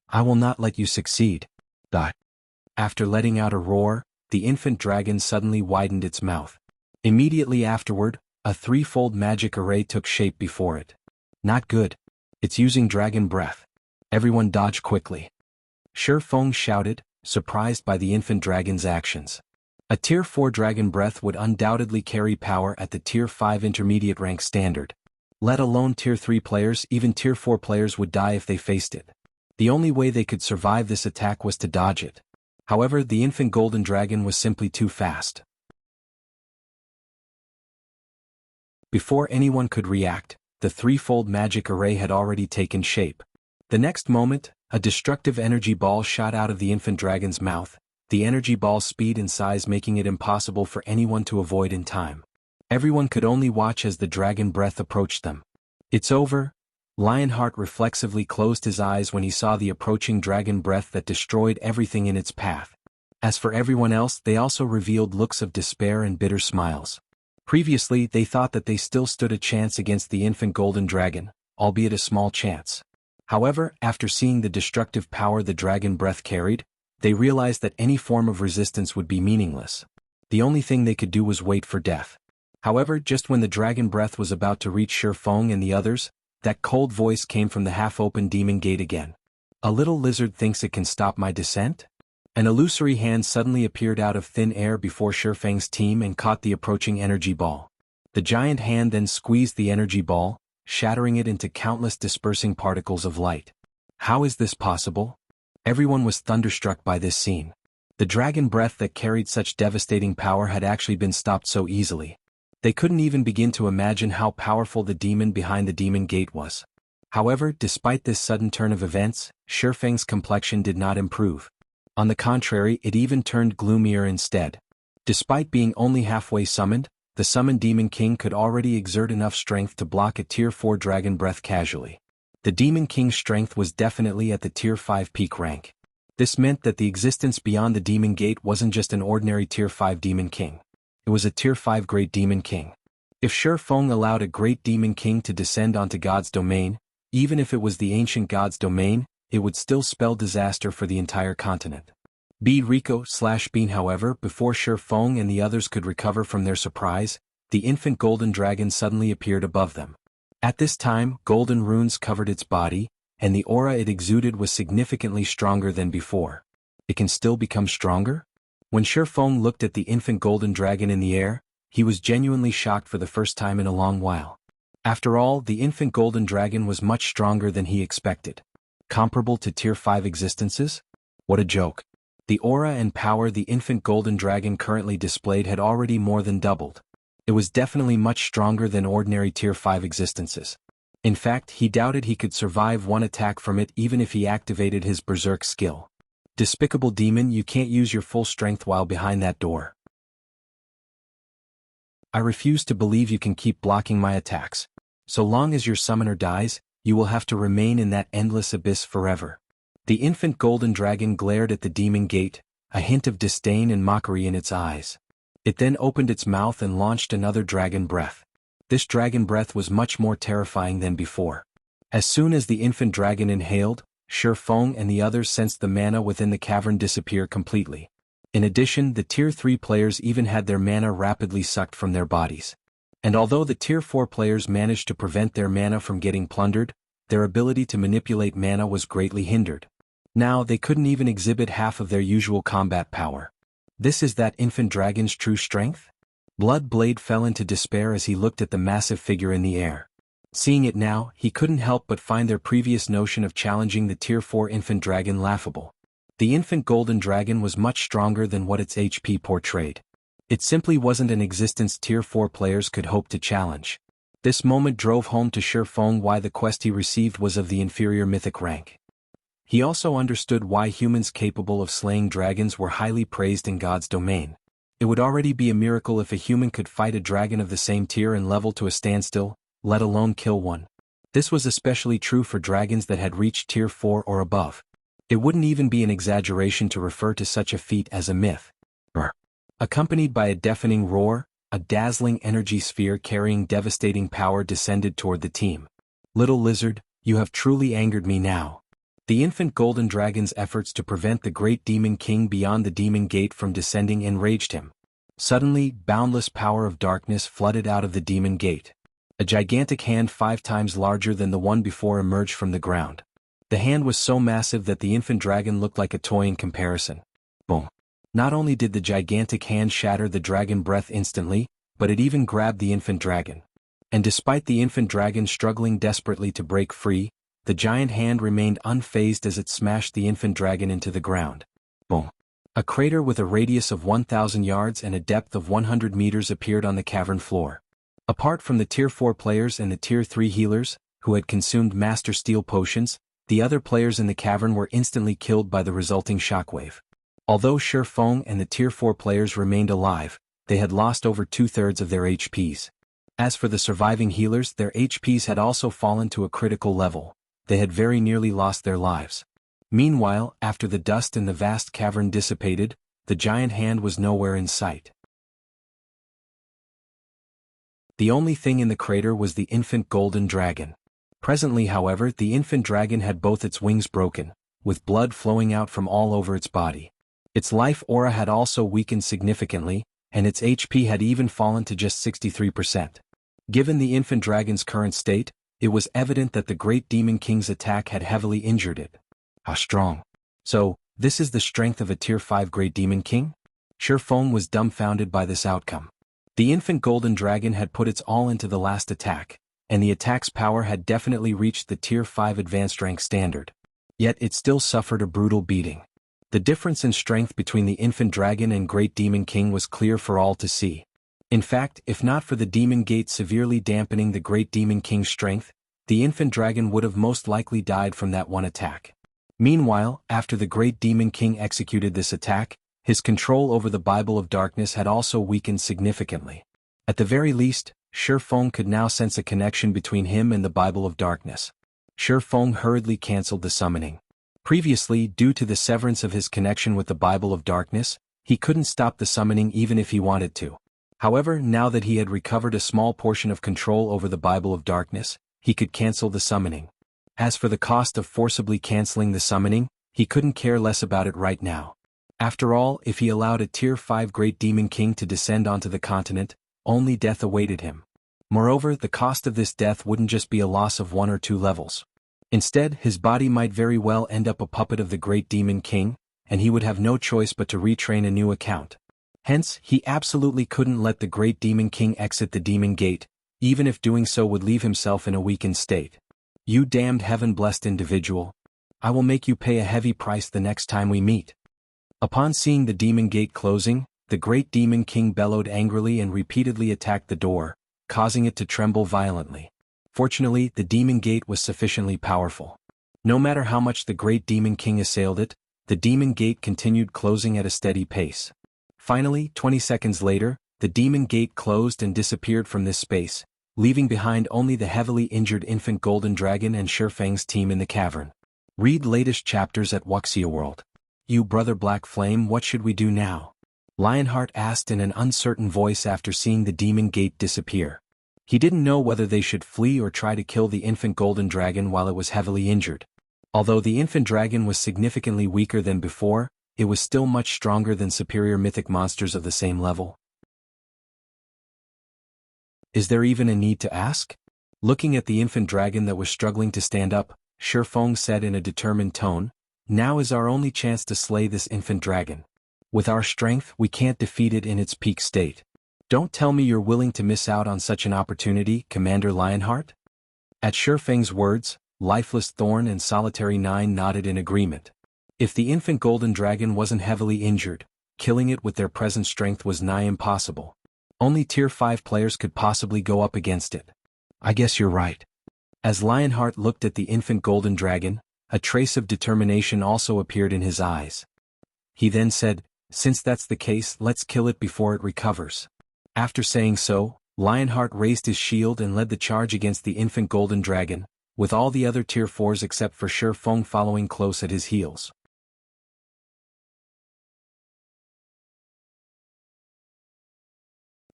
I will not let you succeed. After letting out a roar, the infant dragon suddenly widened its mouth. Immediately afterward, a threefold magic array took shape before it. Not good. It's using dragon breath. Everyone dodge quickly. Feng shouted, surprised by the infant dragon's actions. A Tier 4 dragon breath would undoubtedly carry power at the Tier 5 intermediate rank standard. Let alone Tier 3 players, even Tier 4 players would die if they faced it. The only way they could survive this attack was to dodge it. However, the infant golden dragon was simply too fast. Before anyone could react, the threefold magic array had already taken shape. The next moment, a destructive energy ball shot out of the infant dragon's mouth, the energy ball's speed and size making it impossible for anyone to avoid in time. Everyone could only watch as the dragon breath approached them. It's over. Lionheart reflexively closed his eyes when he saw the approaching dragon breath that destroyed everything in its path. As for everyone else, they also revealed looks of despair and bitter smiles. Previously, they thought that they still stood a chance against the infant golden dragon, albeit a small chance. However, after seeing the destructive power the dragon breath carried, they realized that any form of resistance would be meaningless. The only thing they could do was wait for death. However, just when the dragon breath was about to reach Feng and the others, that cold voice came from the half-open demon gate again. A little lizard thinks it can stop my descent? An illusory hand suddenly appeared out of thin air before Feng's team and caught the approaching energy ball. The giant hand then squeezed the energy ball, shattering it into countless dispersing particles of light. How is this possible? Everyone was thunderstruck by this scene. The dragon breath that carried such devastating power had actually been stopped so easily. They couldn't even begin to imagine how powerful the demon behind the demon gate was. However, despite this sudden turn of events, Feng's complexion did not improve. On the contrary, it even turned gloomier instead. Despite being only halfway summoned, the summoned Demon King could already exert enough strength to block a Tier 4 dragon breath casually. The Demon King's strength was definitely at the Tier 5 peak rank. This meant that the existence beyond the Demon Gate wasn't just an ordinary Tier 5 Demon King. It was a Tier 5 Great Demon King. If Feng allowed a Great Demon King to descend onto God's domain, even if it was the ancient God's domain, it would still spell disaster for the entire continent. Bean, however, before Feng and the others could recover from their surprise, the infant golden dragon suddenly appeared above them. At this time, golden runes covered its body, and the aura it exuded was significantly stronger than before. It can still become stronger? When Feng looked at the infant golden dragon in the air, he was genuinely shocked for the first time in a long while. After all, the infant golden dragon was much stronger than he expected. Comparable to Tier 5 existences? What a joke. The aura and power the infant golden dragon currently displayed had already more than doubled. It was definitely much stronger than ordinary Tier 5 existences. In fact, he doubted he could survive one attack from it even if he activated his berserk skill. Despicable demon, you can't use your full strength while behind that door. I refuse to believe you can keep blocking my attacks. So long as your summoner dies, you will have to remain in that endless abyss forever. The infant golden dragon glared at the demon gate, a hint of disdain and mockery in its eyes. It then opened its mouth and launched another dragon breath. This dragon breath was much more terrifying than before. As soon as the infant dragon inhaled, Feng and the others sensed the mana within the cavern disappear completely. In addition, the Tier 3 players even had their mana rapidly sucked from their bodies. And although the Tier 4 players managed to prevent their mana from getting plundered, their ability to manipulate mana was greatly hindered. Now they couldn't even exhibit half of their usual combat power. This is that infant dragon's true strength? Blood Blade fell into despair as he looked at the massive figure in the air. Seeing it now, he couldn't help but find their previous notion of challenging the Tier 4 infant dragon laughable. The infant golden dragon was much stronger than what its HP portrayed. It simply wasn't an existence Tier 4 players could hope to challenge. This moment drove home to Feng why the quest he received was of the inferior mythic rank. He also understood why humans capable of slaying dragons were highly praised in God's domain. It would already be a miracle if a human could fight a dragon of the same tier and level to a standstill, let alone kill one. This was especially true for dragons that had reached Tier 4 or above. It wouldn't even be an exaggeration to refer to such a feat as a myth. Accompanied by a deafening roar, a dazzling energy sphere carrying devastating power descended toward the team. Little lizard, you have truly angered me now. The infant golden dragon's efforts to prevent the great demon king beyond the demon gate from descending enraged him. Suddenly, boundless power of darkness flooded out of the demon gate. A gigantic hand 5 times larger than the one before emerged from the ground. The hand was so massive that the infant dragon looked like a toy in comparison. Boom. Not only did the gigantic hand shatter the dragon breath instantly, but it even grabbed the infant dragon. And despite the infant dragon struggling desperately to break free, the giant hand remained unfazed as it smashed the infant dragon into the ground. Boom. A crater with a radius of 1,000 yards and a depth of 100 meters appeared on the cavern floor. Apart from the Tier 4 players and the Tier 3 healers, who had consumed Master Steel potions, the other players in the cavern were instantly killed by the resulting shockwave. Although Feng and the Tier 4 players remained alive, they had lost over 2/3 of their HPs. As for the surviving healers, their HPs had also fallen to a critical level. They had very nearly lost their lives. Meanwhile, after the dust in the vast cavern dissipated, the giant hand was nowhere in sight. The only thing in the crater was the infant golden dragon. Presently, however, the infant dragon had both its wings broken, with blood flowing out from all over its body. Its life aura had also weakened significantly, and its HP had even fallen to just 63%. Given the infant dragon's current state, it was evident that the great demon king's attack had heavily injured it. How strong. So, this is the strength of a Tier 5 great demon king? Feng was dumbfounded by this outcome. The infant golden dragon had put its all into the last attack, and the attack's power had definitely reached the Tier 5 advanced rank standard. Yet it still suffered a brutal beating. The difference in strength between the infant dragon and great demon king was clear for all to see. In fact, if not for the demon gate severely dampening the great demon king's strength, the infant dragon would have most likely died from that one attack. Meanwhile, after the great demon king executed this attack, his control over the Bible of Darkness had also weakened significantly. At the very least, Feng could now sense a connection between him and the Bible of Darkness. Feng hurriedly cancelled the summoning. Previously, due to the severance of his connection with the Bible of Darkness, he couldn't stop the summoning even if he wanted to. However, now that he had recovered a small portion of control over the Bible of Darkness, he could cancel the summoning. As for the cost of forcibly cancelling the summoning, he couldn't care less about it right now. After all, if he allowed a Tier 5 great demon king to descend onto the continent, only death awaited him. Moreover, the cost of this death wouldn't just be a loss of 1 or 2 levels. Instead, his body might very well end up a puppet of the great demon king, and he would have no choice but to retrain a new account. Hence, he absolutely couldn't let the great demon king exit the demon gate, even if doing so would leave himself in a weakened state. You damned heaven-blessed individual. I will make you pay a heavy price the next time we meet. Upon seeing the demon gate closing, the great demon king bellowed angrily and repeatedly attacked the door, causing it to tremble violently. Fortunately, the demon gate was sufficiently powerful. No matter how much the great demon king assailed it, the demon gate continued closing at a steady pace. Finally, 20 seconds later, the demon gate closed and disappeared from this space, leaving behind only the heavily injured infant golden dragon and Feng's team in the cavern. Read latest chapters at Wuxia World. You brother Black Flame, what should we do now? Lionheart asked in an uncertain voice after seeing the demon gate disappear. He didn't know whether they should flee or try to kill the infant golden dragon while it was heavily injured. Although the infant dragon was significantly weaker than before, it was still much stronger than superior mythic monsters of the same level. Is there even a need to ask? Looking at the infant dragon that was struggling to stand up, Feng said in a determined tone, "Now is our only chance to slay this infant dragon. With our strength, we can't defeat it in its peak state. Don't tell me you're willing to miss out on such an opportunity, Commander Lionheart?" At Feng's words, Lifeless Thorn and Solitary 9 nodded in agreement. If the infant golden dragon wasn't heavily injured, killing it with their present strength was nigh impossible. Only Tier 5 players could possibly go up against it. I guess you're right. As Lionheart looked at the infant golden dragon, a trace of determination also appeared in his eyes. He then said, "Since that's the case, let's kill it before it recovers." After saying so, Lionheart raised his shield and led the charge against the infant golden dragon, with all the other Tier 4s except for Feng following close at his heels.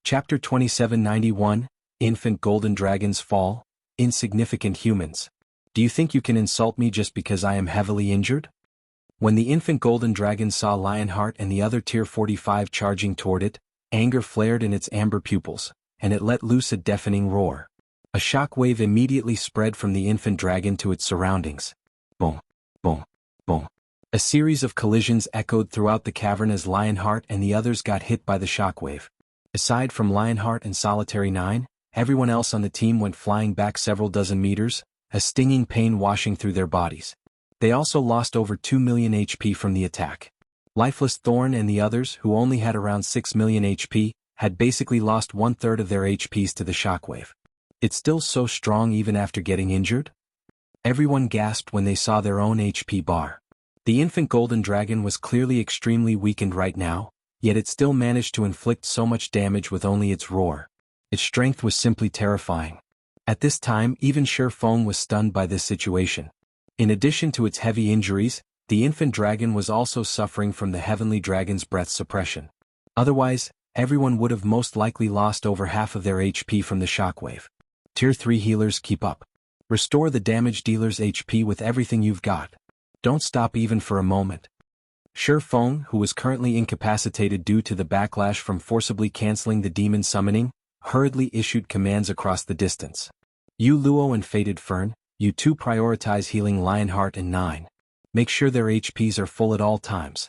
Chapter 2791, Infant Golden Dragon's Fall. Insignificant humans. Do you think you can insult me just because I am heavily injured? When the infant golden dragon saw Lionheart and the other Tier 45 charging toward it, anger flared in its amber pupils, and it let loose a deafening roar. A shockwave immediately spread from the infant dragon to its surroundings. Boom, boom, boom. A series of collisions echoed throughout the cavern as Lionheart and the others got hit by the shockwave. Aside from Lionheart and Solitary 9, everyone else on the team went flying back several dozen meters, a stinging pain washing through their bodies. They also lost over 2 million HP from the attack. Lifeless Thorn and the others, who only had around 6 million HP, had basically lost 1/3 of their HPs to the shockwave. It's still so strong even after getting injured? Everyone gasped when they saw their own HP bar. The infant golden dragon was clearly extremely weakened right now, yet it still managed to inflict so much damage with only its roar. Its strength was simply terrifying. At this time, even Feng was stunned by this situation. In addition to its heavy injuries, the infant dragon was also suffering from the heavenly dragon's breath suppression. Otherwise, everyone would have most likely lost over half of their HP from the shockwave. Tier 3 healers, keep up. Restore the damage dealer's HP with everything you've got. Don't stop even for a moment. Feng, who was currently incapacitated due to the backlash from forcibly canceling the demon summoning, hurriedly issued commands across the distance. You Luo and Faded Fern, you two prioritize healing Lionheart and 9. Make sure their HPs are full at all times.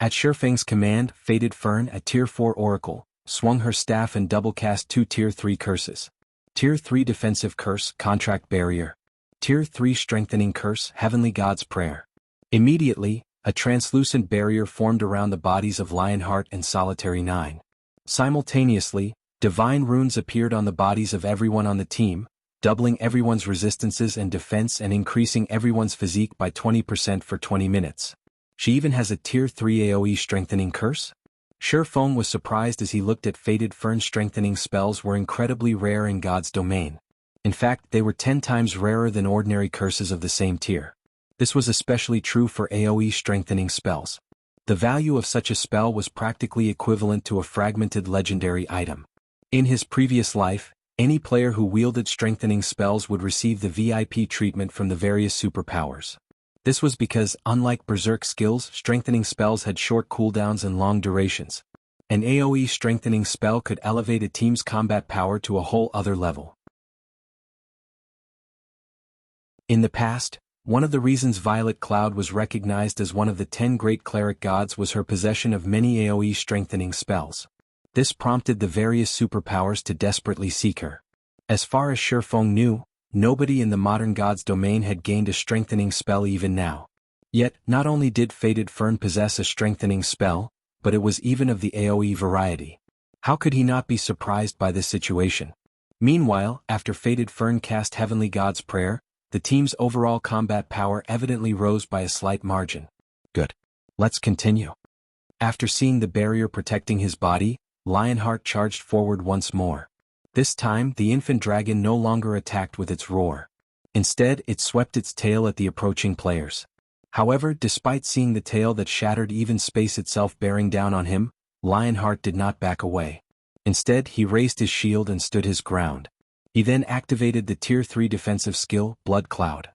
At Feng's command, Faded Fern, a Tier 4 Oracle, swung her staff and double-cast 2 Tier 3 curses. Tier 3 Defensive Curse, Contract Barrier. Tier 3 Strengthening Curse, Heavenly God's Prayer. Immediately, a translucent barrier formed around the bodies of Lionheart and Solitary 9. Simultaneously, divine runes appeared on the bodies of everyone on the team, doubling everyone's resistances and defense and increasing everyone's physique by 20% for 20 minutes. She even has a Tier 3 AoE Strengthening Curse? Feng was surprised as he looked at Faded Fern's strengthening spells were incredibly rare in God's domain. In fact, they were 10 times rarer than ordinary curses of the same tier. This was especially true for AoE strengthening spells. The value of such a spell was practically equivalent to a fragmented legendary item. In his previous life, any player who wielded strengthening spells would receive the VIP treatment from the various superpowers. This was because, unlike Berserk skills, strengthening spells had short cooldowns and long durations. An AoE strengthening spell could elevate a team's combat power to a whole other level. In the past, one of the reasons Violet Cloud was recognized as one of the 10 great cleric gods was her possession of many AoE strengthening spells. This prompted the various superpowers to desperately seek her. As far as Feng knew, nobody in the modern god's domain had gained a strengthening spell even now. Yet, not only did Faded Fern possess a strengthening spell, but it was even of the AoE variety. How could he not be surprised by this situation? Meanwhile, after Faded Fern cast Heavenly God's Prayer, the team's overall combat power evidently rose by a slight margin. Good. Let's continue. After seeing the barrier protecting his body, Lionheart charged forward once more. This time, the infant dragon no longer attacked with its roar. Instead, it swept its tail at the approaching players. However, despite seeing the tail that shattered even space itself bearing down on him, Lionheart did not back away. Instead, he raised his shield and stood his ground. He then activated the Tier 3 defensive skill, Blood Cloud.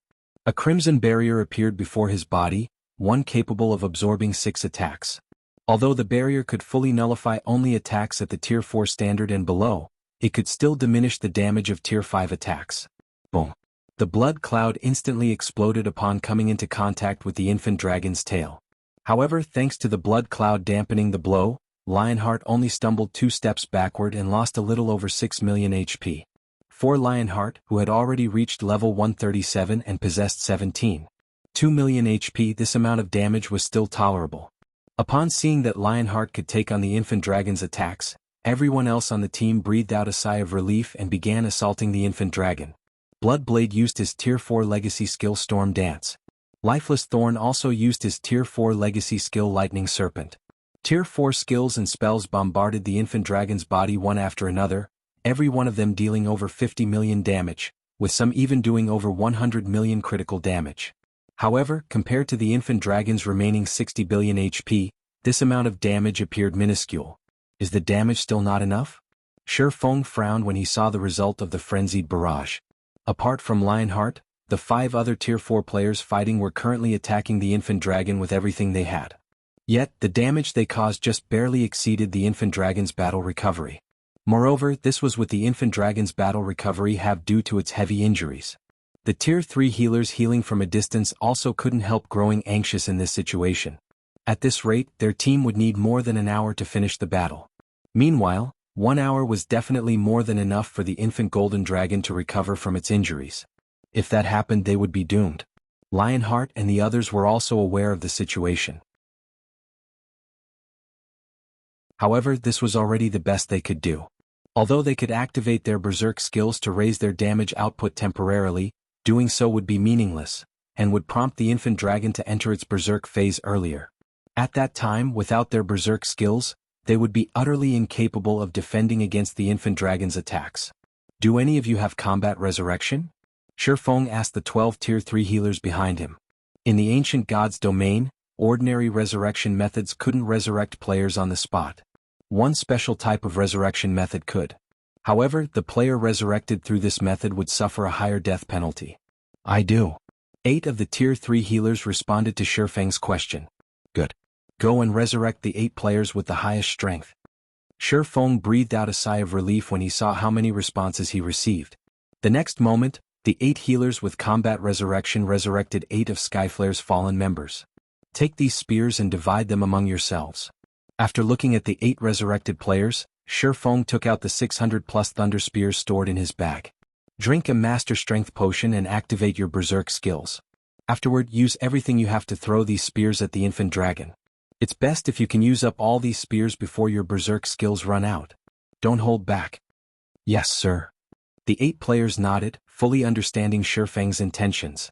A crimson barrier appeared before his body, one capable of absorbing 6 attacks. Although the barrier could fully nullify only attacks at the Tier 4 standard and below, it could still diminish the damage of Tier 5 attacks. Boom. The blood cloud instantly exploded upon coming into contact with the infant dragon's tail. However, thanks to the blood cloud dampening the blow, Lionheart only stumbled 2 steps backward and lost a little over 6 million HP. For Lionheart, who had already reached level 137 and possessed 2 million HP, this amount of damage was still tolerable. Upon seeing that Lionheart could take on the infant dragon's attacks, everyone else on the team breathed out a sigh of relief and began assaulting the infant dragon. Bloodblade used his Tier 4 legacy skill Storm Dance. Lifeless Thorn also used his Tier 4 legacy skill Lightning Serpent. Tier 4 skills and spells bombarded the infant dragon's body one after another, every one of them dealing over 50 million damage, with some even doing over 100 million critical damage. However, compared to the infant dragon's remaining 60 billion HP, this amount of damage appeared minuscule. Is the damage still not enough? Feng frowned when he saw the result of the frenzied barrage. Apart from Lionheart, the 5 other Tier 4 players fighting were currently attacking the infant dragon with everything they had. Yet, the damage they caused just barely exceeded the infant dragon's battle recovery. Moreover, this was with the infant dragon's battle recovery halved due to its heavy injuries. The Tier 3 healers healing from a distance also couldn't help growing anxious in this situation. At this rate, their team would need more than an hour to finish the battle. Meanwhile, 1 hour was definitely more than enough for the infant golden dragon to recover from its injuries. If that happened, they would be doomed. Lionheart and the others were also aware of the situation. However, this was already the best they could do. Although they could activate their berserk skills to raise their damage output temporarily, doing so would be meaningless, and would prompt the infant dragon to enter its berserk phase earlier. At that time, without their berserk skills, they would be utterly incapable of defending against the infant dragon's attacks. Do any of you have combat resurrection? Feng asked the 12 Tier 3 healers behind him. In the ancient god's domain, ordinary resurrection methods couldn't resurrect players on the spot. One special type of resurrection method could. However, the player resurrected through this method would suffer a higher death penalty. I do. 8 of the Tier 3 healers responded to Feng's question. Good. Go and resurrect the 8 players with the highest strength. Feng breathed out a sigh of relief when he saw how many responses he received. The next moment, the 8 healers with combat resurrection resurrected 8 of Skyflare's fallen members. Take these spears and divide them among yourselves. After looking at the 8 resurrected players, Feng took out the 600+ thunder spears stored in his bag. Drink a master strength potion and activate your berserk skills. Afterward, use everything you have to throw these spears at the infant dragon. It's best if you can use up all these spears before your berserk skills run out. Don't hold back. Yes, sir. The 8 players nodded, fully understanding Feng's intentions.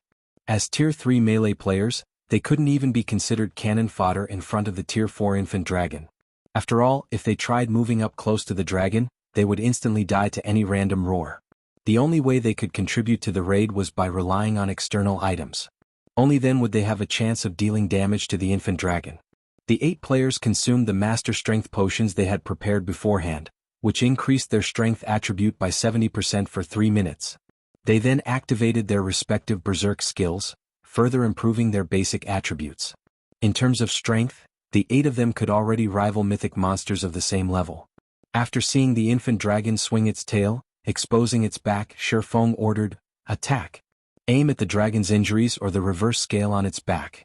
As Tier 3 melee players, they couldn't even be considered cannon fodder in front of the Tier 4 infant dragon. After all, if they tried moving up close to the dragon, they would instantly die to any random roar. The only way they could contribute to the raid was by relying on external items. Only then would they have a chance of dealing damage to the infant dragon. The 8 players consumed the master strength potions they had prepared beforehand, which increased their strength attribute by 70% for 3 minutes. They then activated their respective berserk skills, further improving their basic attributes. In terms of strength, the 8 of them could already rival mythic monsters of the same level. After seeing the infant dragon swing its tail, exposing its back, Feng ordered, "Attack! Aim at the dragon's injuries or the reverse scale on its back."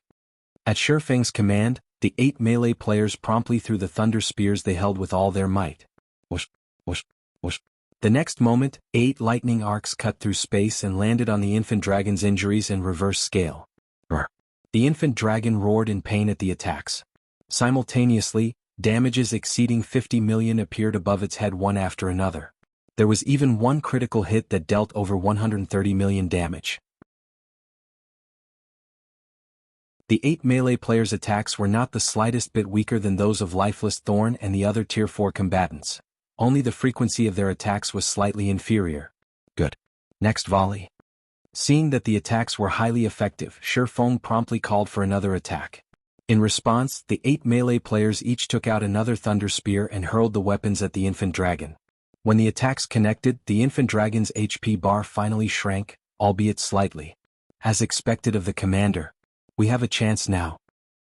At Feng's command, the 8 melee players promptly threw the thunder spears they held with all their might. Whoosh, whoosh, whoosh. The next moment, 8 lightning arcs cut through space and landed on the infant dragon's injuries in reverse scale. Brr. The infant dragon roared in pain at the attacks. Simultaneously, damages exceeding 50 million appeared above its head one after another. There was even one critical hit that dealt over 130 million damage. The 8 melee players' attacks were not the slightest bit weaker than those of Lifeless Thorn and the other Tier 4 combatants. Only the frequency of their attacks was slightly inferior. Good. Next volley. Seeing that the attacks were highly effective, Feng promptly called for another attack. In response, the 8 melee players each took out another Thunder Spear and hurled the weapons at the infant dragon. When the attacks connected, the infant dragon's HP bar finally shrank, albeit slightly. As expected of the commander. We have a chance now.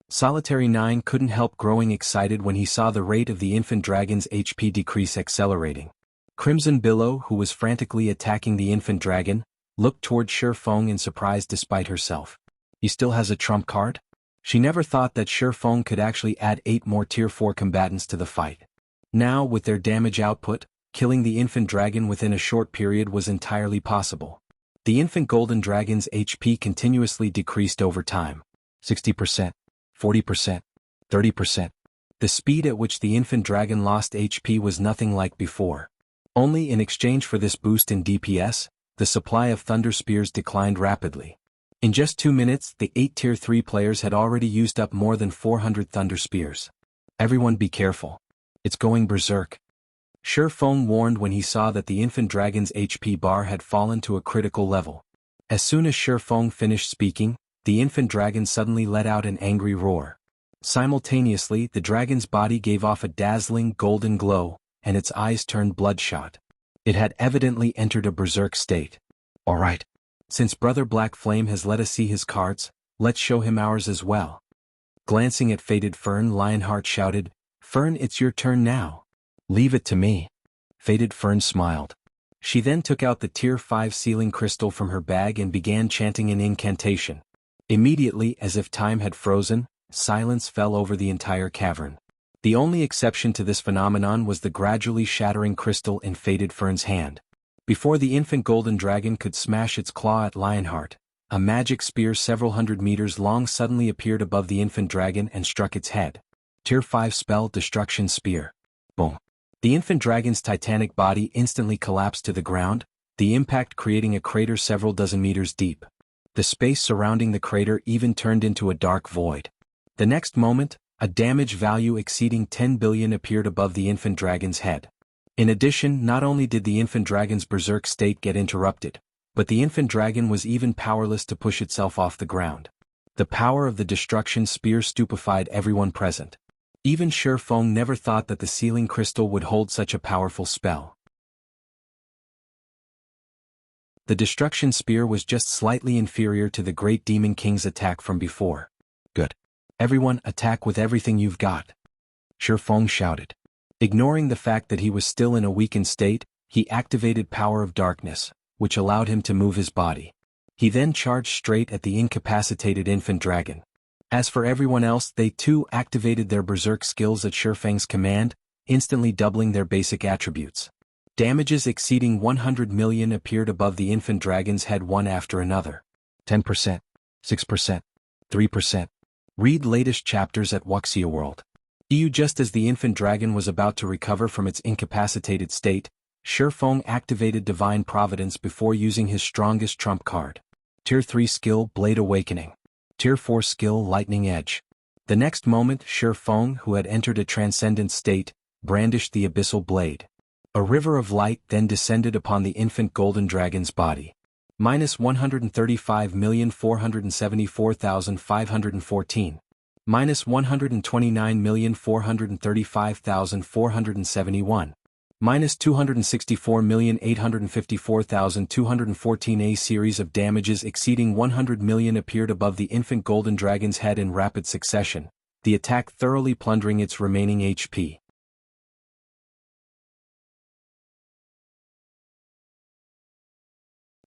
Solitary 9 couldn't help growing excited when he saw the rate of the infant dragon's HP decrease accelerating. Crimson Billow, who was frantically attacking the infant dragon, looked toward Feng in surprise despite herself. He still has a trump card? She never thought that Feng could actually add 8 more Tier 4 combatants to the fight. Now, with their damage output, killing the infant dragon within a short period was entirely possible. The infant golden dragon's HP continuously decreased over time. 60%, 40%, 30%. The speed at which the infant dragon lost HP was nothing like before. Only in exchange for this boost in DPS, the supply of Thunder Spears declined rapidly. In just 2 minutes, the 8 Tier 3 players had already used up more than 400 Thunder Spears. Everyone be careful. It's going berserk. Feng warned when he saw that the infant dragon's HP bar had fallen to a critical level. As soon as Feng finished speaking, the infant dragon suddenly let out an angry roar. Simultaneously, the dragon's body gave off a dazzling golden glow, and its eyes turned bloodshot. It had evidently entered a berserk state. All right. Since Brother Black Flame has let us see his cards, let's show him ours as well. Glancing at Fated Fern, Lionheart shouted, "Fern, it's your turn now. Leave it to me." Fated Fern smiled. She then took out the Tier 5 sealing crystal from her bag and began chanting an incantation. Immediately, as if time had frozen, silence fell over the entire cavern. The only exception to this phenomenon was the gradually shattering crystal in Fated Fern's hand. Before the infant golden dragon could smash its claw at Lionheart, a magic spear several hundred meters long suddenly appeared above the infant dragon and struck its head. Tier 5 spell Destruction Spear. Boom. The infant dragon's titanic body instantly collapsed to the ground, the impact creating a crater several dozen meters deep. The space surrounding the crater even turned into a dark void. The next moment, a damage value exceeding 10 billion appeared above the infant dragon's head. In addition, not only did the infant dragon's berserk state get interrupted, but the infant dragon was even powerless to push itself off the ground. The power of the destruction spear stupefied everyone present. Even Feng never thought that the sealing crystal would hold such a powerful spell. The destruction spear was just slightly inferior to the Great Demon King's attack from before. Good. Everyone, attack with everything you've got. Feng shouted. Ignoring the fact that he was still in a weakened state, he activated Power of Darkness, which allowed him to move his body. He then charged straight at the incapacitated infant dragon. As for everyone else, they too activated their berserk skills at Feng's command, instantly doubling their basic attributes. Damages exceeding 100 million appeared above the infant dragon's head one after another. 10%, 6%, 3%. Read latest chapters at Wuxia World. Just as the infant dragon was about to recover from its incapacitated state, Feng activated Divine Providence before using his strongest trump card. Tier 3 skill Blade Awakening. Tier 4 skill Lightning Edge. The next moment, Feng, who had entered a transcendent state, brandished the abyssal blade. A river of light then descended upon the infant golden dragon's body. Minus 135,474,514. Minus 129,435,471. Minus 264,854,214. A series of damages exceeding 100 million appeared above the infant golden dragon's head in rapid succession, the attack thoroughly plundering its remaining HP.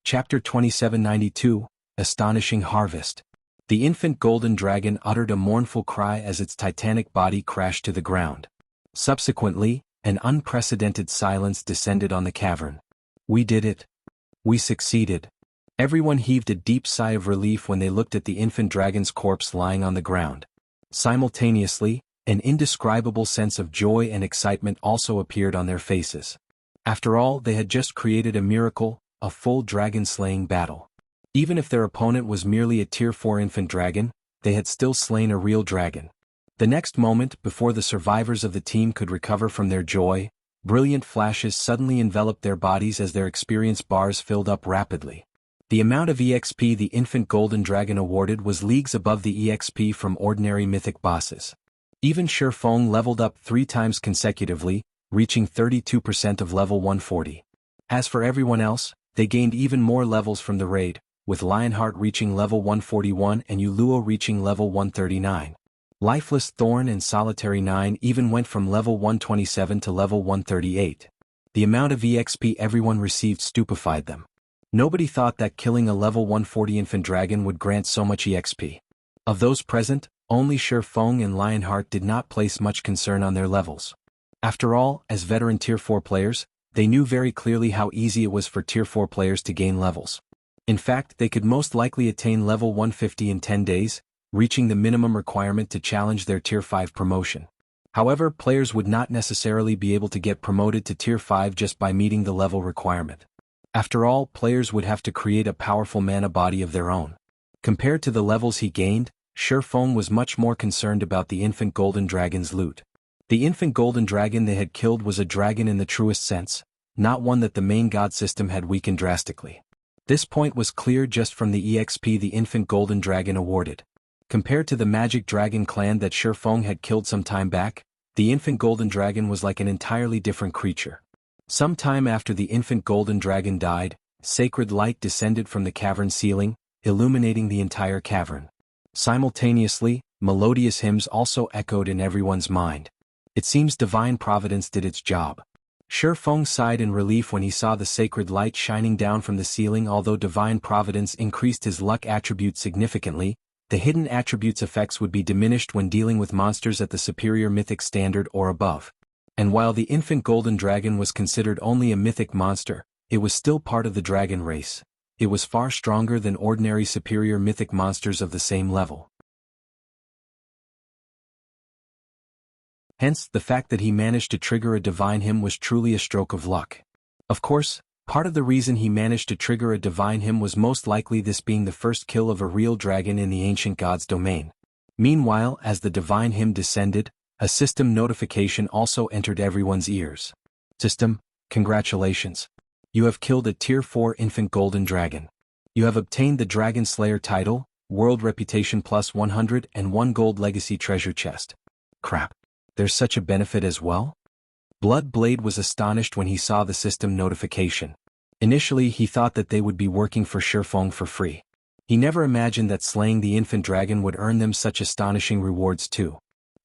Chapter 2792, Astonishing Harvest. The infant golden dragon uttered a mournful cry as its titanic body crashed to the ground. Subsequently, an unprecedented silence descended on the cavern. We did it. We succeeded. Everyone heaved a deep sigh of relief when they looked at the infant dragon's corpse lying on the ground. Simultaneously, an indescribable sense of joy and excitement also appeared on their faces. After all, they had just created a miracle, a full dragon-slaying battle. Even if their opponent was merely a Tier 4 infant dragon, they had still slain a real dragon. The next moment, before the survivors of the team could recover from their joy, brilliant flashes suddenly enveloped their bodies as their experience bars filled up rapidly. The amount of EXP the infant golden dragon awarded was leagues above the EXP from ordinary mythic bosses. Even Feng leveled up 3 times consecutively, reaching 32% of level 140. As for everyone else, they gained even more levels from the raid, with Lionheart reaching level 141 and Yuluo reaching level 139. Lifeless Thorn and Solitary 9 even went from level 127 to level 138. The amount of EXP everyone received stupefied them. Nobody thought that killing a level 140 infant dragon would grant so much EXP. Of those present, only Feng and Lionheart did not place much concern on their levels. After all, as veteran Tier 4 players, they knew very clearly how easy it was for Tier 4 players to gain levels. In fact, they could most likely attain level 150 in 10 days, reaching the minimum requirement to challenge their Tier 5 promotion. However, players would not necessarily be able to get promoted to Tier 5 just by meeting the level requirement. After all, players would have to create a powerful mana body of their own. Compared to the levels he gained, Feng was much more concerned about the infant golden dragon's loot. The infant golden dragon they had killed was a dragon in the truest sense, not one that the main god system had weakened drastically. This point was clear just from the EXP the infant golden dragon awarded. Compared to the magic dragon clan that Feng had killed some time back, the infant golden dragon was like an entirely different creature. Some time after the infant golden dragon died, sacred light descended from the cavern ceiling, illuminating the entire cavern. Simultaneously, melodious hymns also echoed in everyone's mind. It seems divine providence did its job. Feng sighed in relief when he saw the sacred light shining down from the ceiling. Although divine providence increased his luck attribute significantly, the hidden attributes effects would be diminished when dealing with monsters at the superior mythic standard or above. And while the infant golden dragon was considered only a mythic monster, it was still part of the dragon race. It was far stronger than ordinary superior mythic monsters of the same level. Hence, the fact that he managed to trigger a divine hymn was truly a stroke of luck. Of course, part of the reason he managed to trigger a divine hymn was most likely this being the first kill of a real dragon in the ancient god's domain. Meanwhile, as the divine hymn descended, a system notification also entered everyone's ears. System, congratulations. You have killed a Tier 4 infant golden dragon. You have obtained the Dragon Slayer title, World Reputation plus 100 and 1 Gold Legacy Treasure Chest. Crap. There's such a benefit as well? Bloodblade was astonished when he saw the system notification. Initially he thought that they would be working for Feng for free. He never imagined that slaying the infant dragon would earn them such astonishing rewards too.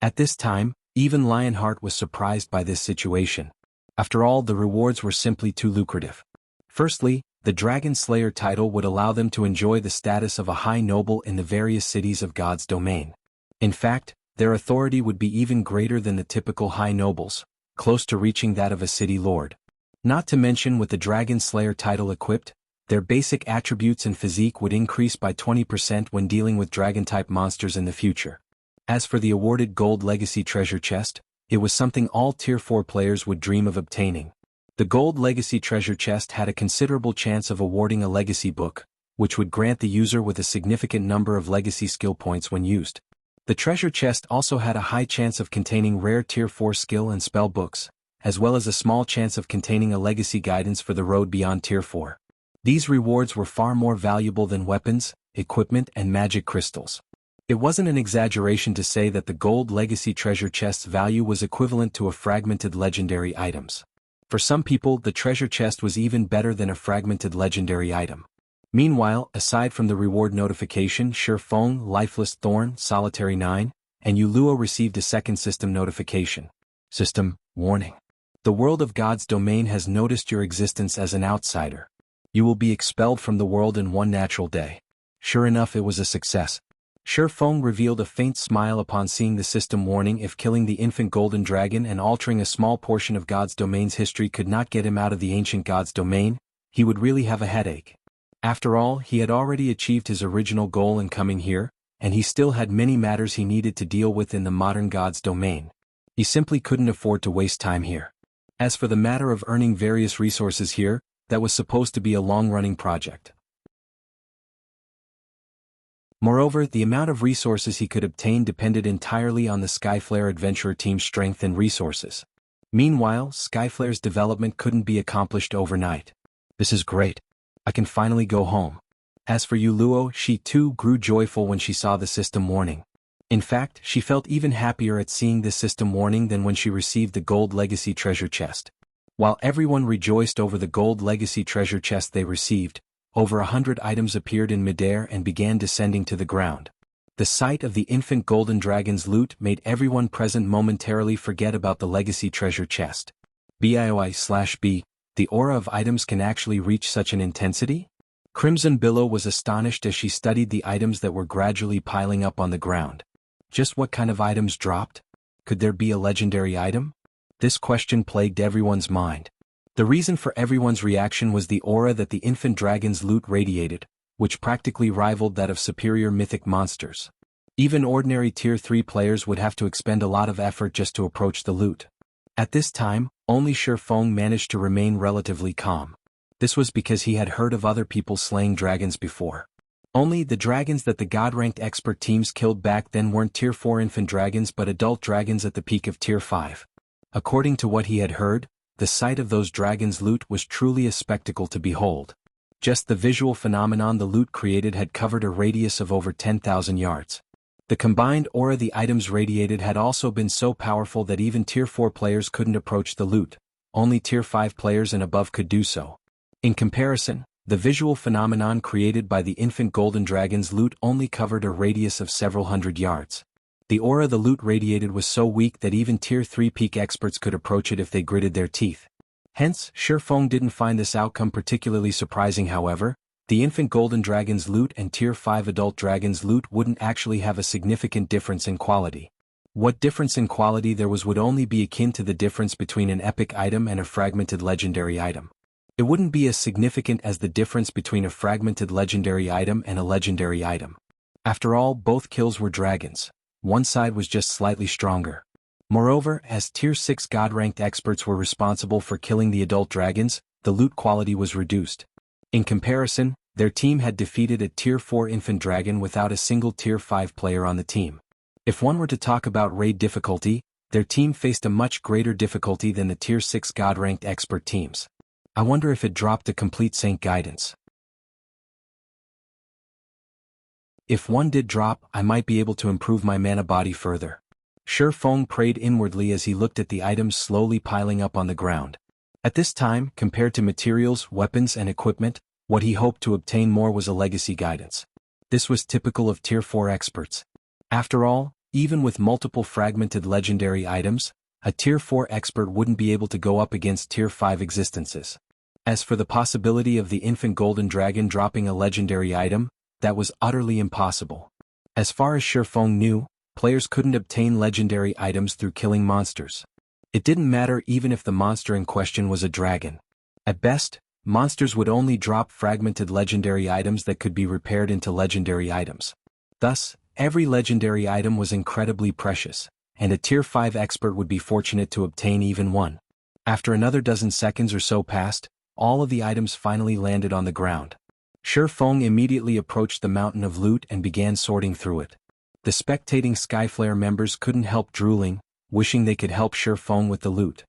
At this time, even Lionheart was surprised by this situation. After all, the rewards were simply too lucrative. Firstly, the Dragon Slayer title would allow them to enjoy the status of a high noble in the various cities of God's domain. In fact, their authority would be even greater than the typical high nobles, close to reaching that of a city lord. Not to mention, with the Dragon Slayer title equipped, their basic attributes and physique would increase by 20% when dealing with dragon-type monsters in the future. As for the awarded Gold Legacy Treasure Chest, it was something all Tier 4 players would dream of obtaining. The Gold Legacy Treasure Chest had a considerable chance of awarding a legacy book, which would grant the user with a significant number of legacy skill points when used. The treasure chest also had a high chance of containing rare Tier 4 skill and spell books, as well as a small chance of containing a legacy guidance for the road beyond Tier 4. These rewards were far more valuable than weapons, equipment and magic crystals. It wasn't an exaggeration to say that the Gold Legacy Treasure Chest's value was equivalent to a fragmented legendary items. For some people, the treasure chest was even better than a fragmented legendary item. Meanwhile, aside from the reward notification, Feng, Lifeless Thorn, Solitary 9, and Yuluo received a second system notification. System, warning. The world of God's domain has noticed your existence as an outsider. You will be expelled from the world in one natural day. Sure enough, it was a success. Feng revealed a faint smile upon seeing the system warning. If killing the infant golden dragon and altering a small portion of God's domain's history could not get him out of the ancient God's domain, he would really have a headache. After all, he had already achieved his original goal in coming here, and he still had many matters he needed to deal with in the modern God's domain. He simply couldn't afford to waste time here. As for the matter of earning various resources here, that was supposed to be a long-running project. Moreover, the amount of resources he could obtain depended entirely on the Skyflare adventurer team's strength and resources. Meanwhile, Skyflare's development couldn't be accomplished overnight. This is great. I can finally go home. As for Yu Luo, she too grew joyful when she saw the system warning. In fact, she felt even happier at seeing this system warning than when she received the gold legacy treasure chest. While everyone rejoiced over the gold legacy treasure chest they received, over 100 items appeared in midair and began descending to the ground. The sight of the infant golden dragon's loot made everyone present momentarily forget about the legacy treasure chest. BIOI/B, the aura of items can actually reach such an intensity? Crimson Billow was astonished as she studied the items that were gradually piling up on the ground. Just what kind of items dropped? Could there be a legendary item? This question plagued everyone's mind. The reason for everyone's reaction was the aura that the infant dragon's loot radiated, which practically rivaled that of superior mythic monsters. Even ordinary Tier 3 players would have to expend a lot of effort just to approach the loot. At this time, only Feng managed to remain relatively calm. This was because he had heard of other people slaying dragons before. Only the dragons that the God-ranked expert teams killed back then weren't Tier 4 infant dragons but adult dragons at the peak of Tier 5. According to what he had heard, the sight of those dragons' loot was truly a spectacle to behold. Just the visual phenomenon the loot created had covered a radius of over 10,000 yards. The combined aura the items radiated had also been so powerful that even Tier 4 players couldn't approach the loot. Only Tier 5 players and above could do so. In comparison, the visual phenomenon created by the infant golden dragon's loot only covered a radius of several hundred yards. The aura the loot radiated was so weak that even Tier 3 peak experts could approach it if they gritted their teeth. Hence, Feng didn't find this outcome particularly surprising. However, the infant golden dragon's loot and Tier 5 adult dragon's loot wouldn't actually have a significant difference in quality. What difference in quality there was would only be akin to the difference between an epic item and a fragmented legendary item. It wouldn't be as significant as the difference between a fragmented legendary item and a legendary item. After all, both kills were dragons. One side was just slightly stronger. Moreover, as Tier 6 God-ranked experts were responsible for killing the adult dragons, the loot quality was reduced. In comparison, their team had defeated a Tier 4 infant dragon without a single Tier 5 player on the team. If one were to talk about raid difficulty, their team faced a much greater difficulty than the Tier 6 God-ranked expert teams. I wonder if it dropped the complete Saint guidance. If one did drop, I might be able to improve my mana body further. Feng prayed inwardly as he looked at the items slowly piling up on the ground. At this time, compared to materials, weapons and equipment, what he hoped to obtain more was a legacy guidance. This was typical of Tier 4 experts. After all, even with multiple fragmented legendary items, a Tier 4 expert wouldn't be able to go up against Tier 5 existences. As for the possibility of the infant golden dragon dropping a legendary item, that was utterly impossible. As far as Feng knew, players couldn't obtain legendary items through killing monsters. It didn't matter even if the monster in question was a dragon. At best, monsters would only drop fragmented legendary items that could be repaired into legendary items. Thus, every legendary item was incredibly precious, and a Tier 5 expert would be fortunate to obtain even one. After another dozen seconds or so passed, all of the items finally landed on the ground. Feng immediately approached the mountain of loot and began sorting through it. The spectating Skyflare members couldn't help drooling, wishing they could help Feng with the loot.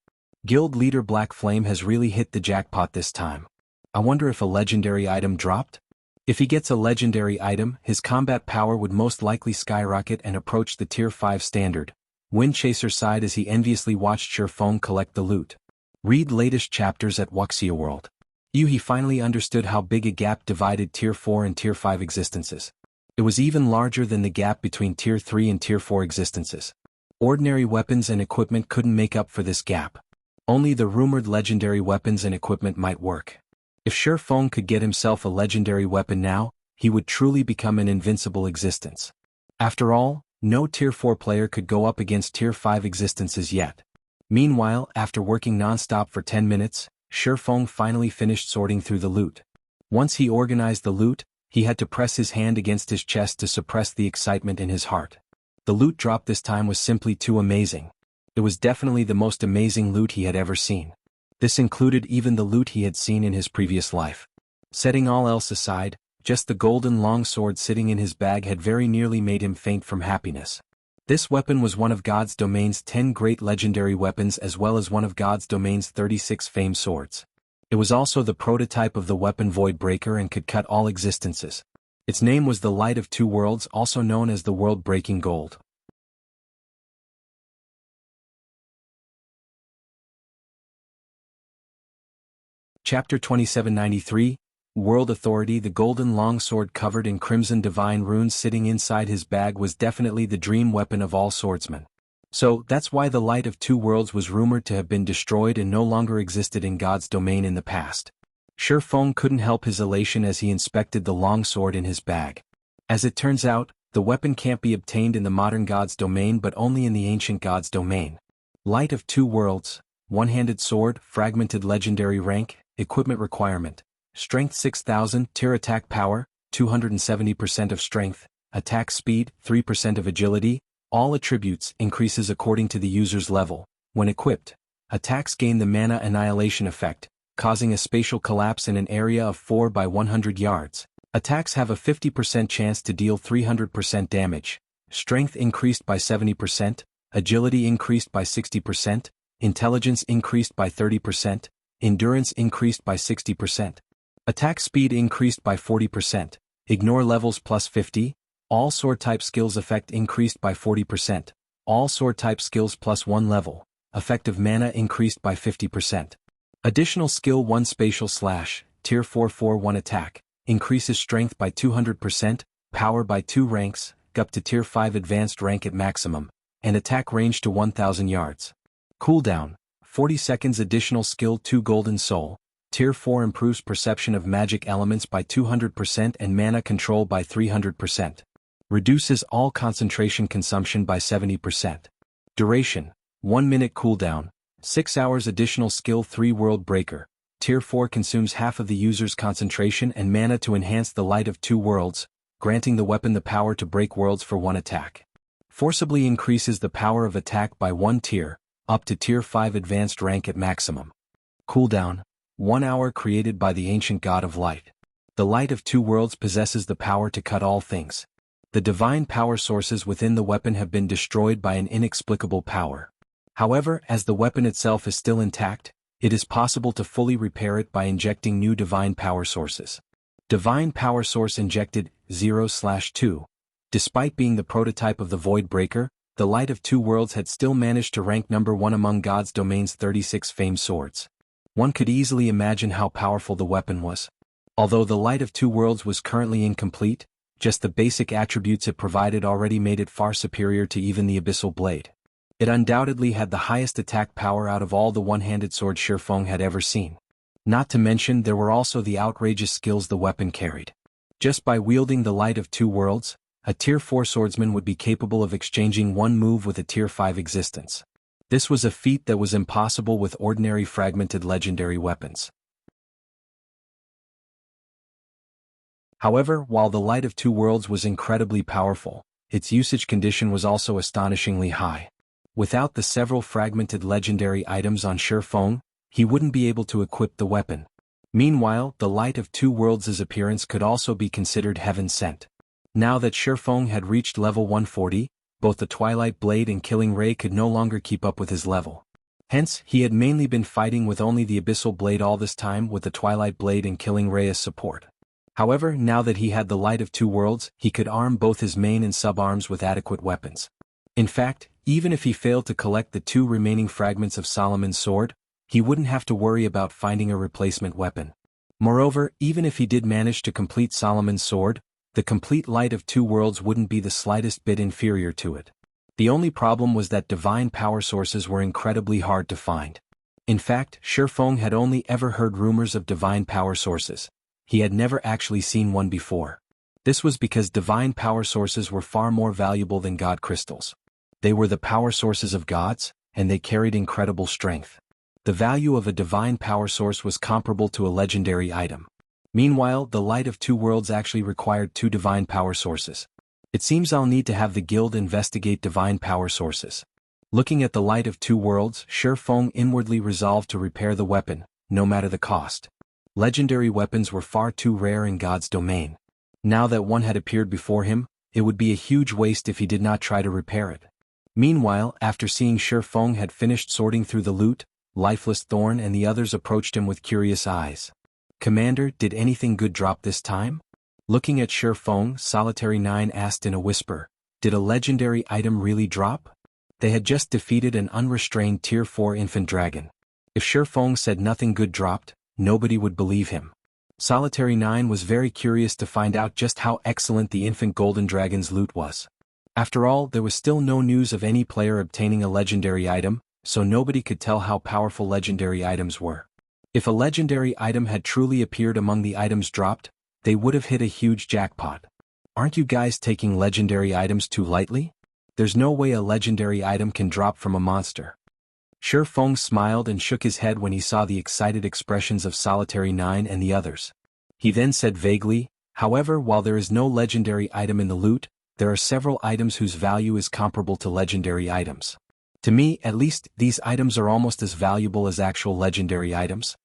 Guild leader Black Flame has really hit the jackpot this time. I wonder if a legendary item dropped? If he gets a legendary item, his combat power would most likely skyrocket and approach the Tier 5 standard. Windchaser sighed as he enviously watched Feng collect the loot. Read latest chapters at Wuxia World. He finally understood how big a gap divided Tier 4 and Tier 5 existences. It was even larger than the gap between Tier 3 and Tier 4 existences. Ordinary weapons and equipment couldn't make up for this gap. Only the rumored legendary weapons and equipment might work. If Feng could get himself a legendary weapon now, he would truly become an invincible existence. After all, no Tier 4 player could go up against Tier 5 existences yet. Meanwhile, after working non-stop for 10 minutes, Feng finally finished sorting through the loot. Once he organized the loot, he had to press his hand against his chest to suppress the excitement in his heart. The loot drop this time was simply too amazing. It was definitely the most amazing loot he had ever seen. This included even the loot he had seen in his previous life. Setting all else aside, just the golden longsword sitting in his bag had very nearly made him faint from happiness. This weapon was one of God's domain's 10 great legendary weapons as well as one of God's domain's 36 famed swords. It was also the prototype of the weapon Void Breaker and could cut all existences. Its name was the Light of Two Worlds, also known as the World-Breaking Gold. Chapter 2793, World Authority. The golden longsword covered in crimson divine runes sitting inside his bag was definitely the dream weapon of all swordsmen. So, that's why the Light of Two Worlds was rumored to have been destroyed and no longer existed in God's domain in the past. Feng couldn't help his elation as he inspected the longsword in his bag. As it turns out, the weapon can't be obtained in the modern God's domain but only in the ancient God's domain. Light of Two Worlds, one-handed sword, fragmented legendary rank, equipment requirement. Strength 6000, tier attack power, 270% of strength, attack speed, 3% of agility, all attributes increases according to the user's level. When equipped, attacks gain the mana annihilation effect, causing a spatial collapse in an area of 4 by 100 yards. Attacks have a 50% chance to deal 300% damage. Strength increased by 70%, agility increased by 60%, intelligence increased by 30%, endurance increased by 60%. Attack speed increased by 40%, ignore levels plus 50, all sword type skills effect increased by 40%, all sword type skills plus 1 level, effective mana increased by 50%. Additional skill 1 spatial slash, tier 441 attack, increases strength by 200%, power by 2 ranks, up to tier 5 advanced rank at maximum, and attack range to 1000 yards. Cooldown, 40 seconds. Additional skill 2 golden soul. Tier 4 improves perception of magic elements by 200% and mana control by 300%. Reduces all concentration consumption by 70%. Duration, 1 minute. Cooldown, 6 hours. Additional skill 3 World Breaker. Tier 4 consumes half of the user's concentration and mana to enhance the Light of Two Worlds, granting the weapon the power to break worlds for 1 attack. Forcibly increases the power of attack by 1 tier, up to tier 5 advanced rank at maximum. Cooldown, 1 hour. Created by the ancient god of light. The Light of Two Worlds possesses the power to cut all things. The divine power sources within the weapon have been destroyed by an inexplicable power. However, as the weapon itself is still intact, it is possible to fully repair it by injecting new divine power sources. Divine power source injected, 0/2. Despite being the prototype of the Void Breaker, the Light of Two Worlds had still managed to rank number 1 among God's domain's 36 famed swords. One could easily imagine how powerful the weapon was. Although the Light of Two Worlds was currently incomplete, just the basic attributes it provided already made it far superior to even the Abyssal Blade. It undoubtedly had the highest attack power out of all the one-handed swords Feng had ever seen. Not to mention there were also the outrageous skills the weapon carried. Just by wielding the Light of Two Worlds, a Tier 4 swordsman would be capable of exchanging one move with a Tier 5 existence. This was a feat that was impossible with ordinary fragmented legendary weapons. However, while the Light of Two Worlds was incredibly powerful, its usage condition was also astonishingly high. Without the several fragmented legendary items on Feng, he wouldn't be able to equip the weapon. Meanwhile, the Light of Two Worlds' appearance could also be considered heaven-sent. Now that Feng had reached level 140, both the Twilight Blade and Killing Ray could no longer keep up with his level. Hence, he had mainly been fighting with only the Abyssal Blade all this time, with the Twilight Blade and Killing Ray as support. However, now that he had the Light of Two Worlds, he could arm both his main and sub-arms with adequate weapons. In fact, even if he failed to collect the 2 remaining fragments of Solomon's sword, he wouldn't have to worry about finding a replacement weapon. Moreover, even if he did manage to complete Solomon's sword, the complete Light of Two Worlds wouldn't be the slightest bit inferior to it. The only problem was that divine power sources were incredibly hard to find. In fact, Feng had only ever heard rumors of divine power sources. He had never actually seen one before. This was because divine power sources were far more valuable than god crystals. They were the power sources of gods, and they carried incredible strength. The value of a divine power source was comparable to a legendary item. Meanwhile, the Light of Two Worlds actually required 2 divine power sources. It seems I'll need to have the guild investigate divine power sources. Looking at the Light of Two Worlds, Feng inwardly resolved to repair the weapon, no matter the cost. Legendary weapons were far too rare in God's domain. Now that one had appeared before him, it would be a huge waste if he did not try to repair it. Meanwhile, after seeing Feng had finished sorting through the loot, Lifeless Thorn and the others approached him with curious eyes. "Commander, did anything good drop this time?" Looking at Feng, Solitary 9 asked in a whisper, "Did a legendary item really drop?" They had just defeated an unrestrained Tier 4 infant dragon. If Feng said nothing good dropped, nobody would believe him. Solitary 9 was very curious to find out just how excellent the infant golden dragon's loot was. After all, there was still no news of any player obtaining a legendary item, so nobody could tell how powerful legendary items were. If a legendary item had truly appeared among the items dropped, they would have hit a huge jackpot. Aren't you guys taking legendary items too lightly? There's no way a legendary item can drop from a monster. Feng smiled and shook his head when he saw the excited expressions of Solitary 9 and the others. He then said vaguely, "However, while there is no legendary item in the loot, there are several items whose value is comparable to legendary items. To me, at least, these items are almost as valuable as actual legendary items."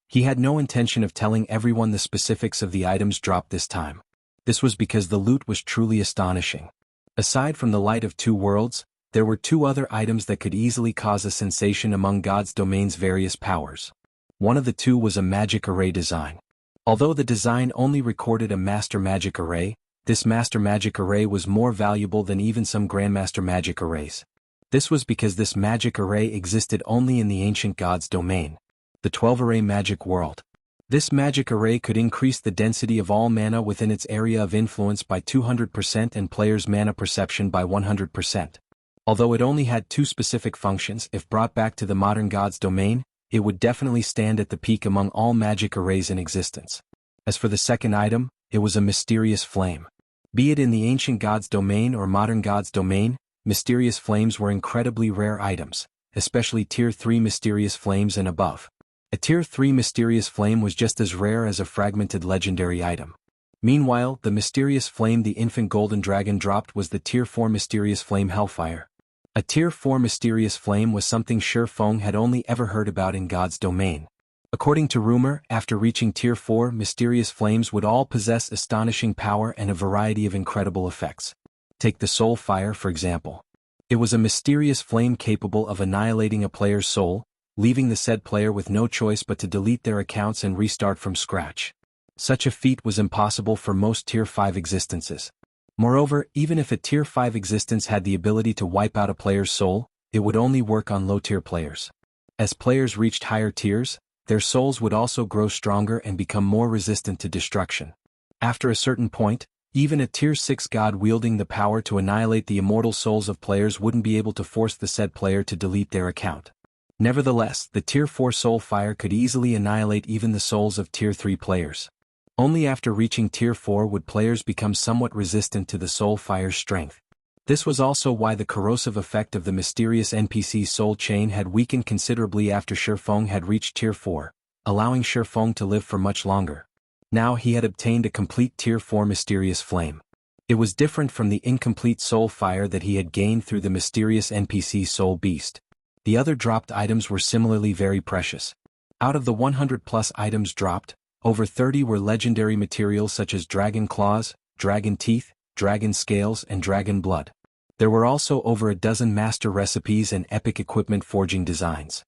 He had no intention of telling everyone the specifics of the items dropped this time. This was because the loot was truly astonishing. Aside from the Light of Two Worlds, there were two other items that could easily cause a sensation among God's domain's various powers. One of the two was a magic array design. Although the design only recorded a master magic array, this master magic array was more valuable than even some grandmaster magic arrays. This was because this magic array existed only in the ancient God's domain, the 12-array magic world. This magic array could increase the density of all mana within its area of influence by 200% and players' mana perception by 100%. Although it only had two specific functions, if brought back to the modern God's domain, it would definitely stand at the peak among all magic arrays in existence. As for the second item, it was a mysterious flame. Be it in the ancient God's domain or modern God's domain, mysterious flames were incredibly rare items, especially Tier 3 mysterious flames and above. A Tier 3 mysterious flame was just as rare as a fragmented legendary item. Meanwhile, the mysterious flame the infant golden dragon dropped was the Tier 4 mysterious flame Hellfire. A Tier 4 mysterious flame was something Feng had only ever heard about in God's domain. According to rumor, after reaching Tier 4, mysterious flames would all possess astonishing power and a variety of incredible effects. Take the Soul Fire for example. It was a mysterious flame capable of annihilating a player's soul, leaving the said player with no choice but to delete their accounts and restart from scratch. Such a feat was impossible for most Tier 5 existences. Moreover, even if a Tier 5 existence had the ability to wipe out a player's soul, it would only work on low-tier players. As players reached higher tiers, their souls would also grow stronger and become more resistant to destruction. After a certain point, even a Tier 6 god wielding the power to annihilate the immortal souls of players wouldn't be able to force the said player to delete their account. Nevertheless, the Tier 4 Soul Fire could easily annihilate even the souls of Tier 3 players. Only after reaching Tier 4 would players become somewhat resistant to the Soul Fire's strength. This was also why the corrosive effect of the mysterious NPC Soul Chain had weakened considerably after Feng had reached Tier 4, allowing Feng to live for much longer. Now he had obtained a complete Tier 4 mysterious flame. It was different from the incomplete Soul Fire that he had gained through the mysterious NPC Soul Beast. The other dropped items were similarly very precious. Out of the 100+ items dropped, over 30 were legendary materials such as dragon claws, dragon teeth, dragon scales and dragon blood. There were also over a dozen master recipes and epic equipment forging designs.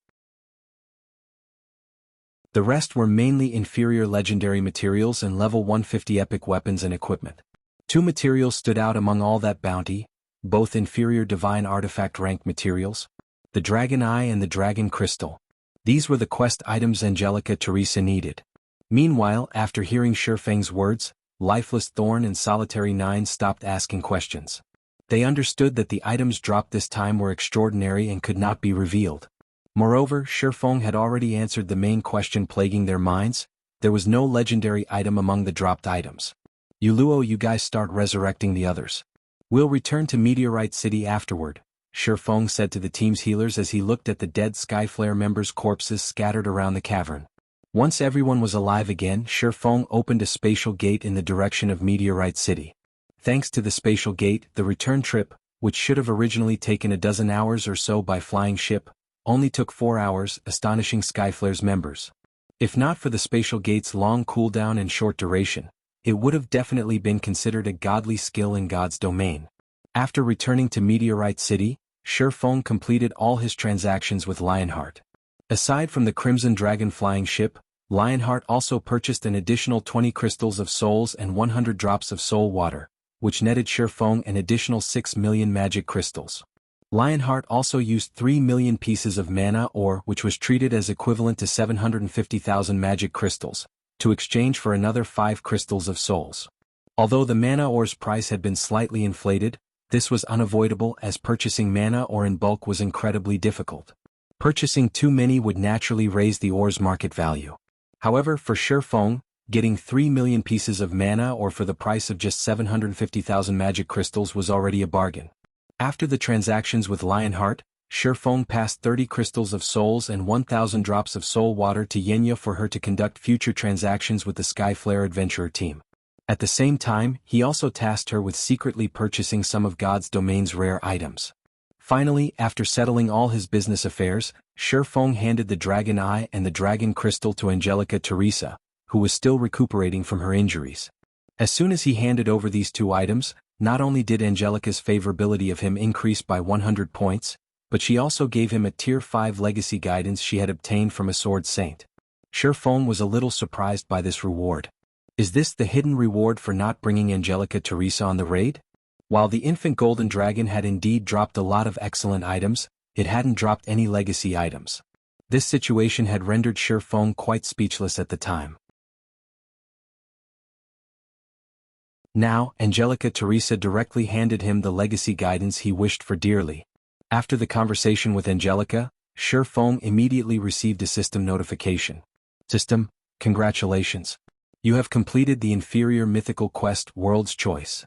The rest were mainly inferior legendary materials and level 150 epic weapons and equipment. Two materials stood out among all that bounty, both inferior divine artifact rank materials. The Dragon Eye and the Dragon Crystal. These were the quest items Angelica Teresa needed. Meanwhile, after hearing Feng's words, Lifeless Thorn and Solitary 9 stopped asking questions. They understood that the items dropped this time were extraordinary and could not be revealed. Moreover, Feng had already answered the main question plaguing their minds: there was no legendary item among the dropped items. You guys start resurrecting the others. We'll return to Meteorite City afterward, Feng said to the team's healers as he looked at the dead Skyflare members' corpses scattered around the cavern. Once everyone was alive again, Feng opened a spatial gate in the direction of Meteorite City. Thanks to the spatial gate, the return trip, which should have originally taken a dozen hours or so by flying ship, only took 4 hours, astonishing Skyflare's members. If not for the spatial gate's long cooldown and short duration, it would have definitely been considered a godly skill in God's domain. After returning to Meteorite City, Feng completed all his transactions with Lionheart. Aside from the Crimson Dragon flying ship, Lionheart also purchased an additional 20 crystals of souls and 100 drops of soul water, which netted Feng an additional 6 million magic crystals. Lionheart also used 3 million pieces of mana ore, which was treated as equivalent to 750,000 magic crystals, to exchange for another 5 crystals of souls. Although the mana ore's price had been slightly inflated, this was unavoidable as purchasing mana ore in bulk was incredibly difficult. Purchasing too many would naturally raise the ore's market value. However, for Feng, getting 3 million pieces of mana ore for the price of just 750,000 magic crystals was already a bargain. After the transactions with Lionheart, Feng passed 30 crystals of souls and 1,000 drops of soul water to Yenya for her to conduct future transactions with the Skyflare adventurer team. At the same time, he also tasked her with secretly purchasing some of God's domain's rare items. Finally, after settling all his business affairs, Feng handed the Dragon Eye and the Dragon Crystal to Angelica Teresa, who was still recuperating from her injuries. As soon as he handed over these 2 items, not only did Angelica's favorability of him increase by 100 points, but she also gave him a Tier 5 legacy guidance she had obtained from a sword saint. Feng was a little surprised by this reward. Is this the hidden reward for not bringing Angelica Teresa on the raid? While the infant golden dragon had indeed dropped a lot of excellent items, it hadn't dropped any legacy items. This situation had rendered Feng quite speechless at the time. Now, Angelica Teresa directly handed him the legacy guidance he wished for dearly. After the conversation with Angelica, Feng immediately received a system notification. System, congratulations. You have completed the inferior mythical quest World's Choice.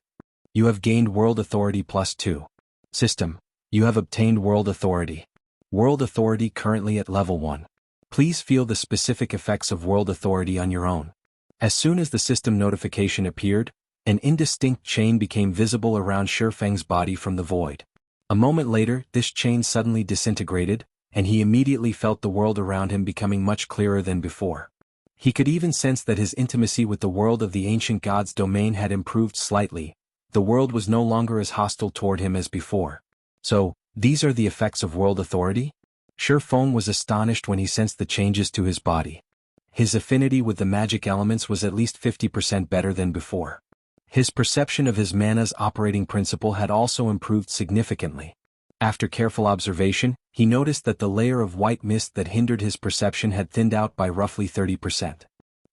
You have gained World Authority +2. System, you have obtained World Authority. World Authority currently at level 1. Please feel the specific effects of World Authority on your own. As soon as the system notification appeared, an indistinct chain became visible around Feng's body from the void. A moment later, this chain suddenly disintegrated, and he immediately felt the world around him becoming much clearer than before. He could even sense that his intimacy with the world of the ancient god's domain had improved slightly. The world was no longer as hostile toward him as before. So, these are the effects of World Authority? Feng was astonished when he sensed the changes to his body. His affinity with the magic elements was at least 50% better than before. His perception of his mana's operating principle had also improved significantly. After careful observation, he noticed that the layer of white mist that hindered his perception had thinned out by roughly 30%.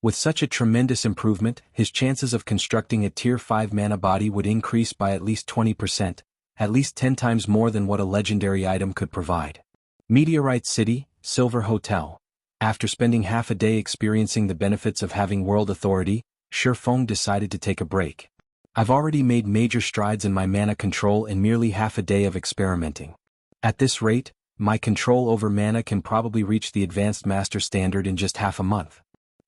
With such a tremendous improvement, his chances of constructing a Tier 5 mana body would increase by at least 20%, at least 10 times more than what a legendary item could provide. Meteorite City, Silver Hotel. After spending half a day experiencing the benefits of having World Authority, Feng decided to take a break. I've already made major strides in my mana control in merely half a day of experimenting. At this rate, my control over mana can probably reach the Advanced Master Standard in just half a month.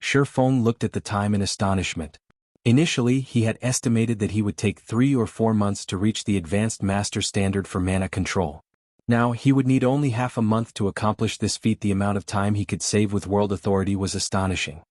Feng looked at the time in astonishment. Initially, he had estimated that he would take 3 or 4 months to reach the Advanced Master Standard for mana control. Now, he would need only half a month to accomplish this feat. The amount of time he could save with World Authority was astonishing.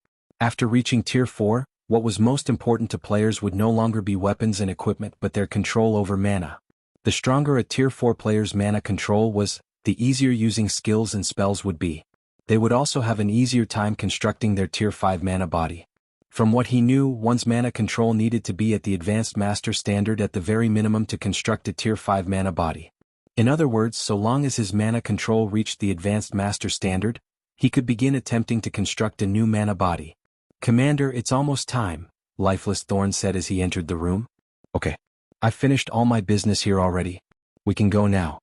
After reaching Tier 4, what was most important to players would no longer be weapons and equipment but their control over mana. The stronger a Tier 4 player's mana control was, the easier using skills and spells would be. They would also have an easier time constructing their Tier 5 mana body. From what he knew, one's mana control needed to be at the Advanced Master Standard at the very minimum to construct a Tier 5 mana body. In other words, so long as his mana control reached the Advanced Master Standard, he could begin attempting to construct a new mana body. Commander, it's almost time, Lifeless Thorn said as he entered the room. Okay. I've finished all my business here already. We can go now.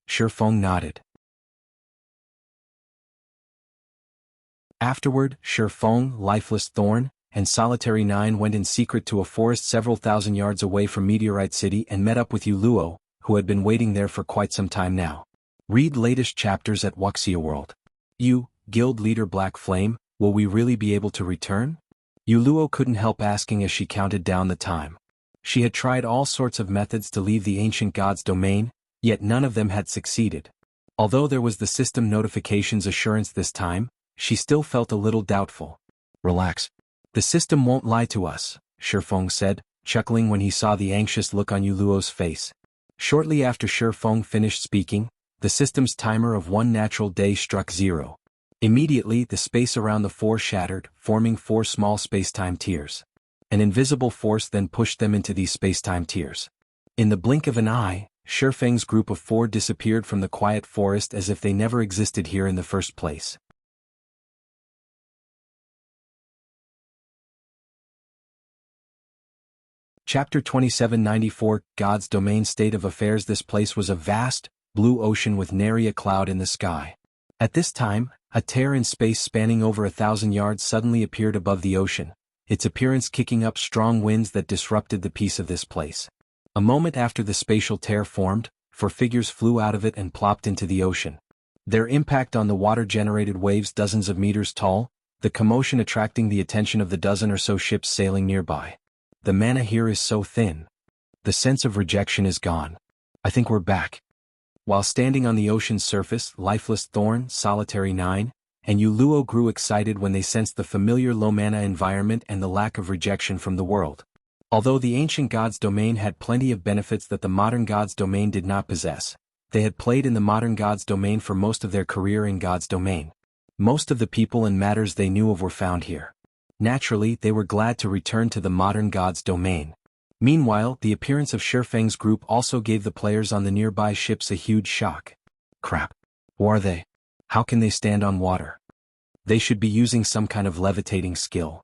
Feng nodded. Afterward, Feng, Lifeless Thorn, and Solitary 9 went in secret to a forest several thousand yards away from Meteorite City and met up with Luo, who had been waiting there for quite some time now. Read latest chapters at Wuxia World. Guild Leader Black Flame, will we really be able to return? Luo couldn't help asking as she counted down the time. She had tried all sorts of methods to leave the ancient god's domain, yet none of them had succeeded. Although there was the system notifications assurance this time, she still felt a little doubtful. Relax. The system won't lie to us, Feng said, chuckling when he saw the anxious look on Luo's face. Shortly after Feng finished speaking, the system's timer of 1 natural day struck 0. Immediately, the space around the four shattered, forming four small space-time tiers. An invisible force then pushed them into these space-time tiers. In the blink of an eye, Feng's group of four disappeared from the quiet forest as if they never existed here in the first place. Chapter 2794, God's Domain State of Affairs. This place was a vast, blue ocean with nary a cloud in the sky. At this time, a tear in space spanning over 1,000 yards suddenly appeared above the ocean, its appearance kicking up strong winds that disrupted the peace of this place. A moment after the spatial tear formed, four figures flew out of it and plopped into the ocean. Their impact on the water generated waves dozens of meters tall, the commotion attracting the attention of the dozen or so ships sailing nearby. The mana here is so thin. The sense of rejection is gone. I think we're back. While standing on the ocean's surface, Lifeless Thorn, Solitary 9, and Yuluo grew excited when they sensed the familiar low mana environment and the lack of rejection from the world. Although the ancient god's domain had plenty of benefits that the modern god's domain did not possess, they had played in the modern god's domain for most of their career in god's domain. Most of the people and matters they knew of were found here. Naturally, they were glad to return to the modern god's domain. Meanwhile, the appearance of Feng's group also gave the players on the nearby ships a huge shock. Crap. Who are they? How can they stand on water? They should be using some kind of levitating skill.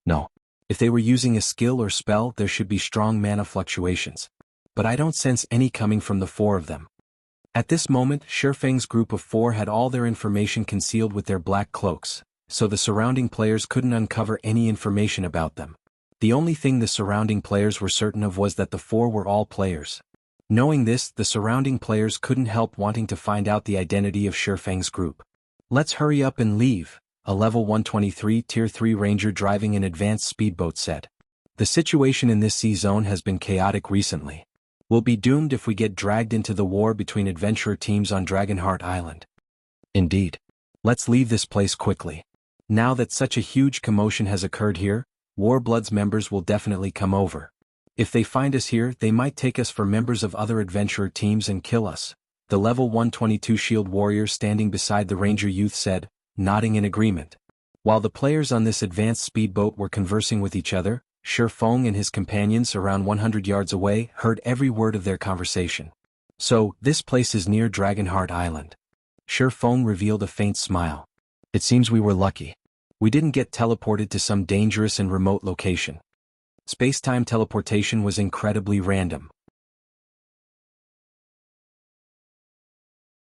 No. If they were using a skill or spell, there should be strong mana fluctuations. But I don't sense any coming from the four of them. At this moment, Feng's group of four had all their information concealed with their black cloaks, so the surrounding players couldn't uncover any information about them. The only thing the surrounding players were certain of was that the four were all players. Knowing this, the surrounding players couldn't help wanting to find out the identity of Feng's group. Let's hurry up and leave, a level 123 Tier 3 ranger driving an advanced speedboat said. The situation in this sea zone has been chaotic recently. We'll be doomed if we get dragged into the war between adventurer teams on Dragonheart Island. Indeed. Let's leave this place quickly. Now that such a huge commotion has occurred here, Warbloods members will definitely come over. If they find us here, they might take us for members of other adventurer teams and kill us, the level 122 shield warrior standing beside the ranger youth said, nodding in agreement. While the players on this advanced speedboat were conversing with each other, Feng and his companions around 100 yards away heard every word of their conversation. So, this place is near Dragonheart Island. Feng revealed a faint smile. It seems we were lucky. We didn't get teleported to some dangerous and remote location. Space-time teleportation was incredibly random.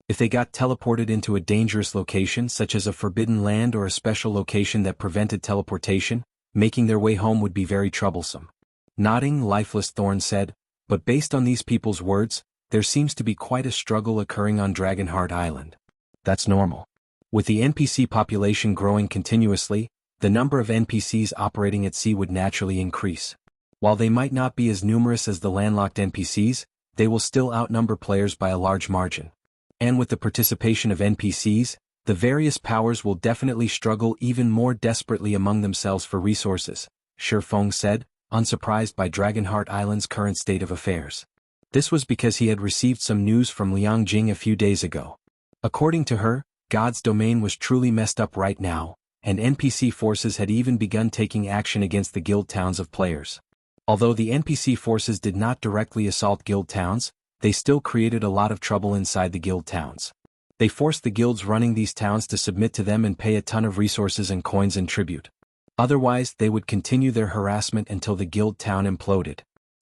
If they got teleported into a dangerous location such as a forbidden land or a special location that prevented teleportation, making their way home would be very troublesome. Nodding, Lifeless Thorn said, but based on these people's words, there seems to be quite a struggle occurring on Dragonheart Island. That's normal. With the NPC population growing continuously, the number of NPCs operating at sea would naturally increase. While they might not be as numerous as the landlocked NPCs, they will still outnumber players by a large margin. And with the participation of NPCs, the various powers will definitely struggle even more desperately among themselves for resources, Feng said, unsurprised by Dragonheart Island's current state of affairs. This was because he had received some news from Liang Jing a few days ago. According to her, God's domain was truly messed up right now, and NPC forces had even begun taking action against the guild towns of players. Although the NPC forces did not directly assault guild towns, they still created a lot of trouble inside the guild towns. They forced the guilds running these towns to submit to them and pay a ton of resources and coins in tribute. Otherwise, they would continue their harassment until the guild town imploded.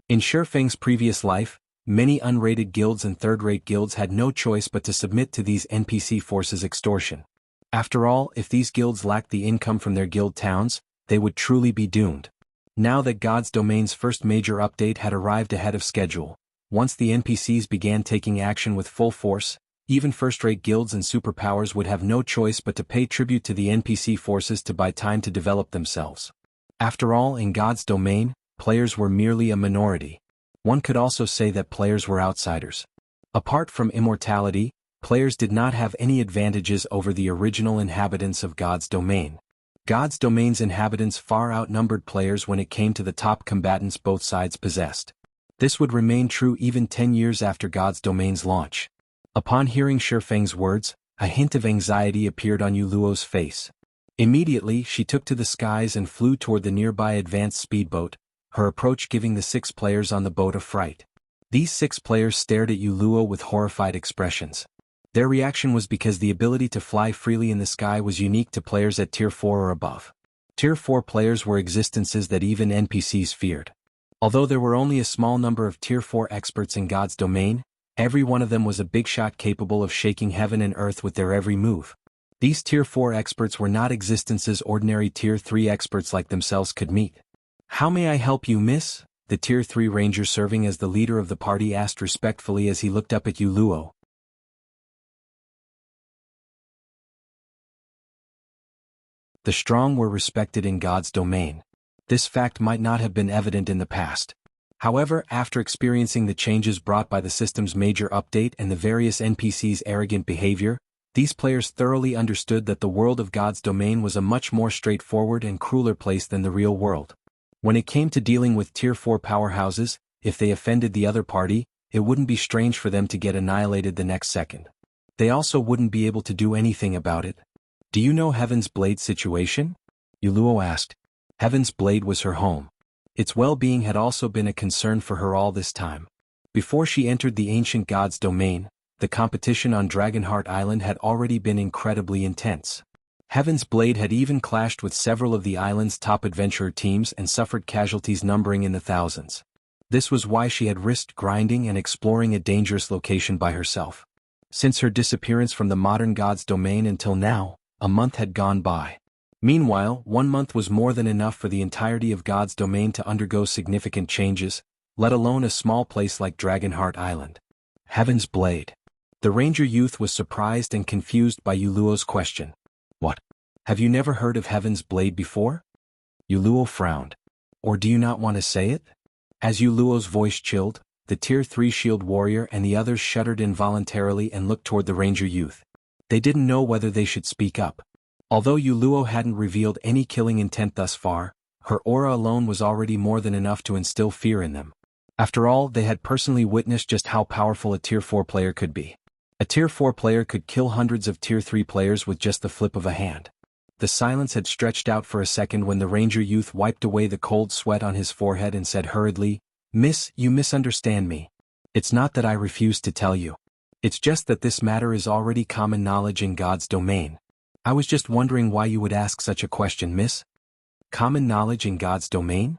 In Feng's previous life, many unrated guilds and third-rate guilds had no choice but to submit to these NPC forces' extortion. After all, if these guilds lacked the income from their guild towns, they would truly be doomed. Now that God's Domain's first major update had arrived ahead of schedule, once the NPCs began taking action with full force, even first-rate guilds and superpowers would have no choice but to pay tribute to the NPC forces to buy time to develop themselves. After all, in God's Domain, players were merely a minority. One could also say that players were outsiders. Apart from immortality, players did not have any advantages over the original inhabitants of God's Domain. God's Domain's inhabitants far outnumbered players when it came to the top combatants both sides possessed. This would remain true even 10 years after God's Domain's launch. Upon hearing Feng's words, A hint of anxiety appeared on Yuluo's face. Immediately, she took to the skies and flew toward the nearby advanced speedboat, her approach giving the 6 players on the boat a fright. These 6 players stared at Yuluo with horrified expressions. Their reaction was because the ability to fly freely in the sky was unique to players at Tier 4 or above. Tier 4 players were existences that even NPCs feared. Although there were only a small number of Tier 4 experts in God's domain, every one of them was a big shot capable of shaking heaven and earth with their every move. These Tier 4 experts were not existences ordinary Tier 3 experts like themselves could meet. "How may I help you, miss?" the Tier 3 ranger serving as the leader of the party asked respectfully as he looked up at Yuluo. The strong were respected in God's domain. This fact might not have been evident in the past. However, after experiencing the changes brought by the system's major update and the various NPCs' arrogant behavior, these players thoroughly understood that the world of God's domain was a much more straightforward and crueler place than the real world. When it came to dealing with Tier 4 powerhouses, if they offended the other party, it wouldn't be strange for them to get annihilated the next second. They also wouldn't be able to do anything about it. "Do you know Heaven's Blade's situation?" Yuluo asked. Heaven's Blade was her home. Its well-being had also been a concern for her all this time. Before she entered the ancient god's domain, the competition on Dragonheart Island had already been incredibly intense. Heaven's Blade had even clashed with several of the island's top adventurer teams and suffered casualties numbering in the thousands. This was why she had risked grinding and exploring a dangerous location by herself. Since her disappearance from the modern god's domain until now, a month had gone by. Meanwhile, 1 month was more than enough for the entirety of God's domain to undergo significant changes, let alone a small place like Dragonheart Island. Heaven's Blade. The ranger youth was surprised and confused by Yuluo's question. "What? Have you never heard of Heaven's Blade before?" Yuluo frowned. "Or do you not want to say it?" As Yuluo's voice chilled, the Tier 3 shield warrior and the others shuddered involuntarily and looked toward the ranger youth. They didn't know whether they should speak up. Although Yuluo hadn't revealed any killing intent thus far, her aura alone was already more than enough to instill fear in them. After all, they had personally witnessed just how powerful a Tier 4 player could be. A Tier 4 player could kill hundreds of Tier 3 players with just the flip of a hand. The silence had stretched out for a second when the ranger youth wiped away the cold sweat on his forehead and said hurriedly, "Miss, you misunderstand me. It's not that I refuse to tell you. It's just that this matter is already common knowledge in God's domain. I was just wondering why you would ask such a question, miss." Common knowledge in God's domain?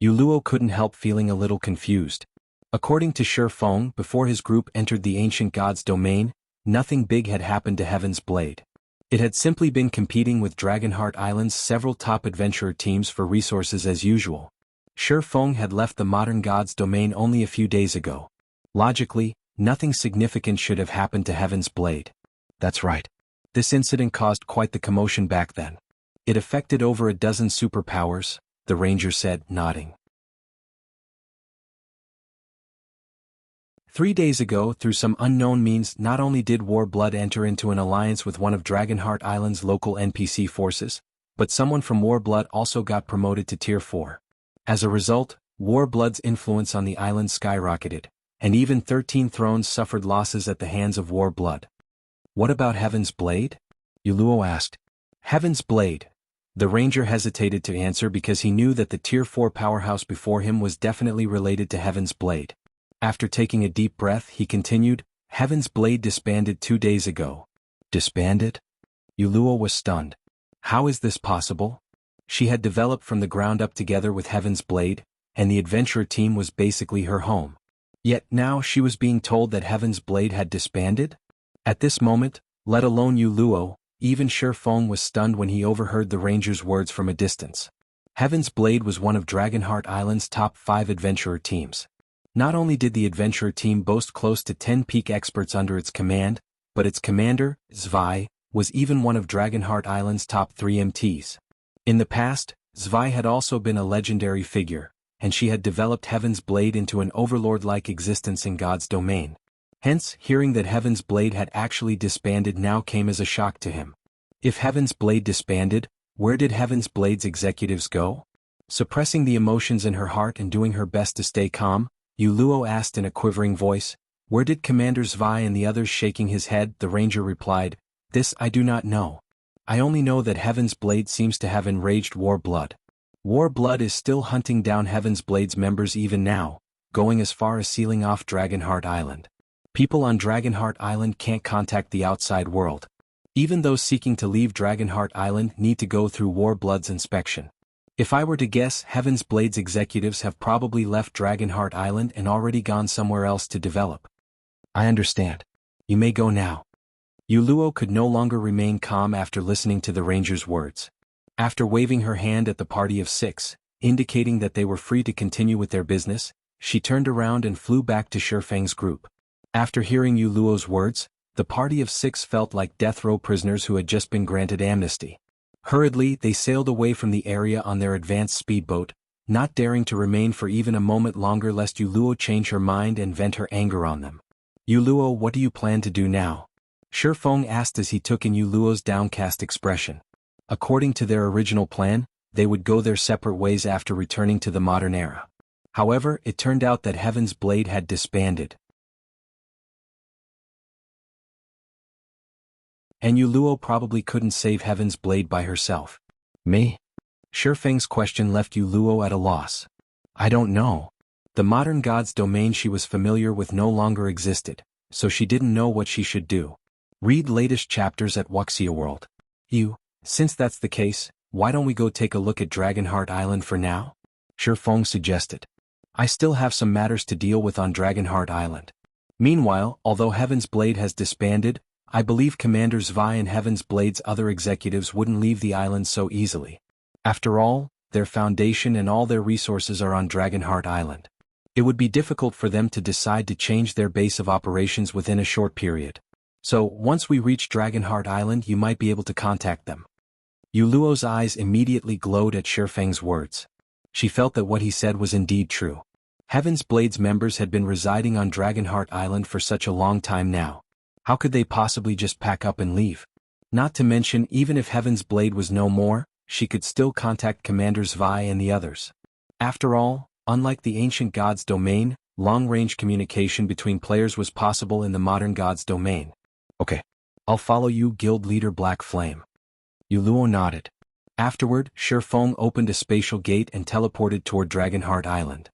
Yuluo couldn't help feeling a little confused. According to Feng, before his group entered the ancient god's domain, nothing big had happened to Heaven's Blade. It had simply been competing with Dragonheart Island's several top adventurer teams for resources as usual. Feng had left the modern god's domain only a few days ago. Logically, nothing significant should have happened to Heaven's Blade. That's right. This incident caused quite the commotion back then. It affected over a dozen superpowers, the ranger said, nodding. 3 days ago, through some unknown means, not only did Warblood enter into an alliance with one of Dragonheart Island's local NPC forces, but someone from Warblood also got promoted to Tier 4. As a result, Warblood's influence on the island skyrocketed, and even 13 thrones suffered losses at the hands of Warblood. "What about Heaven's Blade?" Yuluo asked. Heaven's Blade. The ranger hesitated to answer because he knew that the Tier 4 powerhouse before him was definitely related to Heaven's Blade. After taking a deep breath, he continued, "Heaven's Blade disbanded 2 days ago." Disbanded? Yuluo was stunned. How is this possible? She had developed from the ground up together with Heaven's Blade, and the adventurer team was basically her home. Yet now she was being told that Heaven's Blade had disbanded? At this moment, let alone Yuluo, even Feng was stunned when he overheard the ranger's words from a distance. Heaven's Blade was one of Dragonheart Island's top 5 adventurer teams. Not only did the adventurer team boast close to 10 peak experts under its command, but its commander, Zwei, was even one of Dragonheart Island's top 3 MTs. In the past, Zwei had also been a legendary figure, and she had developed Heaven's Blade into an overlord-like existence in God's domain. Hence, hearing that Heaven's Blade had actually disbanded now came as a shock to him. If Heaven's Blade disbanded, where did Heaven's Blade's executives go? Suppressing the emotions in her heart and doing her best to stay calm, Yuluo asked in a quivering voice, "Where did Commander Zwei and the others?" Shaking his head, the ranger replied, This I do not know. I only know that Heaven's Blade seems to have enraged Warblood. Warblood is still hunting down Heaven's Blade's members even now, going as far as sealing off Dragonheart Island. People on Dragonheart Island can't contact the outside world. Even those seeking to leave Dragonheart Island need to go through Warblood's inspection. If I were to guess, Heaven's Blade's executives have probably left Dragonheart Island and already gone somewhere else to develop. I understand. You may go now. Yuluo could no longer remain calm after listening to the ranger's words. After waving her hand at the party of 6, indicating that they were free to continue with their business, she turned around and flew back to Feng's group. After hearing Yuluo's words, the party of 6 felt like death row prisoners who had just been granted amnesty. Hurriedly, they sailed away from the area on their advanced speedboat, not daring to remain for even a moment longer lest Yuluo change her mind and vent her anger on them. Yuluo, what do you plan to do now? Feng asked as he took in Yuluo's downcast expression. According to their original plan, they would go their separate ways after returning to the modern era. However, it turned out that Heaven's Blade had disbanded. And Yuluo probably couldn't save Heaven's Blade by herself. Me? Feng's question left Yuluo at a loss. I don't know. The modern god's domain she was familiar with no longer existed, so she didn't know what she should do. Read latest chapters at Wuxia World. Since that's the case, why don't we go take a look at Dragonheart Island for now? Feng suggested. I still have some matters to deal with on Dragonheart Island. Meanwhile, although Heaven's Blade has disbanded, I believe Commander Zwei and Heaven's Blade's other executives wouldn't leave the island so easily. After all, their foundation and all their resources are on Dragonheart Island. It would be difficult for them to decide to change their base of operations within a short period. So, once we reach Dragonheart Island, you might be able to contact them. Yuluo's eyes immediately glowed at Feng's words. She felt that what he said was indeed true. Heaven's Blade's members had been residing on Dragonheart Island for such a long time now. How could they possibly just pack up and leave? Not to mention, even if Heaven's Blade was no more, she could still contact Commander Zwei and the others. After all, unlike the ancient god's domain, long-range communication between players was possible in the modern god's domain. Okay. I'll follow you, Guild Leader Black Flame. Yuluo nodded. Afterward, Feng opened a spatial gate and teleported toward Dragonheart Island.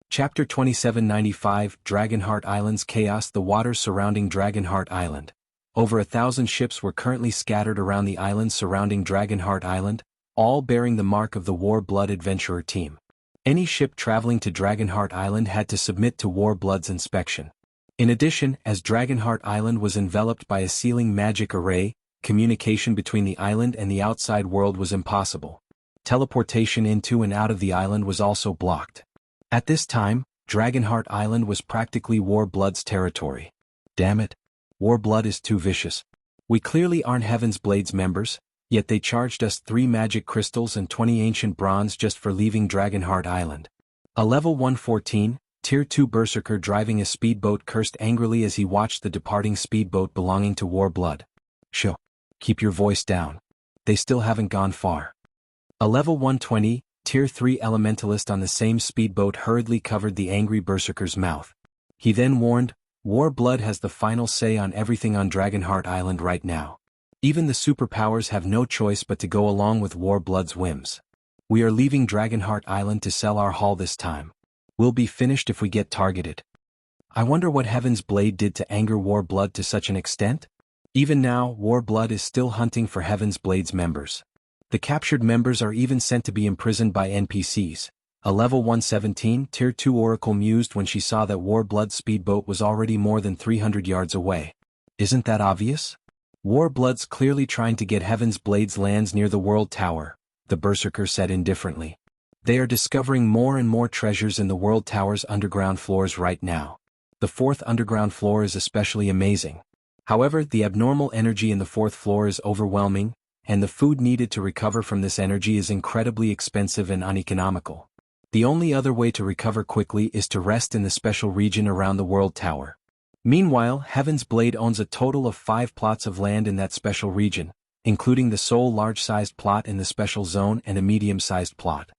Chapter 2795, Dragonheart Island's Chaos. The waters surrounding Dragonheart Island. Over 1,000 ships were currently scattered around the island surrounding Dragonheart Island, all bearing the mark of the Warblood Adventurer team. Any ship traveling to Dragonheart Island had to submit to Warblood's inspection. In addition, as Dragonheart Island was enveloped by a sealing magic array, communication between the island and the outside world was impossible. Teleportation into and out of the island was also blocked. At this time, Dragonheart Island was practically Warblood's territory. Damn it. Warblood is too vicious. We clearly aren't Heaven's Blade's members, yet they charged us 3 magic crystals and 20 ancient bronze just for leaving Dragonheart Island. A level 114, Tier 2 berserker driving a speedboat cursed angrily as he watched the departing speedboat belonging to Warblood. Shh. Keep your voice down. They still haven't gone far. A level 120, Tier 3 elementalist on the same speedboat hurriedly covered the angry berserker's mouth. He then warned, Warblood has the final say on everything on Dragonheart Island right now. Even the superpowers have no choice but to go along with Warblood's whims. We are leaving Dragonheart Island to sell our haul this time. We'll be finished if we get targeted. I wonder what Heaven's Blade did to anger Warblood to such an extent? Even now, Warblood is still hunting for Heaven's Blade's members. The captured members are even sent to be imprisoned by NPCs. A level 117 Tier 2 Oracle mused when she saw that Warblood's speedboat was already more than 300 yards away. Isn't that obvious? Warblood's clearly trying to get Heaven's Blade's lands near the World Tower, the berserker said indifferently. They are discovering more and more treasures in the World Tower's underground floors right now. The 4th underground floor is especially amazing. However, the abnormal energy in the 4th floor is overwhelming, and the food needed to recover from this energy is incredibly expensive and uneconomical. The only other way to recover quickly is to rest in the special region around the World Tower. Meanwhile, Heaven's Blade owns a total of 5 plots of land in that special region, including the sole large-sized plot in the special zone and a medium-sized plot.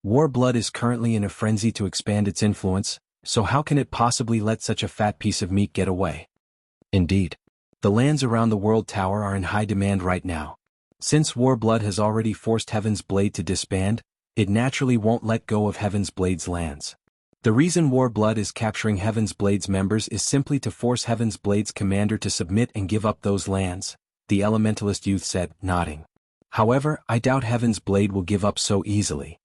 Warblood is currently in a frenzy to expand its influence, So how can it possibly let such a fat piece of meat get away? Indeed. The lands around the World Tower are in high demand right now. Since Warblood has already forced Heaven's Blade to disband, it naturally won't let go of Heaven's Blade's lands. The reason Warblood is capturing Heaven's Blade's members is simply to force Heaven's Blade's commander to submit and give up those lands, the Elementalist youth said, nodding. However, I doubt Heaven's Blade will give up so easily.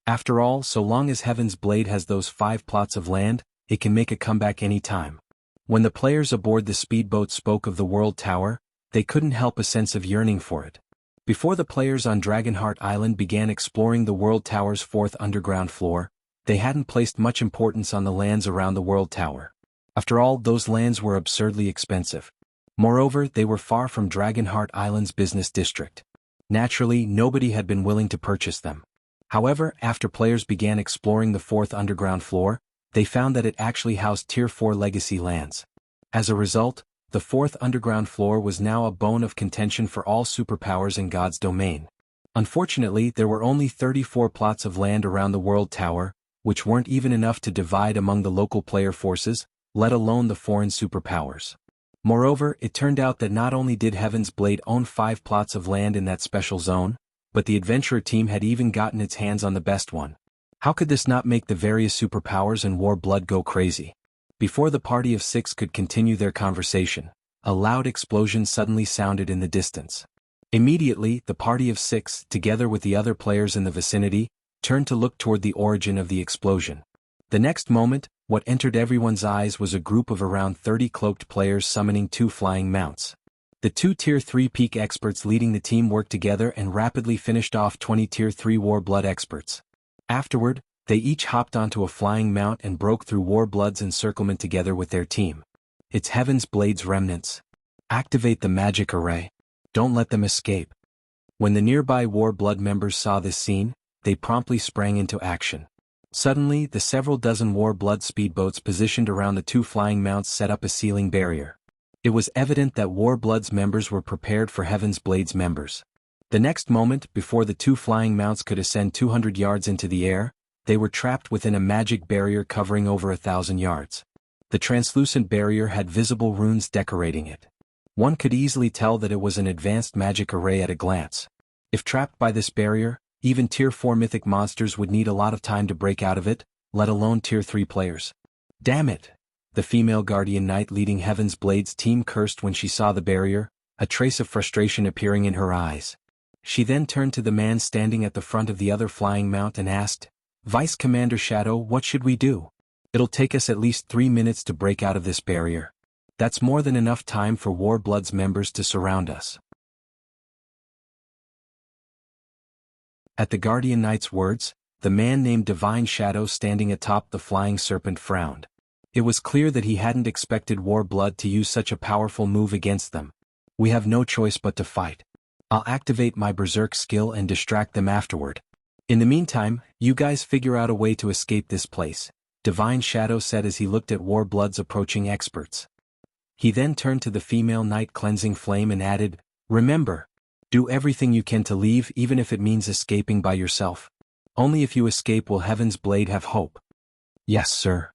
After all, so long as Heaven's Blade has those 5 plots of land, it can make a comeback any time. When the players aboard the speedboat spoke of the World Tower, they couldn't help a sense of yearning for it. Before the players on Dragonheart Island began exploring the World Tower's 4th underground floor, they hadn't placed much importance on the lands around the World Tower. After all, those lands were absurdly expensive. Moreover, they were far from Dragonheart Island's business district. Naturally, nobody had been willing to purchase them. However, after players began exploring the 4th underground floor, they found that it actually housed Tier 4 legacy lands. As a result, the 4th underground floor was now a bone of contention for all superpowers in God's domain. Unfortunately, there were only 34 plots of land around the World Tower, which weren't even enough to divide among the local player forces, let alone the foreign superpowers. Moreover, it turned out that not only did Heaven's Blade own 5 plots of land in that special zone, but the adventurer team had even gotten its hands on the best one. How could this not make the various superpowers and Warblood go crazy? Before the party of 6 could continue their conversation, a loud explosion suddenly sounded in the distance. Immediately, the party of 6, together with the other players in the vicinity, turned to look toward the origin of the explosion. The next moment, what entered everyone's eyes was a group of around 30 cloaked players summoning 2 flying mounts. The 2 Tier 3 peak experts leading the team worked together and rapidly finished off 20 Tier 3 Warblood experts. Afterward, they each hopped onto a flying mount and broke through Warblood's encirclement together with their team. It's Heaven's Blade's remnants. Activate the magic array. Don't let them escape. When the nearby Warblood members saw this scene, they promptly sprang into action. Suddenly, the several dozen Warblood speedboats positioned around the 2 flying mounts set up a sealing barrier. It was evident that Warblood's members were prepared for Heaven's Blade's members. The next moment, before the 2 flying mounts could ascend 200 yards into the air, they were trapped within a magic barrier covering over 1,000 yards. The translucent barrier had visible runes decorating it. One could easily tell that it was an advanced magic array at a glance. If trapped by this barrier, even Tier 4 mythic monsters would need a lot of time to break out of it, let alone Tier 3 players. Damn it! The female Guardian Knight leading Heaven's Blade's team cursed when she saw the barrier, a trace of frustration appearing in her eyes. She then turned to the man standing at the front of the other flying mount and asked, "Vice Commander Shadow, what should we do? It'll take us at least 3 minutes to break out of this barrier. That's more than enough time for Warblood's members to surround us." At the Guardian Knight's words, the man named Divine Shadow standing atop the flying serpent frowned. It was clear that he hadn't expected Warblood to use such a powerful move against them. "We have no choice but to fight. I'll activate my Berserk skill and distract them afterward. In the meantime, you guys figure out a way to escape this place," Divine Shadow said as he looked at Warblood's approaching experts. He then turned to the female knight Cleansing Flame and added, "Remember, do everything you can to leave even if it means escaping by yourself. Only if you escape will Heaven's Blade have hope." "Yes, sir,"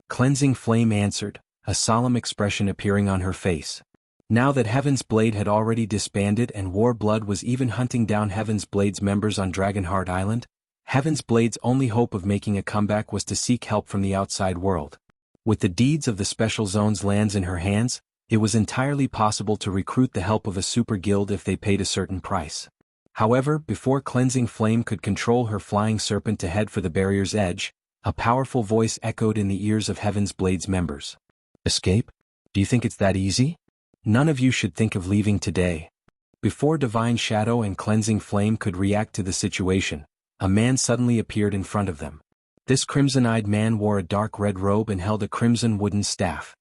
Cleansing Flame answered, a solemn expression appearing on her face. Now that Heaven's Blade had already disbanded and Warblood was even hunting down Heaven's Blade's members on Dragonheart Island, Heaven's Blade's only hope of making a comeback was to seek help from the outside world. With the deeds of the Special Zone's lands in her hands, it was entirely possible to recruit the help of a super guild if they paid a certain price. However, before Cleansing Flame could control her flying serpent to head for the barrier's edge, a powerful voice echoed in the ears of Heaven's Blade's members. "Escape? Do you think it's that easy? None of you should think of leaving today." Before Divine Shadow and Cleansing Flame could react to the situation, a man suddenly appeared in front of them. This crimson-eyed man wore a dark red robe and held a crimson wooden staff.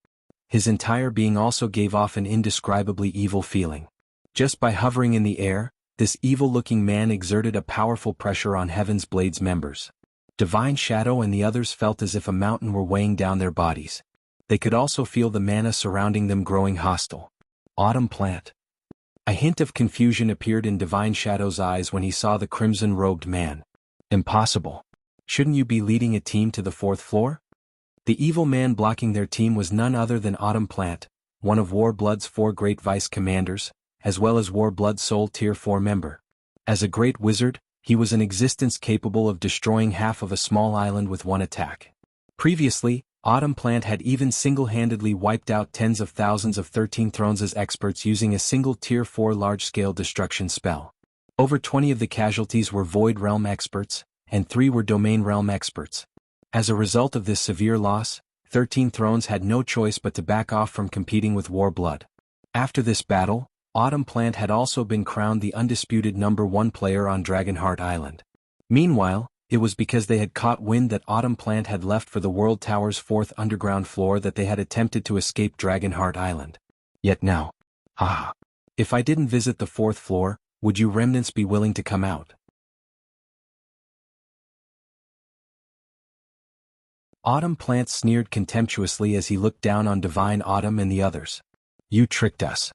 His entire being also gave off an indescribably evil feeling. Just by hovering in the air, this evil-looking man exerted a powerful pressure on Heaven's Blade's members. Divine Shadow and the others felt as if a mountain were weighing down their bodies. They could also feel the mana surrounding them growing hostile. Autumn plant. A hint of confusion appeared in Divine Shadow's eyes when he saw the crimson-robed man. "Impossible. Shouldn't you be leading a team to the 4th floor? The evil man blocking their team was none other than Autumn Plant, one of Warblood's 4 great vice commanders, as well as Warblood's sole Tier 4 member. As a great wizard, he was an existence capable of destroying half of a small island with one attack. Previously, Autumn Plant had even single-handedly wiped out tens of thousands of 13 Thrones' experts using a single Tier 4 large-scale destruction spell. Over 20 of the casualties were Void Realm experts, and 3 were Domain Realm experts. As a result of this severe loss, 13 Thrones had no choice but to back off from competing with Warblood. After this battle, Autumn Plant had also been crowned the undisputed #1 player on Dragonheart Island. Meanwhile, it was because they had caught wind that Autumn Plant had left for the World Tower's 4th underground floor that they had attempted to escape Dragonheart Island. Yet now, if I didn't visit the 4th floor, would you remnants be willing to come out? Autumn Plant sneered contemptuously as he looked down on Divine Autumn and the others. You tricked us.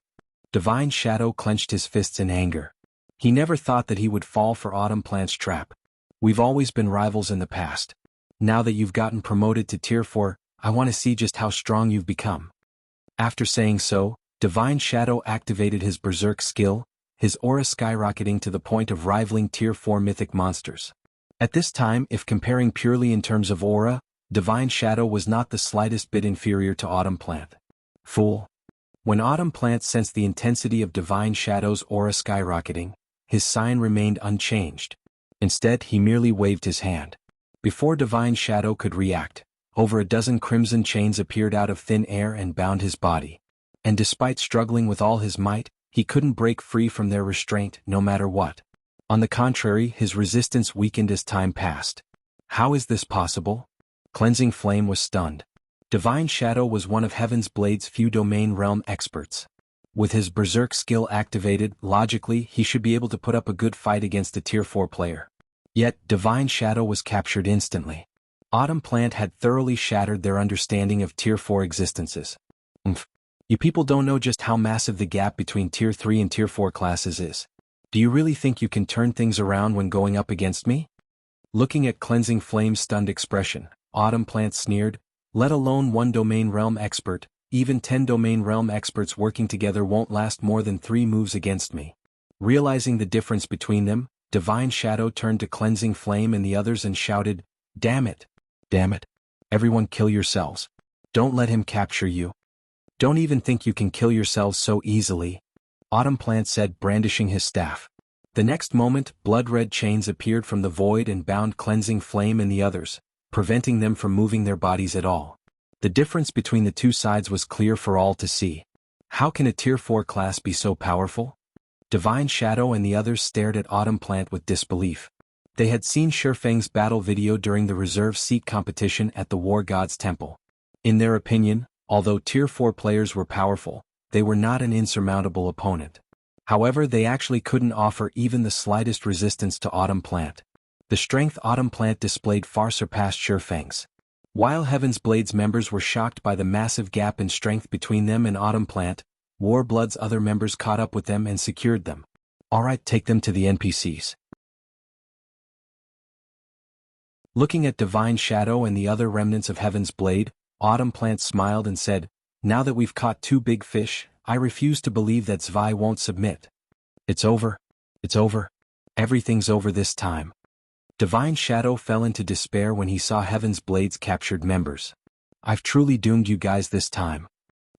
Divine Shadow clenched his fists in anger. He never thought that he would fall for Autumn Plant's trap. We've always been rivals in the past. Now that you've gotten promoted to Tier 4, I want to see just how strong you've become. After saying so, Divine Shadow activated his Berserk skill, his aura skyrocketing to the point of rivaling Tier 4 mythic monsters. At this time, if comparing purely in terms of aura, Divine Shadow was not the slightest bit inferior to Autumn Plant. Fool. When Autumn Plant sensed the intensity of Divine Shadow's aura skyrocketing, his sign remained unchanged. Instead, he merely waved his hand. Before Divine Shadow could react, over a dozen crimson chains appeared out of thin air and bound his body. And despite struggling with all his might, he couldn't break free from their restraint no matter what. On the contrary, his resistance weakened as time passed. How is this possible? Cleansing Flame was stunned. Divine Shadow was one of Heaven's Blade's few Domain Realm experts. With his Berserk skill activated, logically, he should be able to put up a good fight against a Tier 4 player. Yet, Divine Shadow was captured instantly. Autumn Plant had thoroughly shattered their understanding of Tier 4 existences. You people don't know just how massive the gap between Tier 3 and Tier 4 classes is. Do you really think you can turn things around when going up against me? Looking at Cleansing Flame's stunned expression, Autumn Plant sneered, let alone one Domain Realm expert, even 10 Domain Realm experts working together won't last more than 3 moves against me. Realizing the difference between them, Divine Shadow turned to Cleansing Flame and the others and shouted, Damn it! Damn it! Everyone kill yourselves. Don't let him capture you. Don't even think you can kill yourselves so easily, Autumn Plant said, brandishing his staff. The next moment, blood-red chains appeared from the void and bound Cleansing Flame and the others, preventing them from moving their bodies at all. The difference between the two sides was clear for all to see. How can a Tier 4 class be so powerful? Divine Shadow and the others stared at Autumn Plant with disbelief. They had seen Feng's battle video during the reserve seat competition at the War God's Temple. In their opinion, although Tier 4 players were powerful, they were not an insurmountable opponent. However, they actually couldn't offer even the slightest resistance to Autumn Plant. The strength Autumn Plant displayed far surpassed Feng's. While Heaven's Blade's members were shocked by the massive gap in strength between them and Autumn Plant, Warblood's other members caught up with them and secured them. Alright, take them to the NPCs. Looking at Divine Shadow and the other remnants of Heaven's Blade, Autumn Plant smiled and said, Now that we've caught 2 big fish, I refuse to believe that Zwei won't submit. It's over. It's over. Everything's over this time. Divine Shadow fell into despair when he saw Heaven's Blade's captured members. I've truly doomed you guys this time.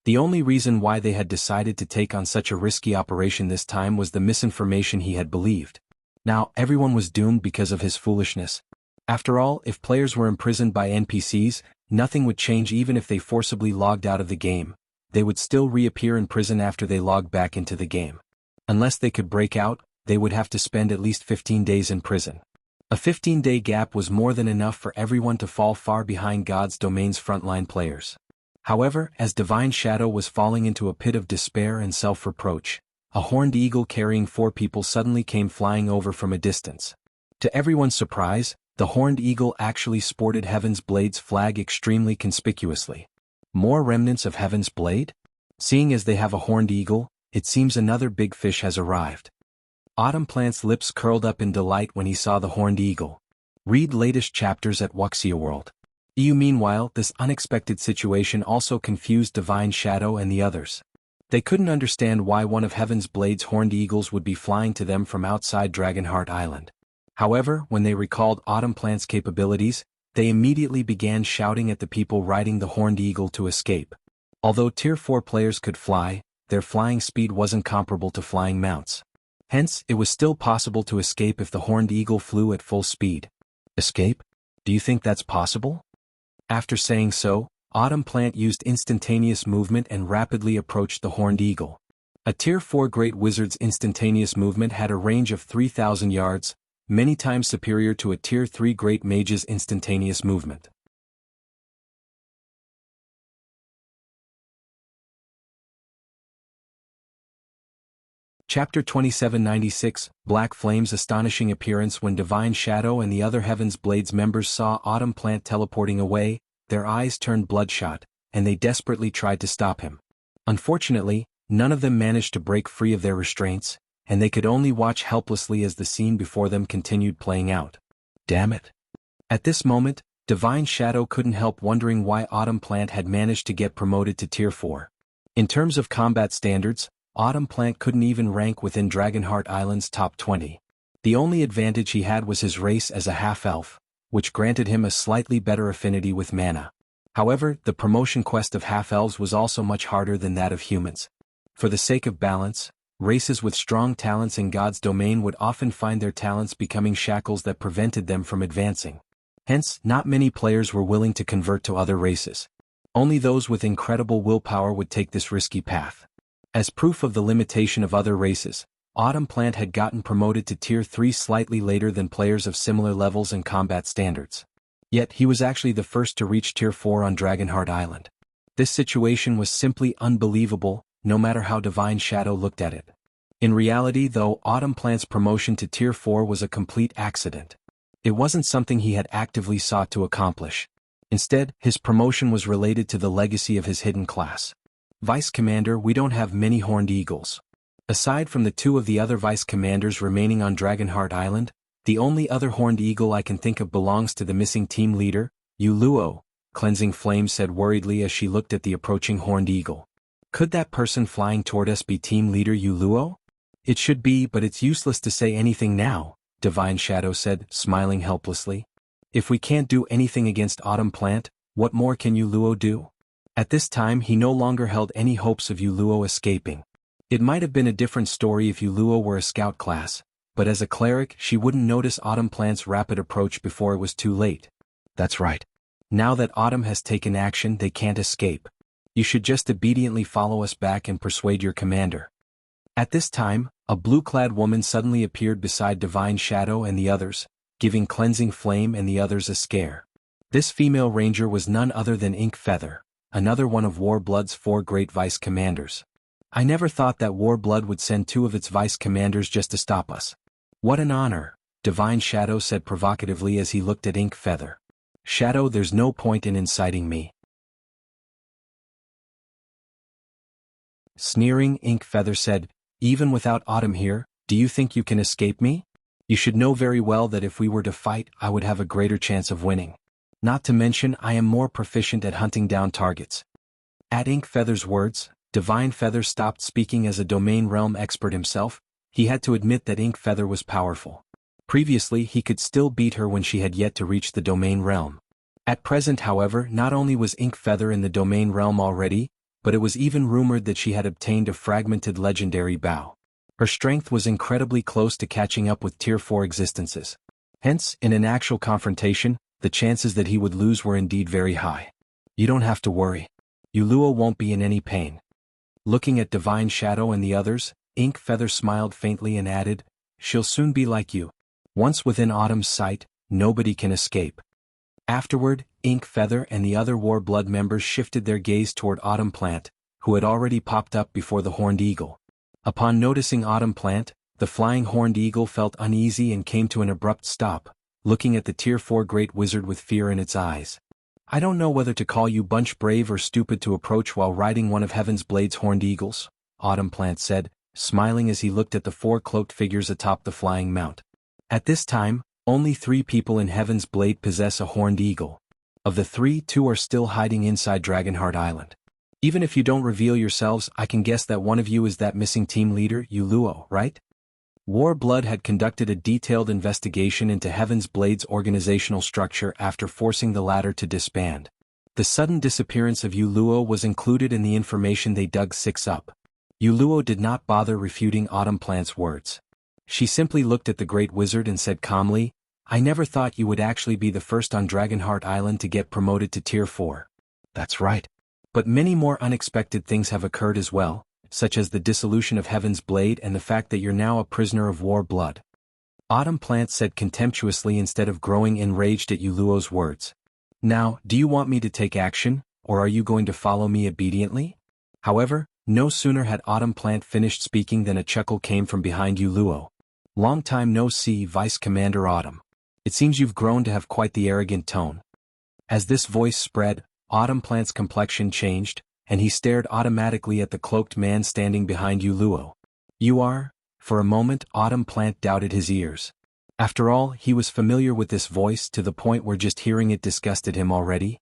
The only reason why they had decided to take on such a risky operation this time was the misinformation he had believed. Now, everyone was doomed because of his foolishness. After all, if players were imprisoned by NPCs, nothing would change even if they forcibly logged out of the game. They would still reappear in prison after they logged back into the game. Unless they could break out, they would have to spend at least 15 days in prison. A 15-day gap was more than enough for everyone to fall far behind God's domain's frontline players. However, as Divine Shadow was falling into a pit of despair and self-reproach, a horned eagle carrying 4 people suddenly came flying over from a distance. To everyone's surprise, the horned eagle actually sported Heaven's Blade's flag extremely conspicuously. More remnants of Heaven's Blade? Seeing as they have a horned eagle, it seems another big fish has arrived. Autumn Plant's lips curled up in delight when he saw the horned eagle. Read latest chapters at Wuxia World. Meanwhile, this unexpected situation also confused Divine Shadow and the others. They couldn't understand why one of Heaven's Blade's horned eagles would be flying to them from outside Dragonheart Island. However, when they recalled Autumn Plant's capabilities, they immediately began shouting at the people riding the horned eagle to escape. Although Tier 4 players could fly, their flying speed wasn't comparable to flying mounts. Hence, it was still possible to escape if the horned eagle flew at full speed. Escape? Do you think that's possible? After saying so, Autumn Plant used instantaneous movement and rapidly approached the horned eagle. A Tier 4 Great Wizard's instantaneous movement had a range of 3,000 yards, many times superior to a Tier 3 Great Mage's instantaneous movement. Chapter 2796, Black Flame's astonishing appearance. When Divine Shadow and the other Heaven's Blades members saw Autumn Plant teleporting away, their eyes turned bloodshot, and they desperately tried to stop him. Unfortunately, none of them managed to break free of their restraints, and they could only watch helplessly as the scene before them continued playing out. Damn it. At this moment, Divine Shadow couldn't help wondering why Autumn Plant had managed to get promoted to Tier 4. In terms of combat standards, Autumn Plant couldn't even rank within Dragonheart Island's top 20. The only advantage he had was his race as a half-elf, which granted him a slightly better affinity with mana. However, the promotion quest of half-elves was also much harder than that of humans. For the sake of balance, races with strong talents in God's domain would often find their talents becoming shackles that prevented them from advancing. Hence, not many players were willing to convert to other races. Only those with incredible willpower would take this risky path. As proof of the limitation of other races, Autumn Plant had gotten promoted to Tier 3 slightly later than players of similar levels and combat standards. Yet he was actually the first to reach Tier 4 on Dragonheart Island. This situation was simply unbelievable, no matter how Divine Shadow looked at it. In reality though, Autumn Plant's promotion to Tier 4 was a complete accident. It wasn't something he had actively sought to accomplish. Instead, his promotion was related to the legacy of his hidden class. Vice Commander, we don't have many horned eagles. Aside from the two of the other Vice Commanders remaining on Dragonheart Island, the only other horned eagle I can think of belongs to the missing team leader, Uluo, Cleansing Flame said worriedly as she looked at the approaching horned eagle. Could that person flying toward us be team leader Uluo? It should be, but it's useless to say anything now, Divine Shadow said, smiling helplessly. If we can't do anything against Autumn Plant, what more can Uluo do? At this time he no longer held any hopes of Uluo escaping. It might have been a different story if Uluo were a scout class, but as a cleric she wouldn't notice Autumn Plant's rapid approach before it was too late. That's right. Now that Autumn has taken action, they can't escape. You should just obediently follow us back and persuade your commander. At this time, a blue-clad woman suddenly appeared beside Divine Shadow and the others, giving Cleansing Flame and the others a scare. This female ranger was none other than Ink Feather, another one of Warblood's 4 great vice commanders. I never thought that Warblood would send 2 of its vice commanders just to stop us. What an honor, Divine Shadow said provocatively as he looked at Ink Feather. Shadow, there's no point in inciting me. Sneering, Ink Feather said, even without Autumn here, do you think you can escape me? You should know very well that if we were to fight, I would have a greater chance of winning. Not to mention I am more proficient at hunting down targets. At Ink Feather's words, Divine Feather stopped speaking. As a domain realm expert himself, he had to admit that Ink Feather was powerful. Previously he could still beat her when she had yet to reach the domain realm. At present however, not only was Ink Feather in the domain realm already, but it was even rumored that she had obtained a fragmented legendary bow. Her strength was incredibly close to catching up with Tier 4 existences. Hence, in an actual confrontation, the chances that he would lose were indeed very high. You don't have to worry. Uluo won't be in any pain. Looking at Divine Shadow and the others, Ink Feather smiled faintly and added, she'll soon be like you. Once within Autumn's sight, nobody can escape. Afterward, Ink Feather and the other Warblood members shifted their gaze toward Autumn Plant, who had already popped up before the horned eagle. Upon noticing Autumn Plant, the flying horned eagle felt uneasy and came to an abrupt stop, looking at the Tier 4 Great Wizard with fear in its eyes. I don't know whether to call you bunch brave or stupid to approach while riding one of Heaven's Blade's horned eagles, Autumn Plant said, smiling as he looked at the 4 cloaked figures atop the flying mount. At this time, Only 3 people in Heaven's Blade possess a horned eagle. Of the 3, 2 are still hiding inside Dragonheart Island. Even if you don't reveal yourselves, I can guess that one of you is that missing team leader, Yuluo, right? Warblood had conducted a detailed investigation into Heaven's Blade's organizational structure after forcing the latter to disband. The sudden disappearance of Yuluo was included in the information they dug 6 up. Yuluo did not bother refuting Autumn Plant's words. She simply looked at the Great Wizard and said calmly, "I never thought you would actually be the first on Dragonheart Island to get promoted to Tier 4. That's right. But many more unexpected things have occurred as well, such as the dissolution of Heaven's Blade and the fact that you're now a prisoner of Warblood." Autumn Plant said contemptuously instead of growing enraged at Yuluo's words. "Now, do you want me to take action, or are you going to follow me obediently?" However, no sooner had Autumn Plant finished speaking than a chuckle came from behind Yuluo. "Long time no see, Vice Commander Autumn. It seems you've grown to have quite the arrogant tone." As this voice spread, Autumn Plant's complexion changed, and he stared automatically at the cloaked man standing behind Yuluo. "You are?" For a moment Autumn Plant doubted his ears. After all, he was familiar with this voice to the point where just hearing it disgusted him already.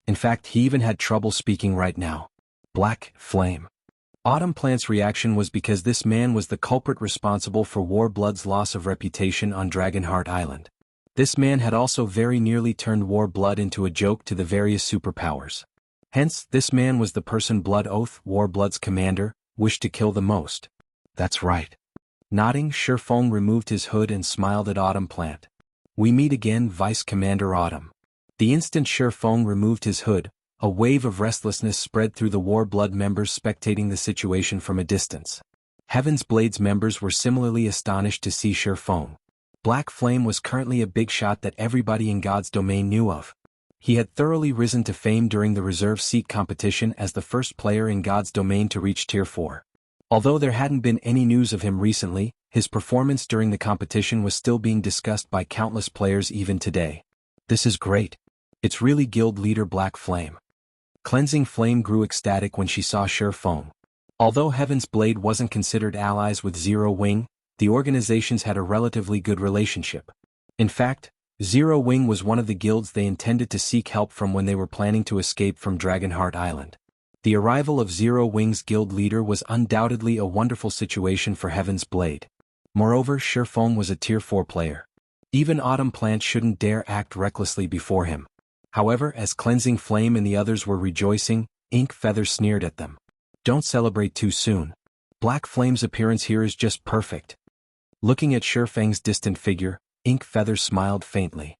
In fact, he even had trouble speaking right now. Black Flame. Autumn Plant's reaction was because this man was the culprit responsible for Warblood's loss of reputation on Dragonheart Island. This man had also very nearly turned Warblood into a joke to the various superpowers. Hence, this man was the person Blood Oath, Warblood's commander, wished to kill the most. That's right. Nodding, Feng removed his hood and smiled at Autumn Plant. "We meet again, Vice Commander Autumn." The instant Feng removed his hood, a wave of restlessness spread through the Warblood members spectating the situation from a distance. Heaven's Blade's members were similarly astonished to see Feng. Black Flame was currently a big shot that everybody in God's domain knew of. He had thoroughly risen to fame during the reserve seat competition as the first player in God's domain to reach Tier 4. Although there hadn't been any news of him recently, his performance during the competition was still being discussed by countless players even today. "This is great. It's really Guild Leader Black Flame." Cleansing Flame grew ecstatic when she saw Feng. Although Heaven's Blade wasn't considered allies with Zero Wing, the organizations had a relatively good relationship. In fact, Zero Wing was one of the guilds they intended to seek help from when they were planning to escape from Dragonheart Island. The arrival of Zero Wing's guild leader was undoubtedly a wonderful situation for Heaven's Blade. Moreover, Feng was a Tier 4 player. Even Autumn Plant shouldn't dare act recklessly before him. However, as Cleansing Flame and the others were rejoicing, Ink Feather sneered at them. "Don't celebrate too soon. Black Flame's appearance here is just perfect." Looking at Feng's distant figure, Ink Feather smiled faintly.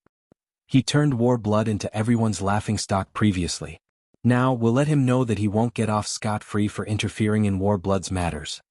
He turned Warblood into everyone's laughingstock previously. Now we'll let him know that he won't get off scot-free for interfering in Warblood's matters.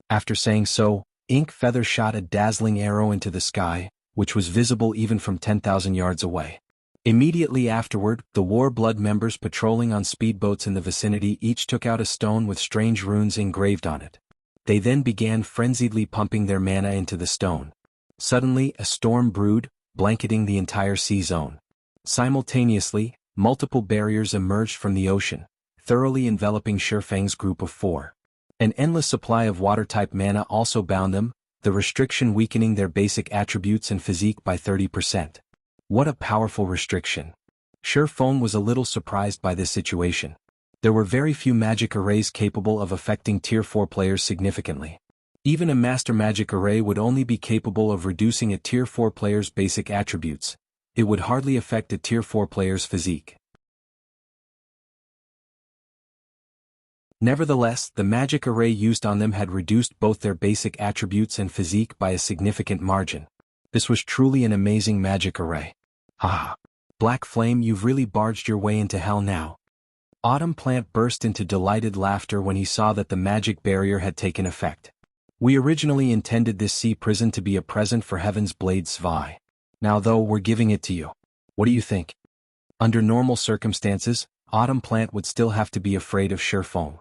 After saying so, Ink Feather shot a dazzling arrow into the sky, which was visible even from 10,000 yards away. Immediately afterward, the Warblood members patrolling on speedboats in the vicinity each took out a stone with strange runes engraved on it. They then began frenziedly pumping their mana into the stone. Suddenly, a storm brewed, blanketing the entire sea zone. Simultaneously, multiple barriers emerged from the ocean, thoroughly enveloping Feng's group of 4. An endless supply of water-type mana also bound them, the restriction weakening their basic attributes and physique by 30%. What a powerful restriction. Feng was a little surprised by this situation. There were very few magic arrays capable of affecting Tier 4 players significantly. Even a Master Magic Array would only be capable of reducing a Tier 4 player's basic attributes. It would hardly affect a Tier 4 player's physique. Nevertheless, the magic array used on them had reduced both their basic attributes and physique by a significant margin. This was truly an amazing magic array. Ah! Black Flame, you've really barged your way into hell now. Autumn Plant burst into delighted laughter when he saw that the magic barrier had taken effect. "We originally intended this sea prison to be a present for Heaven's Blade Svi. Now though, we're giving it to you. What do you think?" Under normal circumstances, Autumn Plant would still have to be afraid of Feng.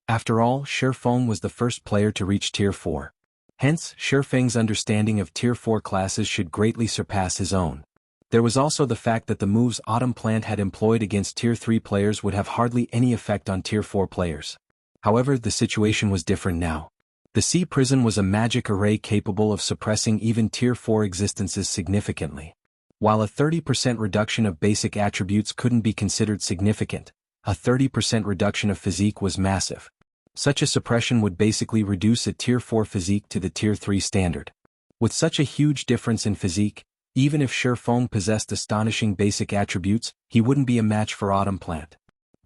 After all, Feng was the first player to reach Tier 4. Hence, Feng's understanding of Tier 4 classes should greatly surpass his own. There was also the fact that the moves Autumn Plant had employed against Tier 3 players would have hardly any effect on Tier 4 players. However, the situation was different now. The Sea Prison was a magic array capable of suppressing even Tier 4 existences significantly. While a 30% reduction of basic attributes couldn't be considered significant, a 30% reduction of physique was massive. Such a suppression would basically reduce a Tier 4 physique to the Tier 3 standard. With such a huge difference in physique, even if Feng possessed astonishing basic attributes, he wouldn't be a match for Autumn Plant.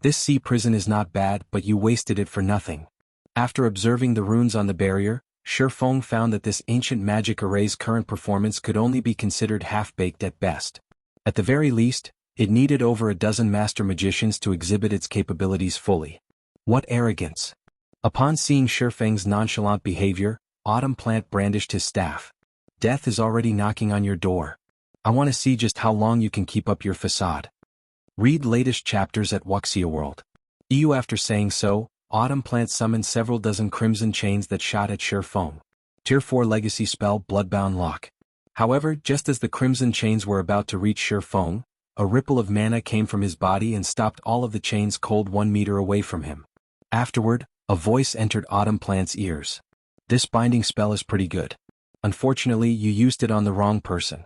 This sea prison is not bad, but you wasted it for nothing. After observing the runes on the barrier, Feng found that this ancient magic array's current performance could only be considered half-baked at best. At the very least, it needed over a dozen master magicians to exhibit its capabilities fully. What arrogance! Upon seeing Feng's nonchalant behavior, Autumn Plant brandished his staff. Death is already knocking on your door. I want to see just how long you can keep up your facade. Read latest chapters at Wuxia World. EU. After saying so, Autumn Plant summoned several dozen crimson chains that shot at Feng. Tier 4 legacy spell Bloodbound Lock. However, just as the crimson chains were about to reach Feng, a ripple of mana came from his body and stopped all of the chains cold 1 meter away from him. Afterward, a voice entered Autumn Plant's ears. This binding spell is pretty good. Unfortunately, you used it on the wrong person.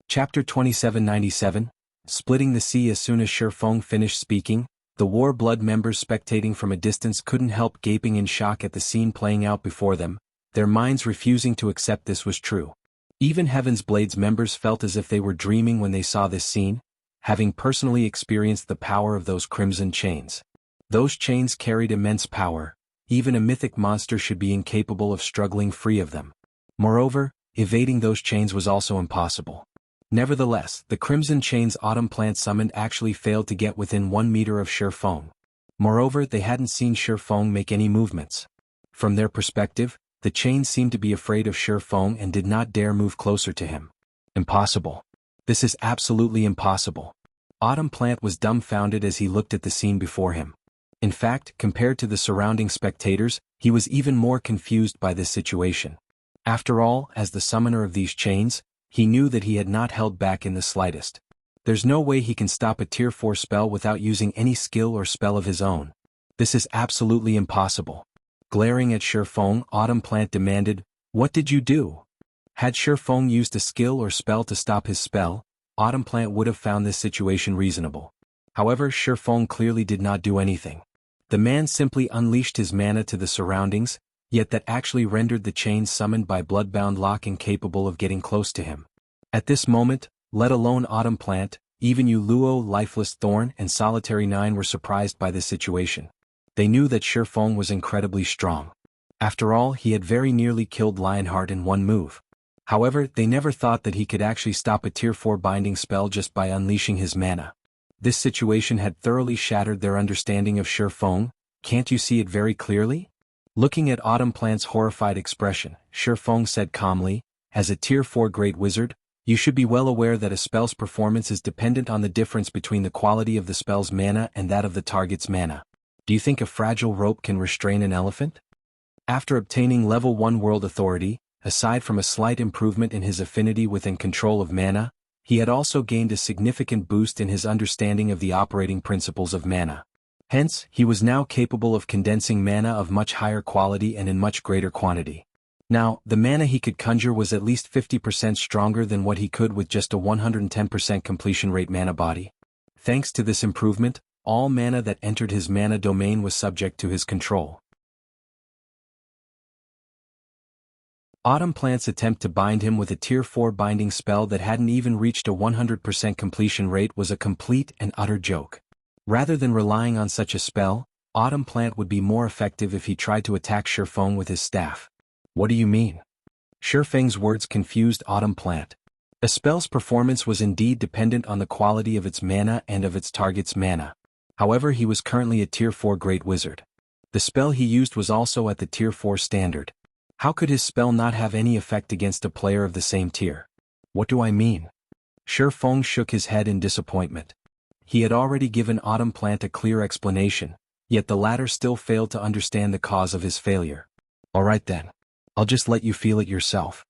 Chapter 2797, Splitting the Sea. As soon as Feng finished speaking, the War Blood members spectating from a distance couldn't help gaping in shock at the scene playing out before them, their minds refusing to accept this was true. Even Heaven's Blades members felt as if they were dreaming when they saw this scene, having personally experienced the power of those crimson chains. Those chains carried immense power, even a mythic monster should be incapable of struggling free of them. Moreover, evading those chains was also impossible. Nevertheless, the crimson chains Autumn Plant summoned actually failed to get within 1 meter of Feng. Moreover, they hadn't seen Feng make any movements. From their perspective, the chains seemed to be afraid of Feng and did not dare move closer to him. Impossible. This is absolutely impossible. Autumn Plant was dumbfounded as he looked at the scene before him. In fact, compared to the surrounding spectators, he was even more confused by this situation. After all, as the summoner of these chains, he knew that he had not held back in the slightest. There's no way he can stop a Tier 4 spell without using any skill or spell of his own. This is absolutely impossible. Glaring at Feng, Autumn Plant demanded, "What did you do?" Had Feng used a skill or spell to stop his spell, Autumn Plant would have found this situation reasonable. However, Feng clearly did not do anything. The man simply unleashed his mana to the surroundings, yet that actually rendered the chains summoned by Bloodbound Lock incapable of getting close to him. At this moment, let alone Autumn Plant, even Yu Luo, Lifeless Thorn, and Solitary 9 were surprised by this situation. They knew that Feng was incredibly strong. After all, he had very nearly killed Lionheart in one move. However, they never thought that he could actually stop a Tier 4 binding spell just by unleashing his mana. This situation had thoroughly shattered their understanding of Feng. Can't you see it very clearly? Looking at Autumn Plant's horrified expression, Feng said calmly, "As a Tier 4 Great Wizard, you should be well aware that a spell's performance is dependent on the difference between the quality of the spell's mana and that of the target's mana. Do you think a fragile rope can restrain an elephant?" After obtaining Level 1 World Authority, aside from a slight improvement in his affinity with and control of mana, he had also gained a significant boost in his understanding of the operating principles of mana. Hence, he was now capable of condensing mana of much higher quality and in much greater quantity. Now, the mana he could conjure was at least 50% stronger than what he could with just a 110% completion rate mana body. Thanks to this improvement, all mana that entered his mana domain was subject to his control. Autumn Plant's attempt to bind him with a Tier 4 binding spell that hadn't even reached a 100% completion rate was a complete and utter joke. Rather than relying on such a spell, Autumn Plant would be more effective if he tried to attack Feng with his staff. What do you mean? Feng's words confused Autumn Plant. A spell's performance was indeed dependent on the quality of its mana and of its target's mana. However, he was currently a Tier 4 Great Wizard. The spell he used was also at the Tier 4 standard. How could his spell not have any effect against a player of the same tier? What do I mean? Feng shook his head in disappointment. He had already given Autumn Plant a clear explanation, yet the latter still failed to understand the cause of his failure. Alright then. I'll just let you feel it yourself.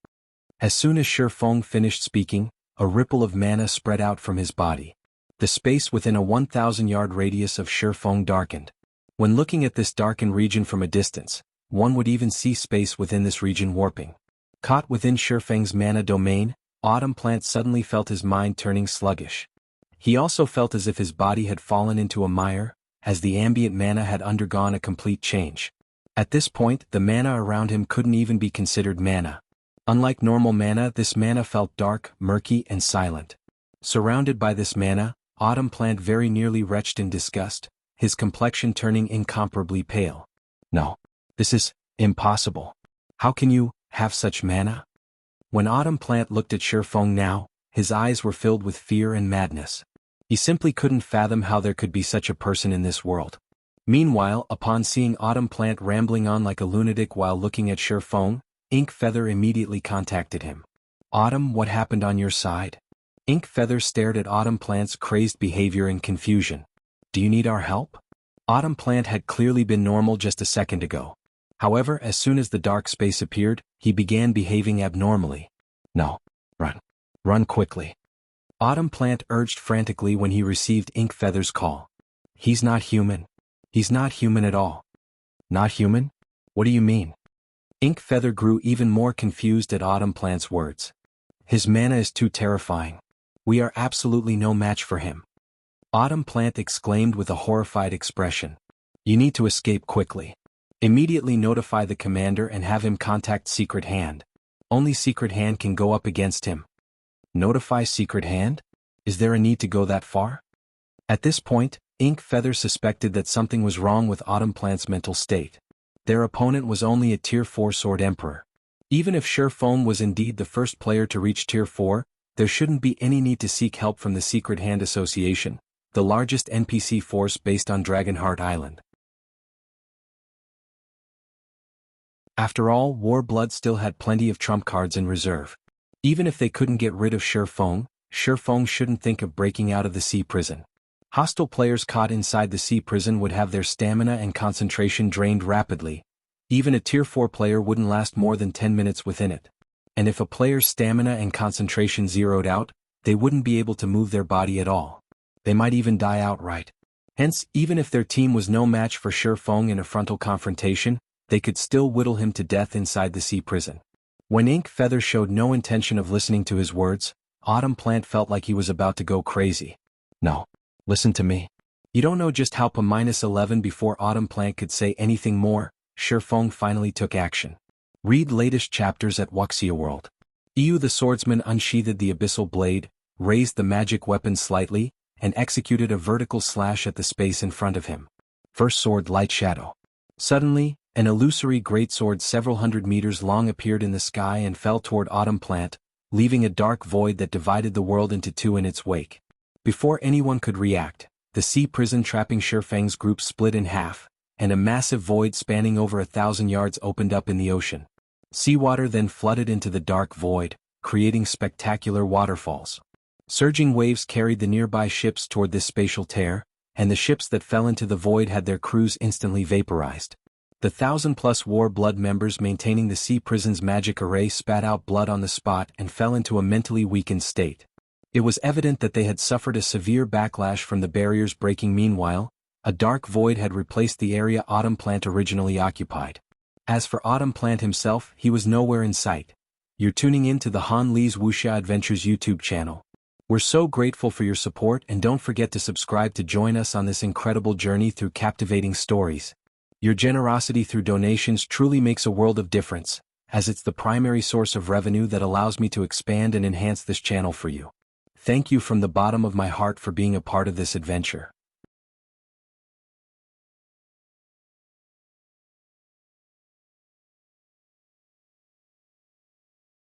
As soon as Feng finished speaking, a ripple of mana spread out from his body. The space within a 1,000-yard radius of Feng darkened. When looking at this darkened region from a distance, one would even see space within this region warping. Caught within Feng's mana domain, Autumn Plant suddenly felt his mind turning sluggish. He also felt as if his body had fallen into a mire, as the ambient mana had undergone a complete change. At this point, the mana around him couldn't even be considered mana. Unlike normal mana, this mana felt dark, murky, and silent. Surrounded by this mana, Autumn Plant very nearly retched in disgust, his complexion turning incomparably pale. No. This is impossible. How can you have such mana? When Autumn Plant looked at Feng now, his eyes were filled with fear and madness. He simply couldn't fathom how there could be such a person in this world. Meanwhile, upon seeing Autumn Plant rambling on like a lunatic while looking at Feng, Ink Feather immediately contacted him. Autumn, what happened on your side? Ink Feather stared at Autumn Plant's crazed behavior in confusion. Do you need our help? Autumn Plant had clearly been normal just a second ago. However, as soon as the dark space appeared, he began behaving abnormally. No. Run. Run quickly. Autumn Plant urged frantically when he received Ink Feather's call. He's not human. He's not human at all. Not human? What do you mean? Ink Feather grew even more confused at Autumn Plant's words. His mana is too terrifying. We are absolutely no match for him. Autumn Plant exclaimed with a horrified expression. You need to escape quickly. Immediately notify the commander and have him contact Secret Hand. Only Secret Hand can go up against him. Notify Secret Hand? Is there a need to go that far? At this point, Ink Feather suspected that something was wrong with Autumn Plant's mental state. Their opponent was only a Tier 4 Sword Emperor. Even if Feng was indeed the first player to reach Tier 4, there shouldn't be any need to seek help from the Secret Hand Association, the largest NPC force based on Dragonheart Island. After all, Warblood still had plenty of trump cards in reserve. Even if they couldn't get rid of Feng shouldn't think of breaking out of the sea prison. Hostile players caught inside the sea prison would have their stamina and concentration drained rapidly. Even a Tier 4 player wouldn't last more than 10 minutes within it. And if a player's stamina and concentration zeroed out, they wouldn't be able to move their body at all. They might even die outright. Hence, even if their team was no match for Feng in a frontal confrontation, they could still whittle him to death inside the sea prison. When Ink Feather showed no intention of listening to his words, Autumn Plant felt like he was about to go crazy. No. Listen to me. You don't know just how P-11 before Autumn Plant could say anything more, Feng finally took action. Read latest chapters at Wuxia World. EU the swordsman unsheathed the abyssal blade, raised the magic weapon slightly, and executed a vertical slash at the space in front of him. First sword light shadow. Suddenly, an illusory greatsword several hundred meters long appeared in the sky and fell toward Autumn Plant, leaving a dark void that divided the world into two in its wake. Before anyone could react, the sea prison trapping Feng's group split in half, and a massive void spanning over 1,000 yards opened up in the ocean. Seawater then flooded into the dark void, creating spectacular waterfalls. Surging waves carried the nearby ships toward this spatial tear, and the ships that fell into the void had their crews instantly vaporized. The 1,000-plus Warblood members maintaining the sea prison's magic array spat out blood on the spot and fell into a mentally weakened state. It was evident that they had suffered a severe backlash from the barriers breaking. Meanwhile, a dark void had replaced the area Autumn Plant originally occupied. As for Autumn Plant himself, he was nowhere in sight. You're tuning in to the Han Lee's Wuxia Adventures YouTube channel. We're so grateful for your support, and don't forget to subscribe to join us on this incredible journey through captivating stories. Your generosity through donations truly makes a world of difference, as it's the primary source of revenue that allows me to expand and enhance this channel for you. Thank you from the bottom of my heart for being a part of this adventure.